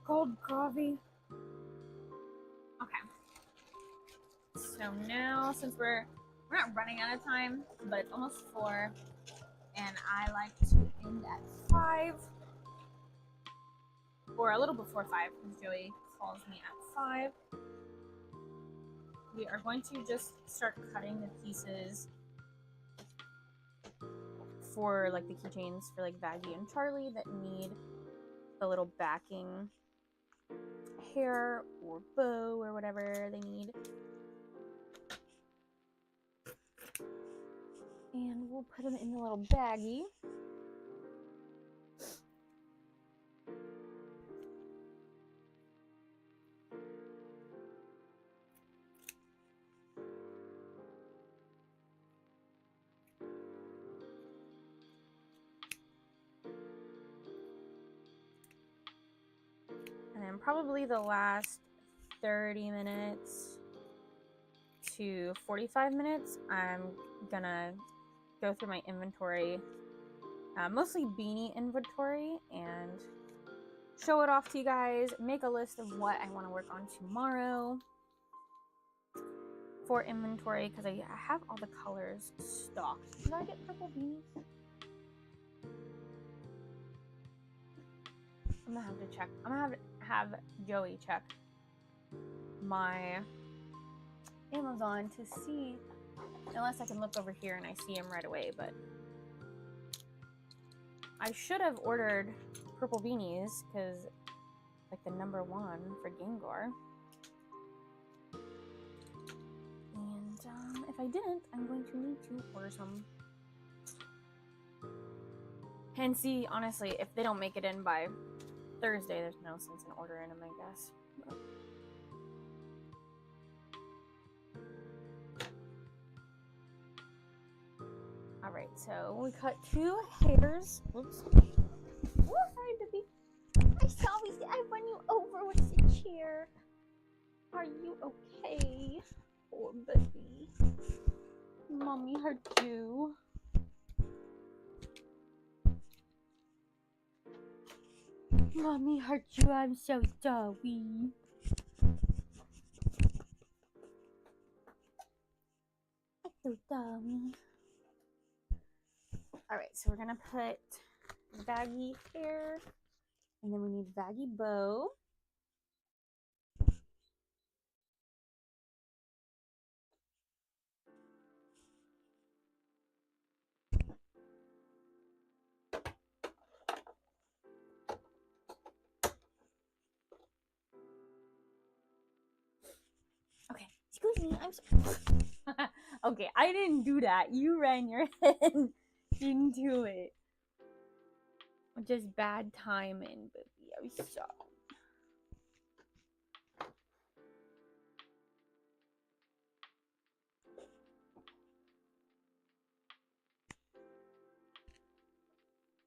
Cold coffee. Okay. So now, since we're not running out of time, but it's almost 4, and I like to end at 5, or a little before 5, because Joey calls me at 5. We are going to just start cutting the pieces for like the keychains for like Vaggie and Charlie that need the little backing hair or bow or whatever they need. And we'll put them in the little baggie. And then probably the last 30 minutes to 45 minutes, I'm gonna go through my inventory, mostly beanie inventory, and show it off to you guys, make a list of what I want to work on tomorrow for inventory, because I have all the colors stocked. Did I get purple beanies? I'm gonna have to check. I'm gonna have Joey check my Amazon to see, unless I can look over here and I see him right away, but I should have ordered purple beanies, because like the #1 for Gengar. And if I didn't, I'm going to need to order some. And see, honestly, if they don't make it in by Thursday, there's no sense in ordering them, I guess. But alright, so we cut 2 hairs. Whoops. Oh, sorry, baby. I run you over with the chair. Are you okay? Poor baby. Mommy hurt you. Mommy hurt you. I'm so sorry. I'm so dummy. Alright, so we're gonna put Vaggie hair, and then we need Vaggie bow. Okay, excuse me, I'm sorry. Okay, I didn't do that. You ran your head into it. Just bad timing, baby. I'm sorry.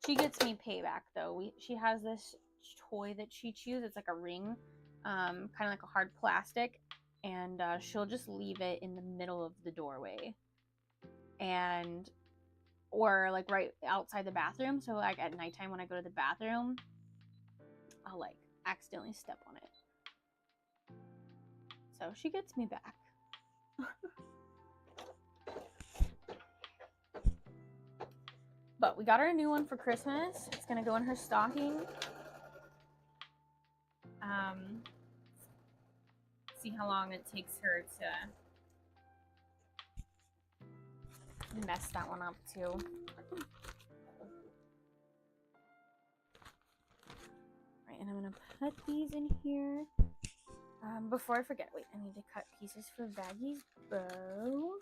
She gets me payback though. She has this toy that she chews. It's like a ring, kind of like a hard plastic, and she'll just leave it in the middle of the doorway, and or like right outside the bathroom. So like at nighttime when I go to the bathroom, I'll like accidentally step on it. So she gets me back. But we got her a new one for Christmas. It's gonna go in her stocking. See how long it takes her to mess that one up too. Right, and I'm gonna put these in here. Before I forget, wait, I need to cut pieces for Vaggy's bow.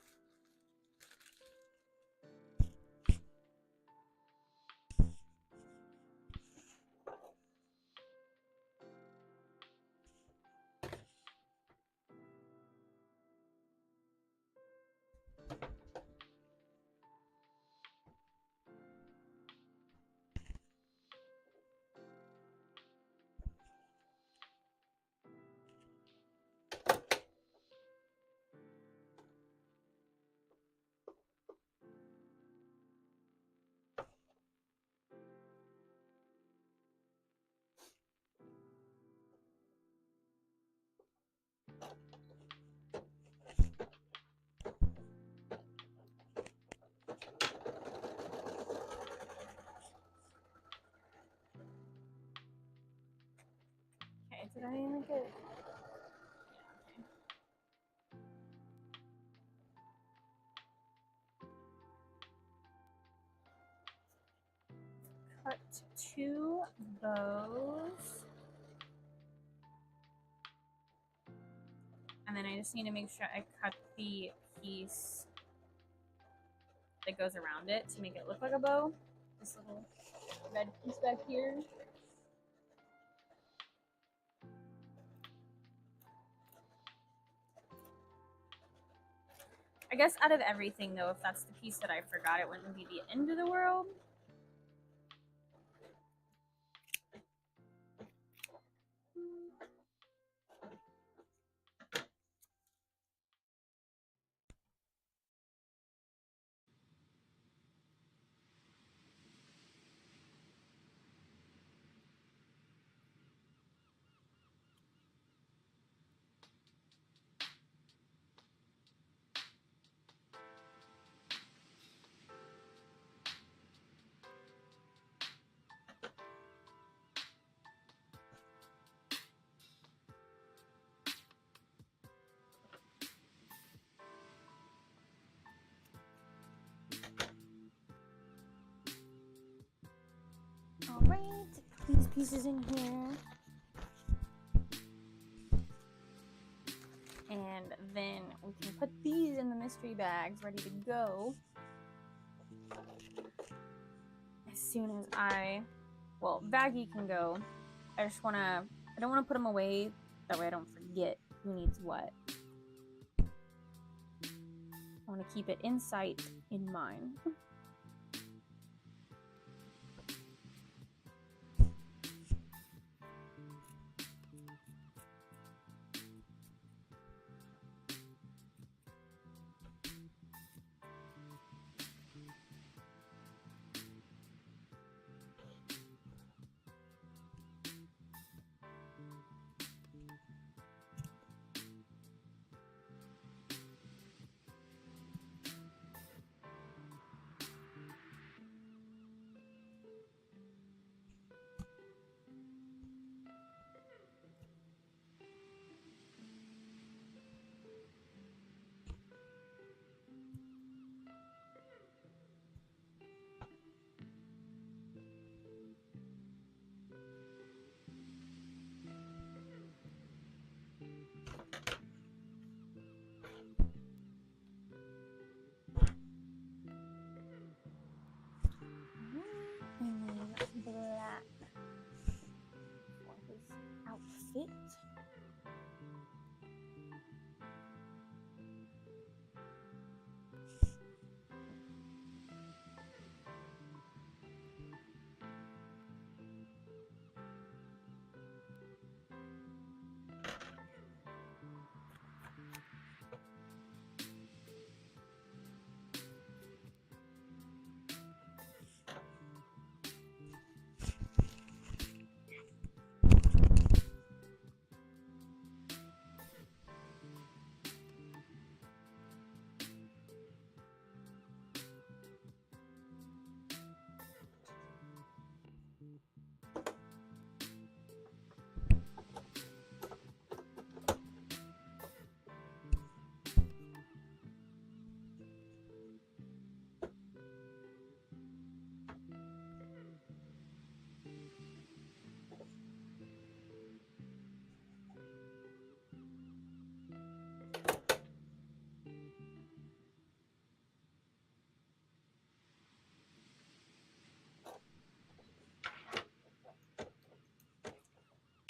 Okay, did I make it? Cut 2 bows. And then I just need to make sure I cut the piece that goes around it to make it look like a bow. This little red piece back here. I guess out of everything though, if that's the piece that I forgot, it wouldn't be the end of the world. Alright, put these pieces in here. And then we can put these in the mystery bags ready to go. As soon as well, Vaggy can go. I don't want to put them away. That way I don't forget who needs what. I want to keep it in sight in mind.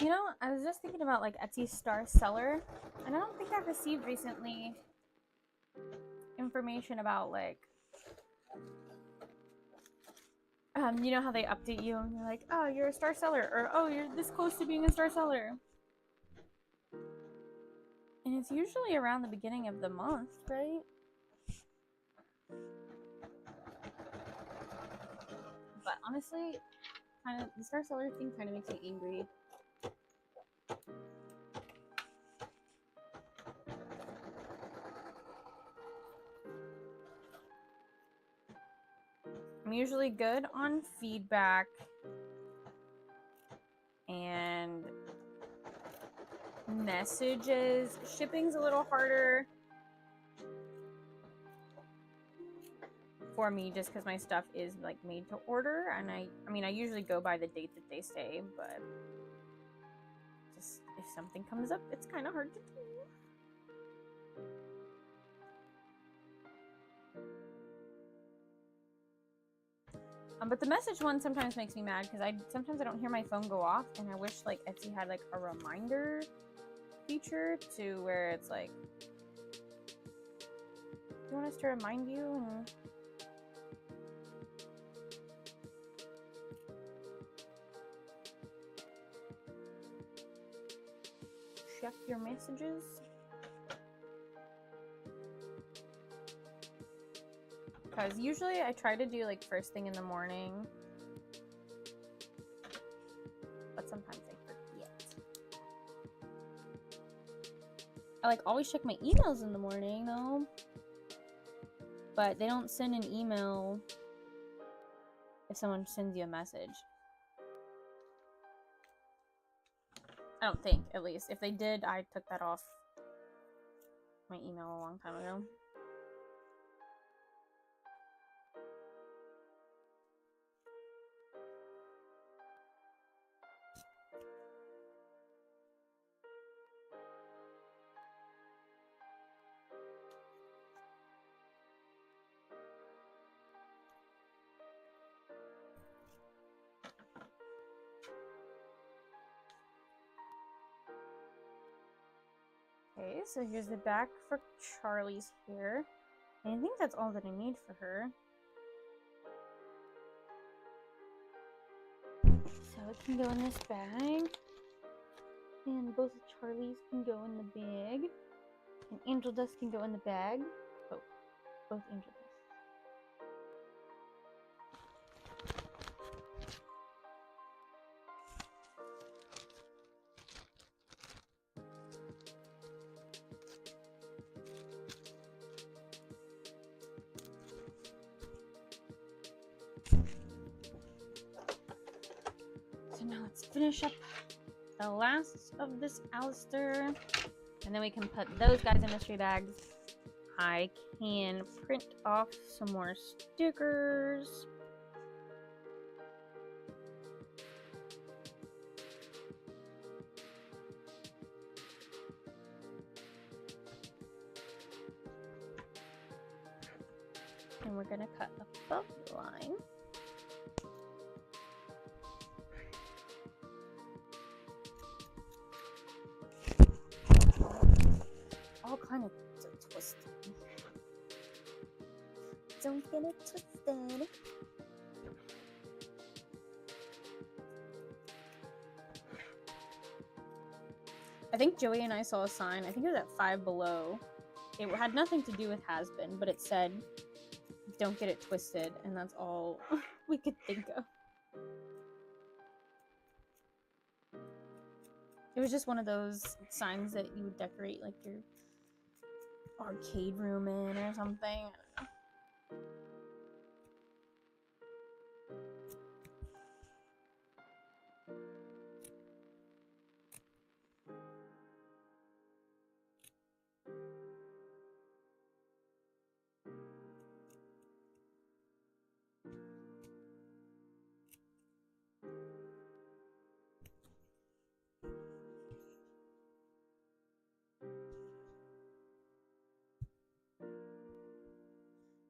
You know, I was just thinking about like Etsy star seller, and I don't think I've received recently information about like, you know how they update you and you're like, oh, you're a star seller, or oh, you're this close to being a star seller. And it's usually around the beginning of the month, right? But honestly, kind of the star seller thing kind of makes me angry. I'm usually good on feedback and messages. Shipping's a little harder for me just because my stuff is like made to order, and I mean I usually go by the date that they say, but just if something comes up, it's kind of hard to do. But the message one sometimes makes me mad because sometimes I don't hear my phone go off, and I wish like Etsy had like a reminder feature to where it's like, do you want us to remind you and check your messages? Because usually I try to do like first thing in the morning, but sometimes I forget. I like always check my emails in the morning though, but they don't send an email if someone sends you a message. I don't think, at least. If they did, I took that off my email a long time ago. Okay, so here's the back for Charlie's hair. And I think that's all that I need for her. So it can go in this bag. And both of Charlie's can go in the bag. And Angel Dust can go in the bag. Oh, both Angel Dust. So now let's finish up the last of this Alistair, and then we can put those guys in mystery bags. I can print off some more stickers. And we're gonna cut above the line. All kind of twisted. Don't get it twisted. I think Joey and I saw a sign. I think it was at Five Below. It had nothing to do with has been, but it said, "Don't get it twisted," and that's all we could think of. It was just one of those signs that you would decorate like your arcade room in or something. I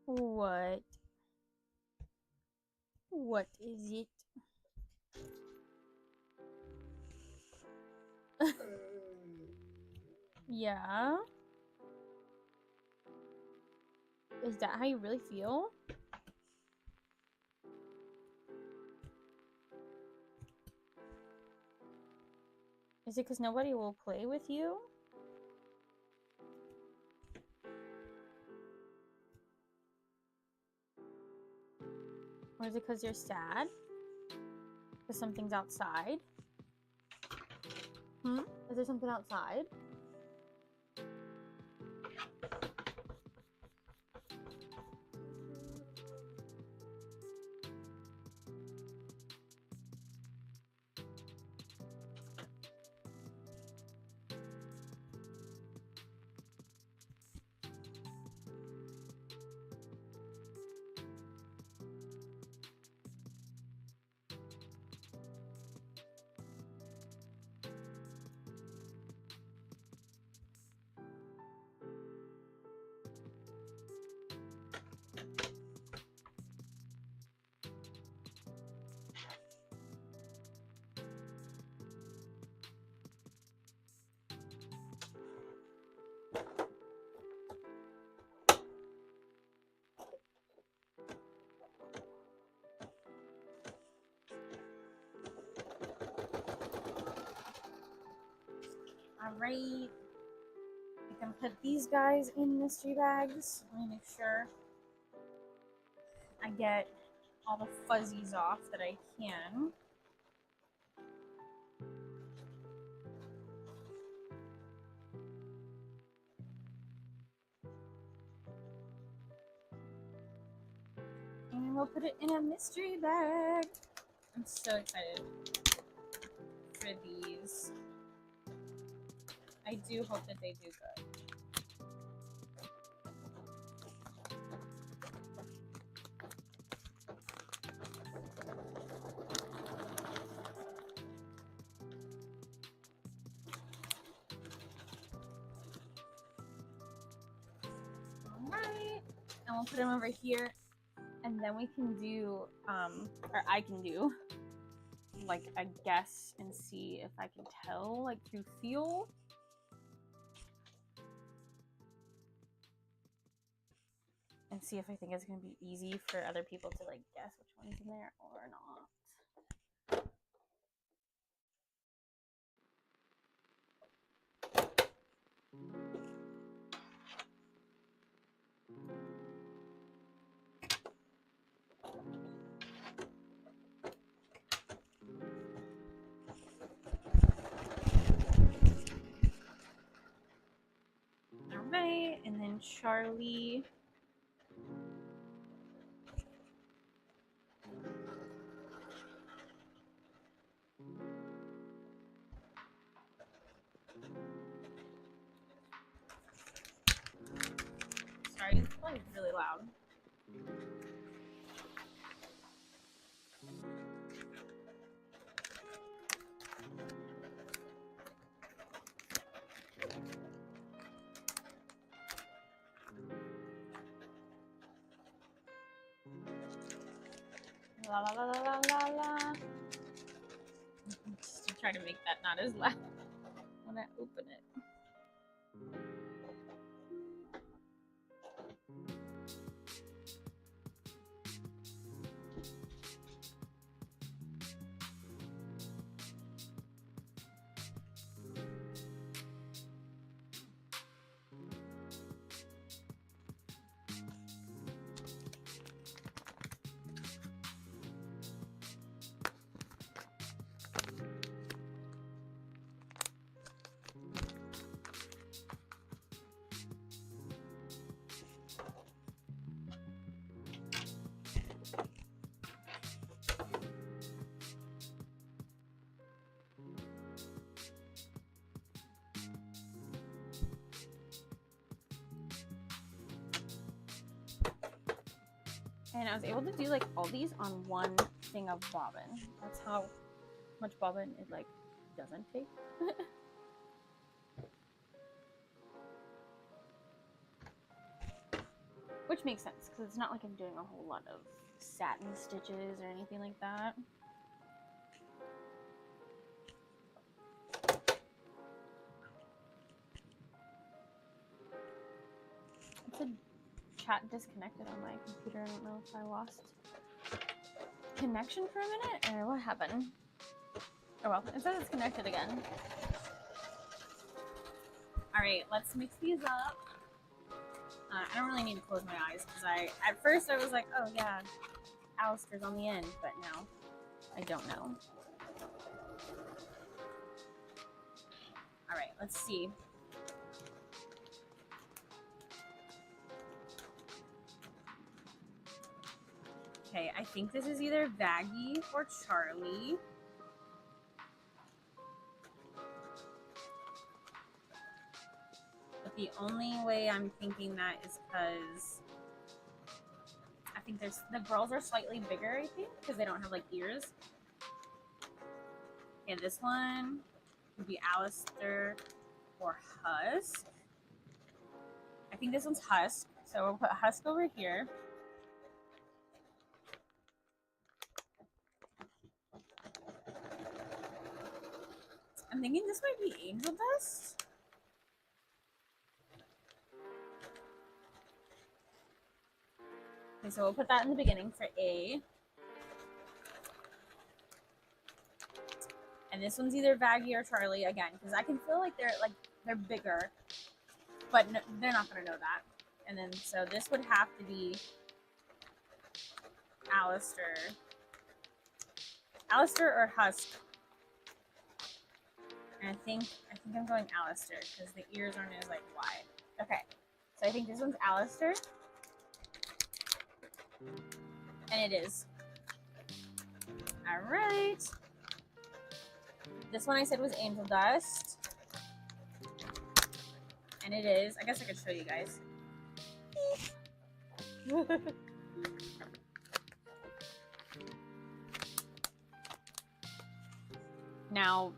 don't know. What? What is it? Yeah? Is that how you really feel? Is it because nobody will play with you? Or is it because you're sad? Because something's outside? Is there something outside? Alright. I can put these guys in mystery bags. Let me make sure I get all the fuzzies off that I can. And we'll put it in a mystery bag. I'm so excited for these. I do hope that they do good. Alright. And we'll put them over here. And then we can do, or I can do, like a guess and see if I can tell, like through feel. And see if I think it's going to be easy for other people to like guess which one's in there or not. Alright, and then Charlie. Sorry, it's probably really loud. La la la la la la la. Just to try to make that not as loud when I open it. And I was able to do like all these on one thing of bobbin. That's how much bobbin it like doesn't take. Which makes sense because it's not like I'm doing a whole lot of satin stitches or anything like that. chat disconnected on my computer. I don't know if I lost connection for a minute or what happened. Oh well, it says it's connected again. Alright, let's mix these up. I don't really need to close my eyes because at first I was like, oh yeah, Alistair's on the end, but now I don't know. Alright, let's see. Okay, I think this is either Vaggie or Charlie. But the only way I'm thinking that is because I think the girls are slightly bigger, I think, because they don't have like ears. And this one would be Alistair or Husk. I think this one's Husk, so we'll put Husk over here. I'm thinking this might be Angel Dust. Okay, so we'll put that in the beginning for A. And this one's either Vaggie or Charlie again, because I can feel like they're bigger, but no, they're not gonna know that. And then so this would have to be Alistair or Husk. And I think I'm going Alistair because the ears aren't as like wide. Okay, so I think this one's Alistair. And it is. Alright. This one I said was Angel Dust. And it is. I guess I could show you guys. Now,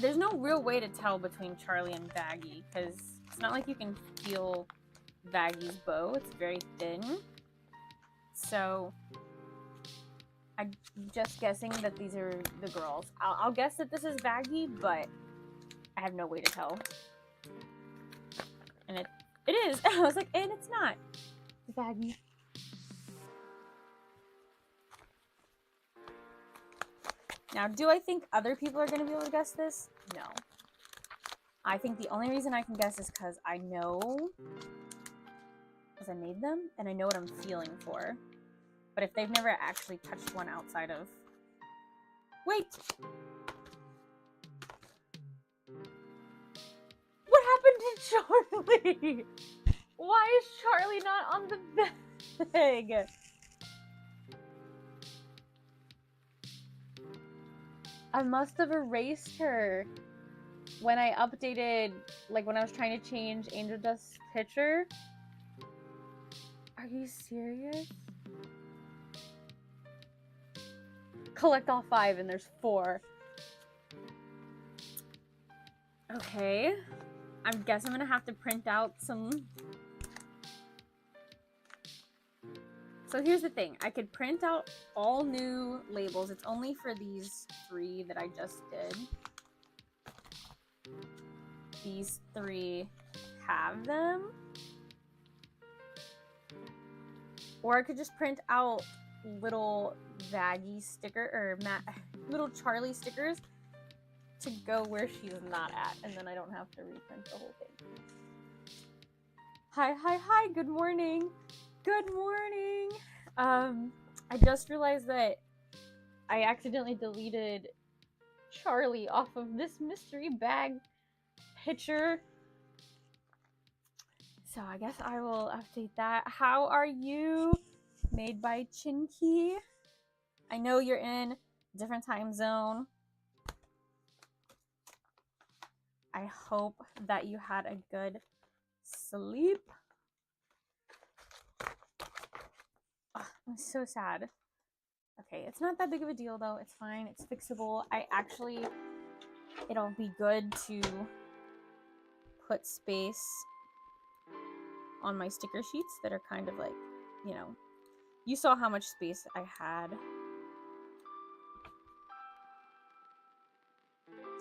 there's no real way to tell between Charlie and Vaggie because it's not like you can feel Vaggie's bow. It's very thin. So, I'm just guessing that these are the girls. I'll guess that this is Vaggie, but I have no way to tell. And it is. I was like, and it's not. It's Vaggie. Now, do I think other people are going to be able to guess this? No. I think the only reason I can guess is because I know, because I made them, and I know what I'm feeling for. But if they've never actually touched one outside of... Wait! What happened to Charlie? Why is Charlie not on the bag? I must have erased her when I updated, like when I was trying to change Angel Dust's picture. Are you serious? Collect all 5 and there's 4. Okay. I guess I'm gonna have to print out some... So here's the thing. I could print out all new labels. It's only for these 3 that I just did. These 3 have them. Or I could just print out little Vaggie sticker or little Charlie stickers to go where she's not at, and then I don't have to reprint the whole thing. Hi, good morning. Good morning. I just realized that I accidentally deleted Charlie off of this mystery bag picture. So I guess I will update that. How are you? Made by Chinky. I know you're in a different time zone. I hope that you had a good sleep. Oh, I'm so sad. Okay, it's not that big of a deal though. It's fine. It's fixable. It'll be good to put space on my sticker sheets that are kind of like, you know, you saw how much space I had.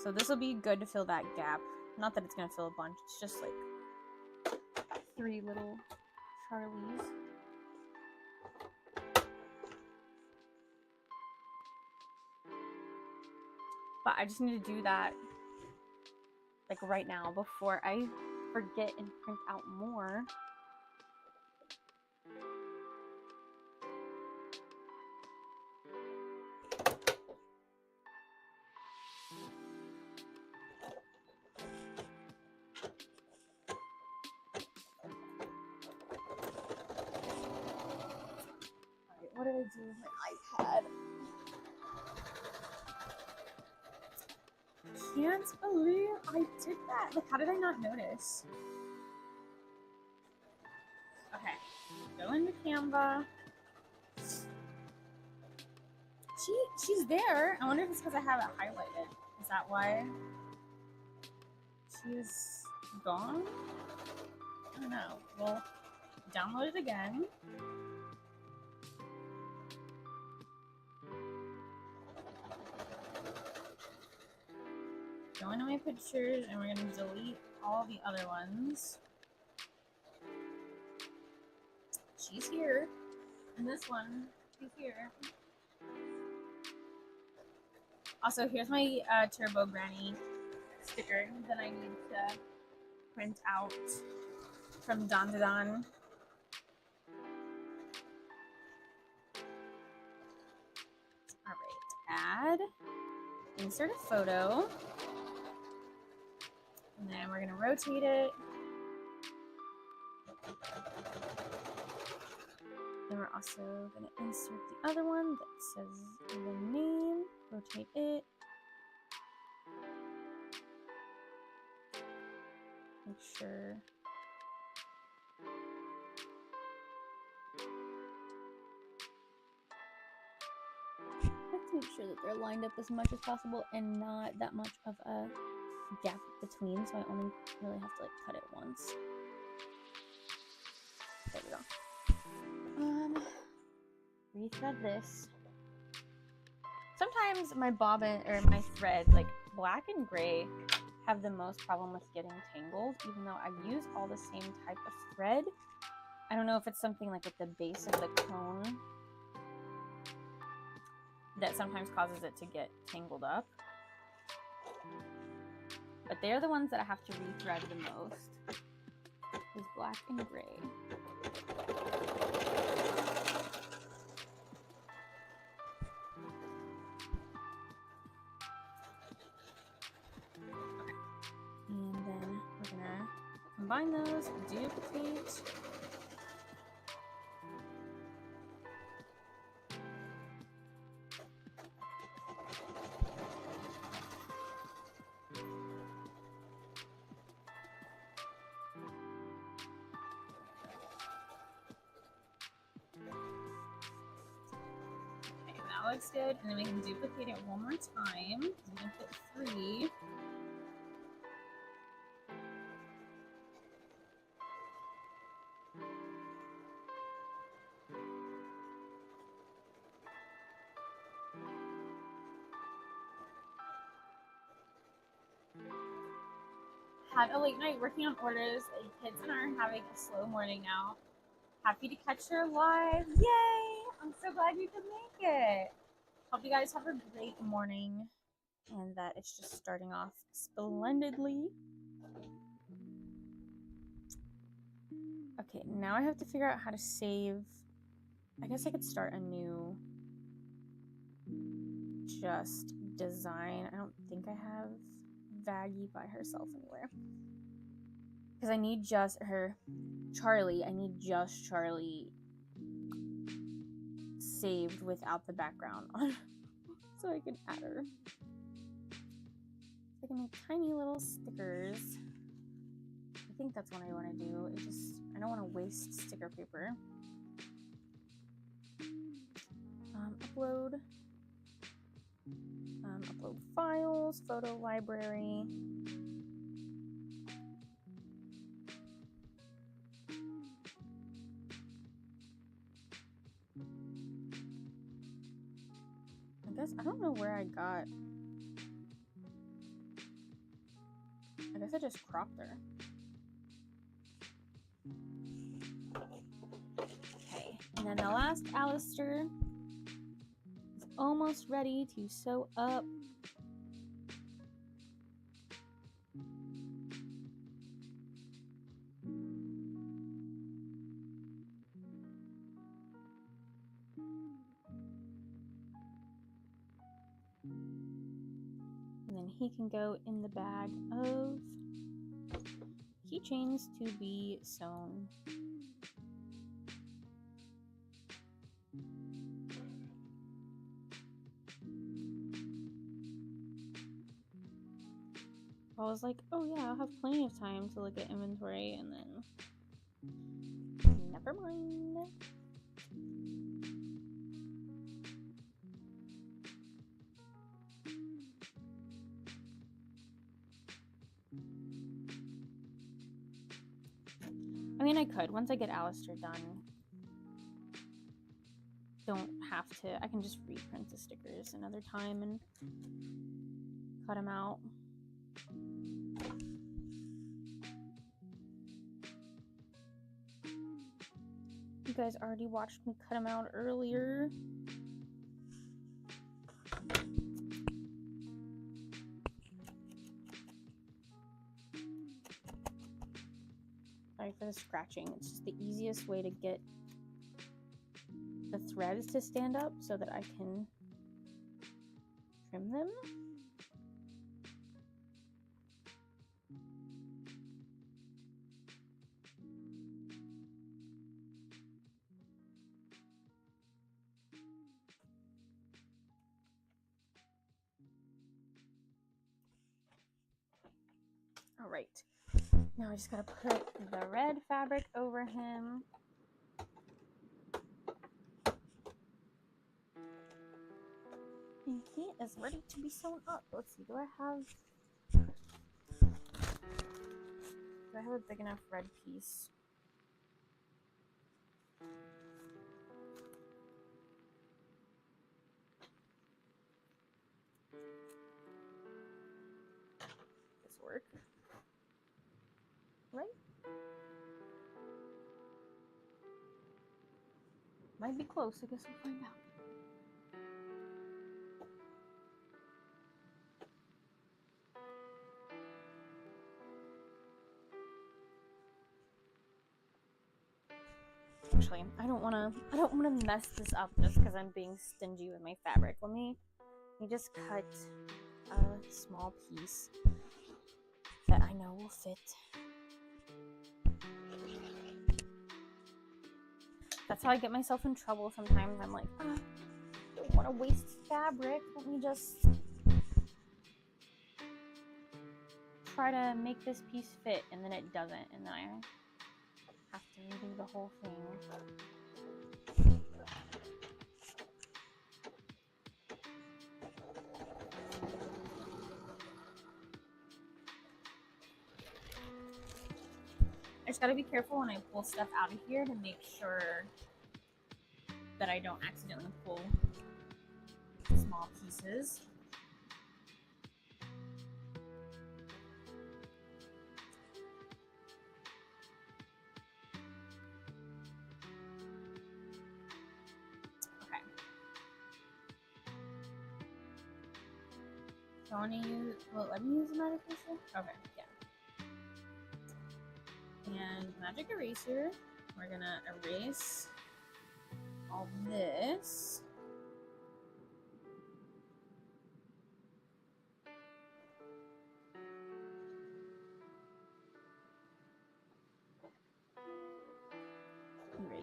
So this will be good to fill that gap. Not that it's going to fill a bunch. It's just like 3 little Charlie's. But I just need to do that like right now before I forget and print out more. Alright, what did I do with my iPad? Can't believe I did that. Like, how did I not notice? Okay, go into Canva. She's there. I wonder if it's because I have it highlighted. Is that why she's gone? I don't know. We'll download it again. Go into my pictures and we're going to delete all the other ones. She's here. And this one, she's here. Also, here's my Turbo Granny sticker that I need to print out from Don to Don. Alright, add, insert a photo, and then we're going to rotate it. Then we're also going to insert the other one that says the name, rotate it. Make sure. Let's make sure that they're lined up as much as possible and not that much of a gap between, so I only really have to like cut it once. There we go. Rethread this. Sometimes my bobbin or my thread, like black and gray, have the most problem with getting tangled, even though I use all the same type of thread. I don't know if it's something like with the base of the cone that sometimes causes it to get tangled up. But they're the ones that I have to rethread the most, is black and gray. And then we're gonna combine those, duplicate. Okay, that looks good. And then we can duplicate it one more time. We can put 3. Had a late night working on orders. The kids and I are having a slow morning now. Happy to catch her live. Yay! I'm so glad you could make it. Hope you guys have a great morning and that it's just starting off splendidly. Okay, now I have to figure out how to save. I guess I could start a new just design. I don't think I have Vaggie by herself anywhere. Because I need just her, Charlie, I need just Charlie saved without the background on so I can add her. So I can make tiny little stickers. I think that's what I want to do. It's just, I don't want to waste sticker paper. Upload files, photo library. I guess, I don't know where I got. I guess I just cropped her. And then the last Alistair is almost ready to sew up. And then he can go in the bag of keychains to be sewn. I was like, oh yeah, I'll have plenty of time to look at inventory, and then never mind. I mean, I could, once I get Alistair done, don't have to, I can just reprint the stickers another time and cut them out. You guys already watched me cut them out earlier. Sorry for the scratching. It's just the easiest way to get the threads to stand up so that I can trim them. All right, now I just gotta put the red fabric over him. And he is ready to be sewn up. Let's see, do I have a big enough red piece? This work? Right? Might be close, I guess we'll find out. Actually, I don't wanna mess this up just because I'm being stingy with my fabric. Let me just cut a small piece that I know will fit. That's how I get myself in trouble sometimes. I'm like, I don't want to waste fabric. Let me just try to make this piece fit, and then it doesn't, and then I have to redo the whole thing. I just gotta be careful when I pull stuff out of here to make sure that I don't accidentally pull small pieces. Okay. So I want to use, well, let me use the magic eraser? Okay, yeah. And magic eraser, we're gonna erase all this.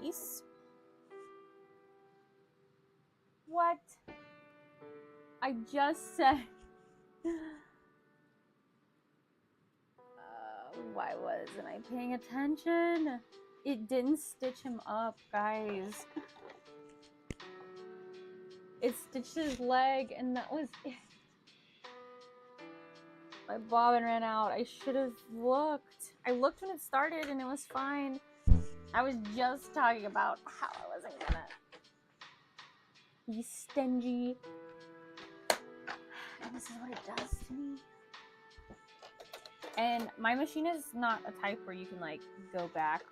Erase. What? I just said. Why wasn't I paying attention? It didn't stitch him up, guys. It stitched his leg, and that was it. My bobbin ran out. I should have looked. I looked when it started, and it was fine. I was just talking about how I wasn't gonna be stingy. And this is what it does to me. And my machine is not a type where you can like go back.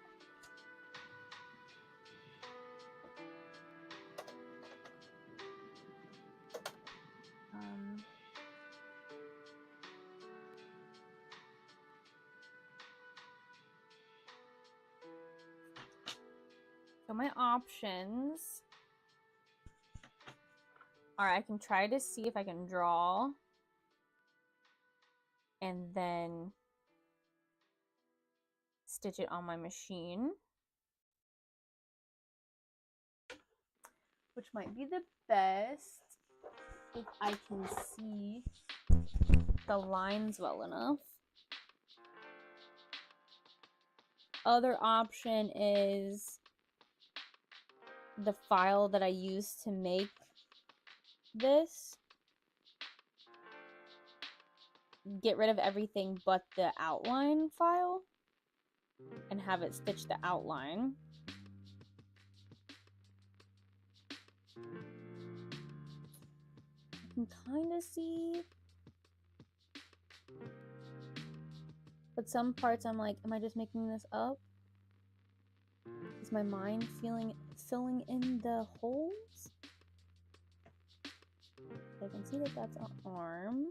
So my options are I can try to see if I can draw and then stitch it on my machine, which might be the best if I can see the lines well enough. Other option is the file that I used to make this. Get rid of everything but the outline file and have it stitch the outline. You can kind of see, but some parts I'm like, am I just making this up? Is my mind filling in the holes? I can see that that's an arm.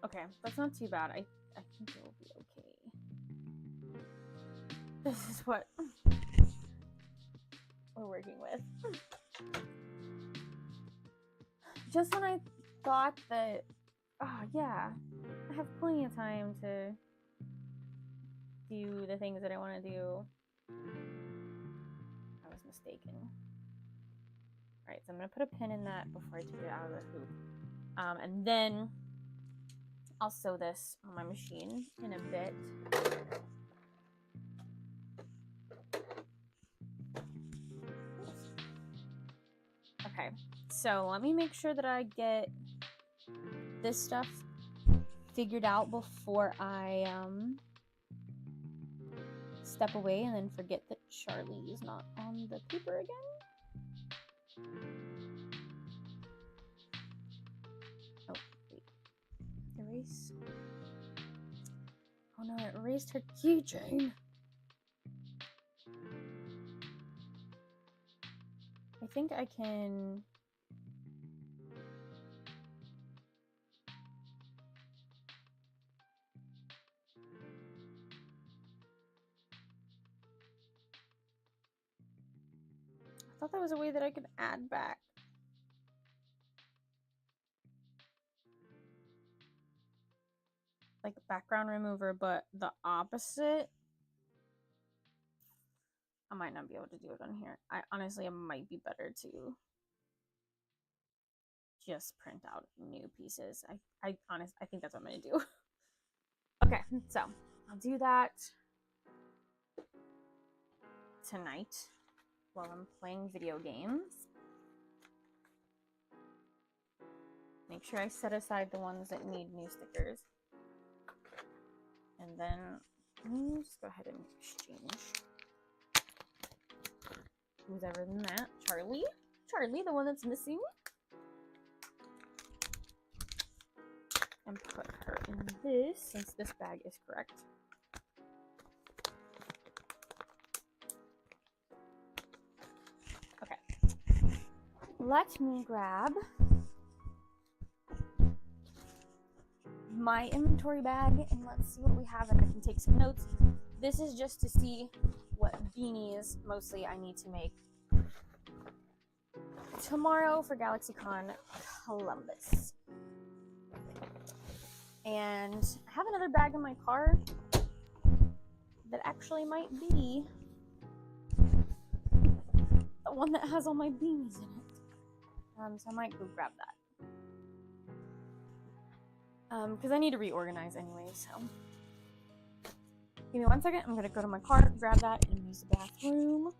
Okay, that's not too bad. I think it will be okay. This is what we're working with. Just when I thought that, oh yeah, I have plenty of time to do the things that I want to do, I was mistaken. Alright, so I'm going to put a pin in that before I take it out of the hoop. And then I'll sew this on my machine in a bit. Okay, so let me make sure that I get this stuff figured out before I step away and then forget that Charlie is not on the paper again. Oh, wait. Erase. Oh no, it erased her keychain. I think I can... I thought that was a way that I could add back. Like background remover, but the opposite. I might not be able to do it on here. I honestly, it might be better to just print out new pieces. I think that's what I'm gonna do. Okay, so I'll do that tonight while I'm playing video games. Make sure I set aside the ones that need new stickers. And then let me just go ahead and exchange. Who's ever than that? Charlie? Charlie, the one that's missing? And put her in this, since this bag is correct. Okay. Let me grab my inventory bag and let's see what we have, and I can take some notes. This is just to see what beanies mostly I need to make tomorrow for GalaxyCon Columbus. And I have another bag in my car that actually might be the one that has all my beanies in it. So I might go grab that. Because I need to reorganize anyway, so. Give me 1 second, I'm gonna go to my car, grab that, and use the bathroom.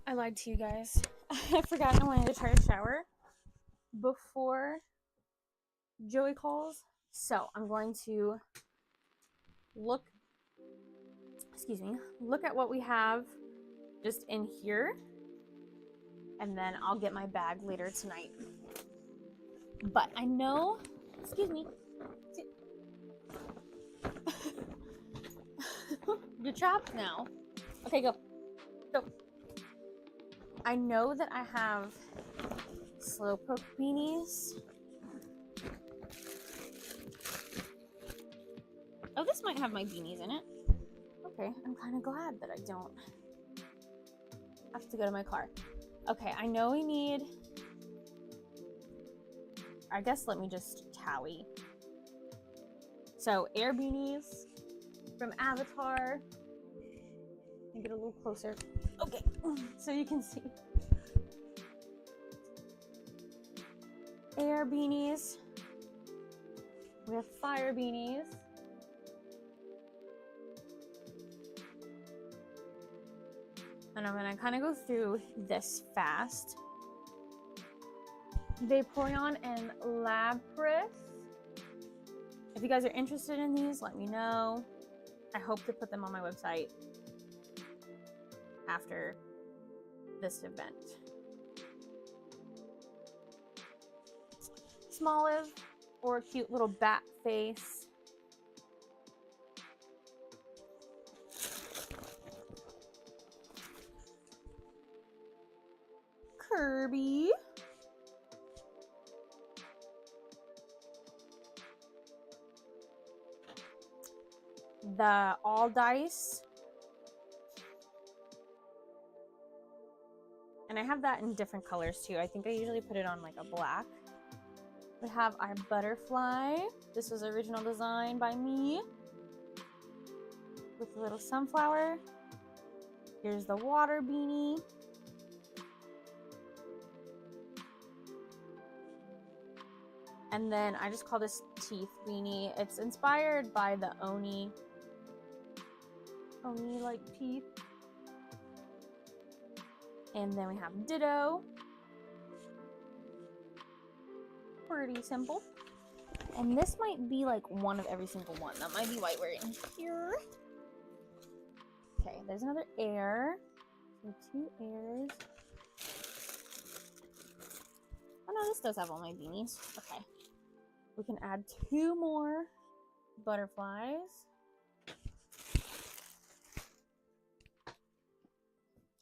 I lied to you guys. I forgot I wanted to try to shower before Joey calls. So I'm going to look at what we have just in here, and then I'll get my bag later tonight. But I know, excuse me, you're trapped now. Okay, go. I know that I have slowpoke beanies. Oh, this might have my beanies in it. Okay, I'm kind of glad that I don't have to go to my car. Okay, I know we need... I guess let me just tally. So, air beanies from Avatar. Let me get a little closer. Okay, so you can see. Air beanies. We have fire beanies. And I'm gonna kind of go through this fast. Vaporeon and Lapras. If you guys are interested in these, let me know. I hope to put them on my website after this event. Smoliv, or a cute little bat face. Kirby. The all dice. And I have that in different colors too. I think I usually put it on like a black. We have our butterfly. This was original design by me. With a little sunflower. Here's the water beanie. And then I just call this teeth beanie. It's inspired by the Oni like teeth. And then we have Ditto. Pretty simple. And this might be like one of every single one. That might be why we're in here. Okay, there's another air. So 2 airs. Oh no, this does have all my beanies. Okay. We can add 2 more butterflies.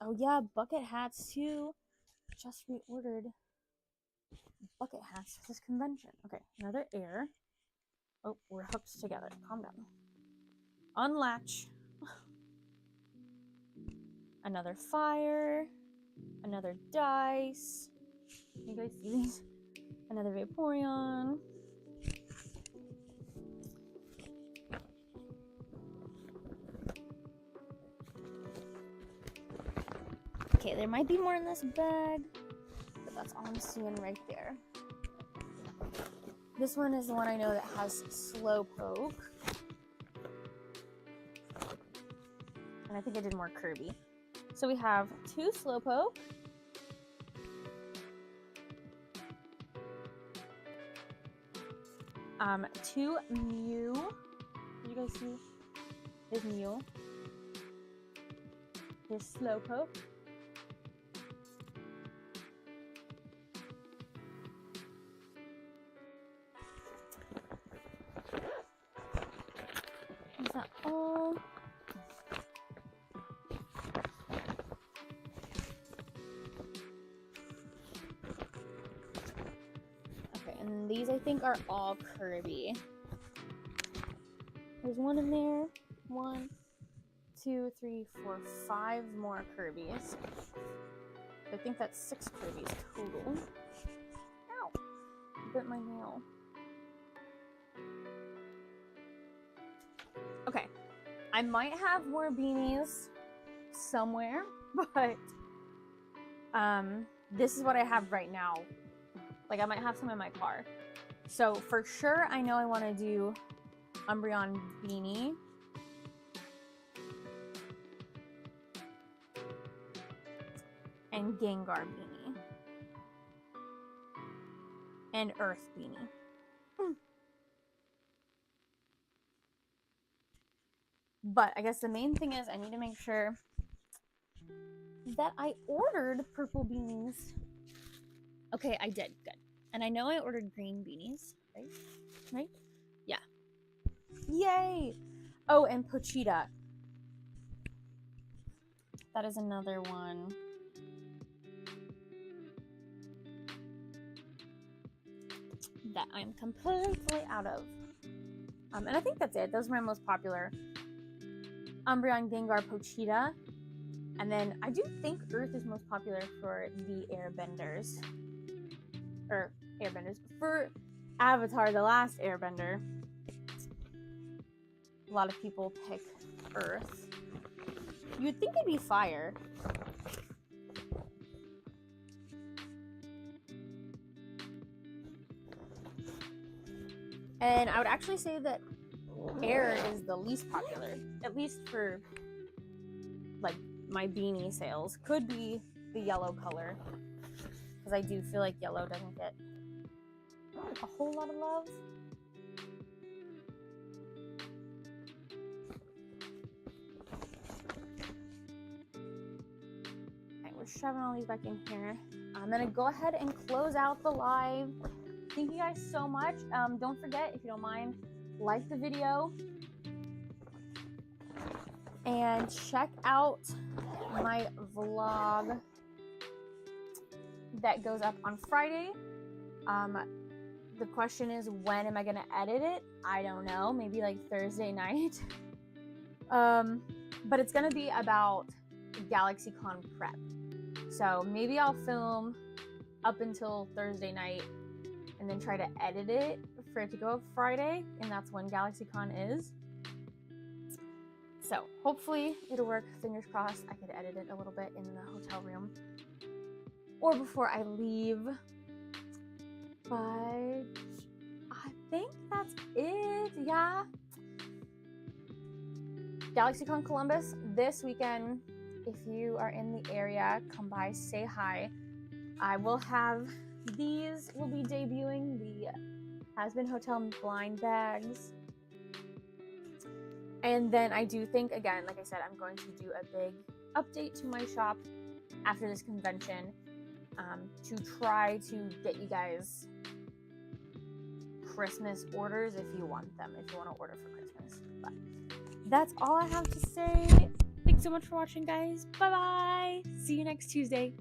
Oh yeah, bucket hats too. Just reordered bucket hats for this convention. Okay, another air. Oh, we're hooked together. Calm down. Unlatch. Another fire. Another dice. You guys see these? Another Vaporeon. Okay, there might be more in this bag, but that's all I'm seeing right there. This one is the one I know that has Slowpoke. And I think I did more Kirby. So we have 2 Slowpoke. Two Mew. Did you guys see? There's Mew. There's Slowpoke. Is that all? Okay, and these I think are all Kirby. There's one in there. 1, 2, 3, 4, 5 more Kirby's. I think that's 6 Kirby's total. Ow! Bit my nail. Okay, I might have more beanies somewhere, but this is what I have right now. Like, I might have some in my car. So for sure, I know I want to do Umbreon beanie. and Gengar beanie. And Earth beanie. But I guess the main thing is I need to make sure that I ordered purple beanies. Okay, I did. Good. And I know I ordered green beanies, right? Right? Yeah. Yay! Oh, and Pochita. That is another one. That I'm completely out of. And I think that's it. Those were my most popular. Umbreon, Gengar, Pochita. And then I do think Earth is most popular for the Airbenders. Or Airbenders. For Avatar, The Last Airbender. A lot of people pick Earth. You'd think it'd be Fire. And I would actually say that Air is the least popular, at least for like my beanie sales. Could be the yellow color, because I do feel like yellow doesn't get a whole lot of love. Okay, we're shoving all these back in here. I'm gonna go ahead and close out the live. Thank you guys so much. Don't forget, if you don't mind, like the video and check out my vlog that goes up on Friday. The question is, when am I gonna edit it? I don't know, maybe like Thursday night. But it's gonna be about GalaxyCon prep. So maybe I'll film up until Thursday night and then try to edit it for it to go up Friday, and that's when GalaxyCon is. So hopefully it'll work. Fingers crossed. I could edit it a little bit in the hotel room or before I leave. But I think that's it. Yeah. GalaxyCon Columbus this weekend. If you are in the area, come by, say hi. I will have these will be debuting, the Has-Been Hotel blind bags. And then I do think, again, like I said, I'm going to do a big update to my shop after this convention to try to get you guys Christmas orders if you want them, if you want to order for Christmas. But that's all I have to say. Thanks so much for watching, guys. Bye-bye. See you next Tuesday.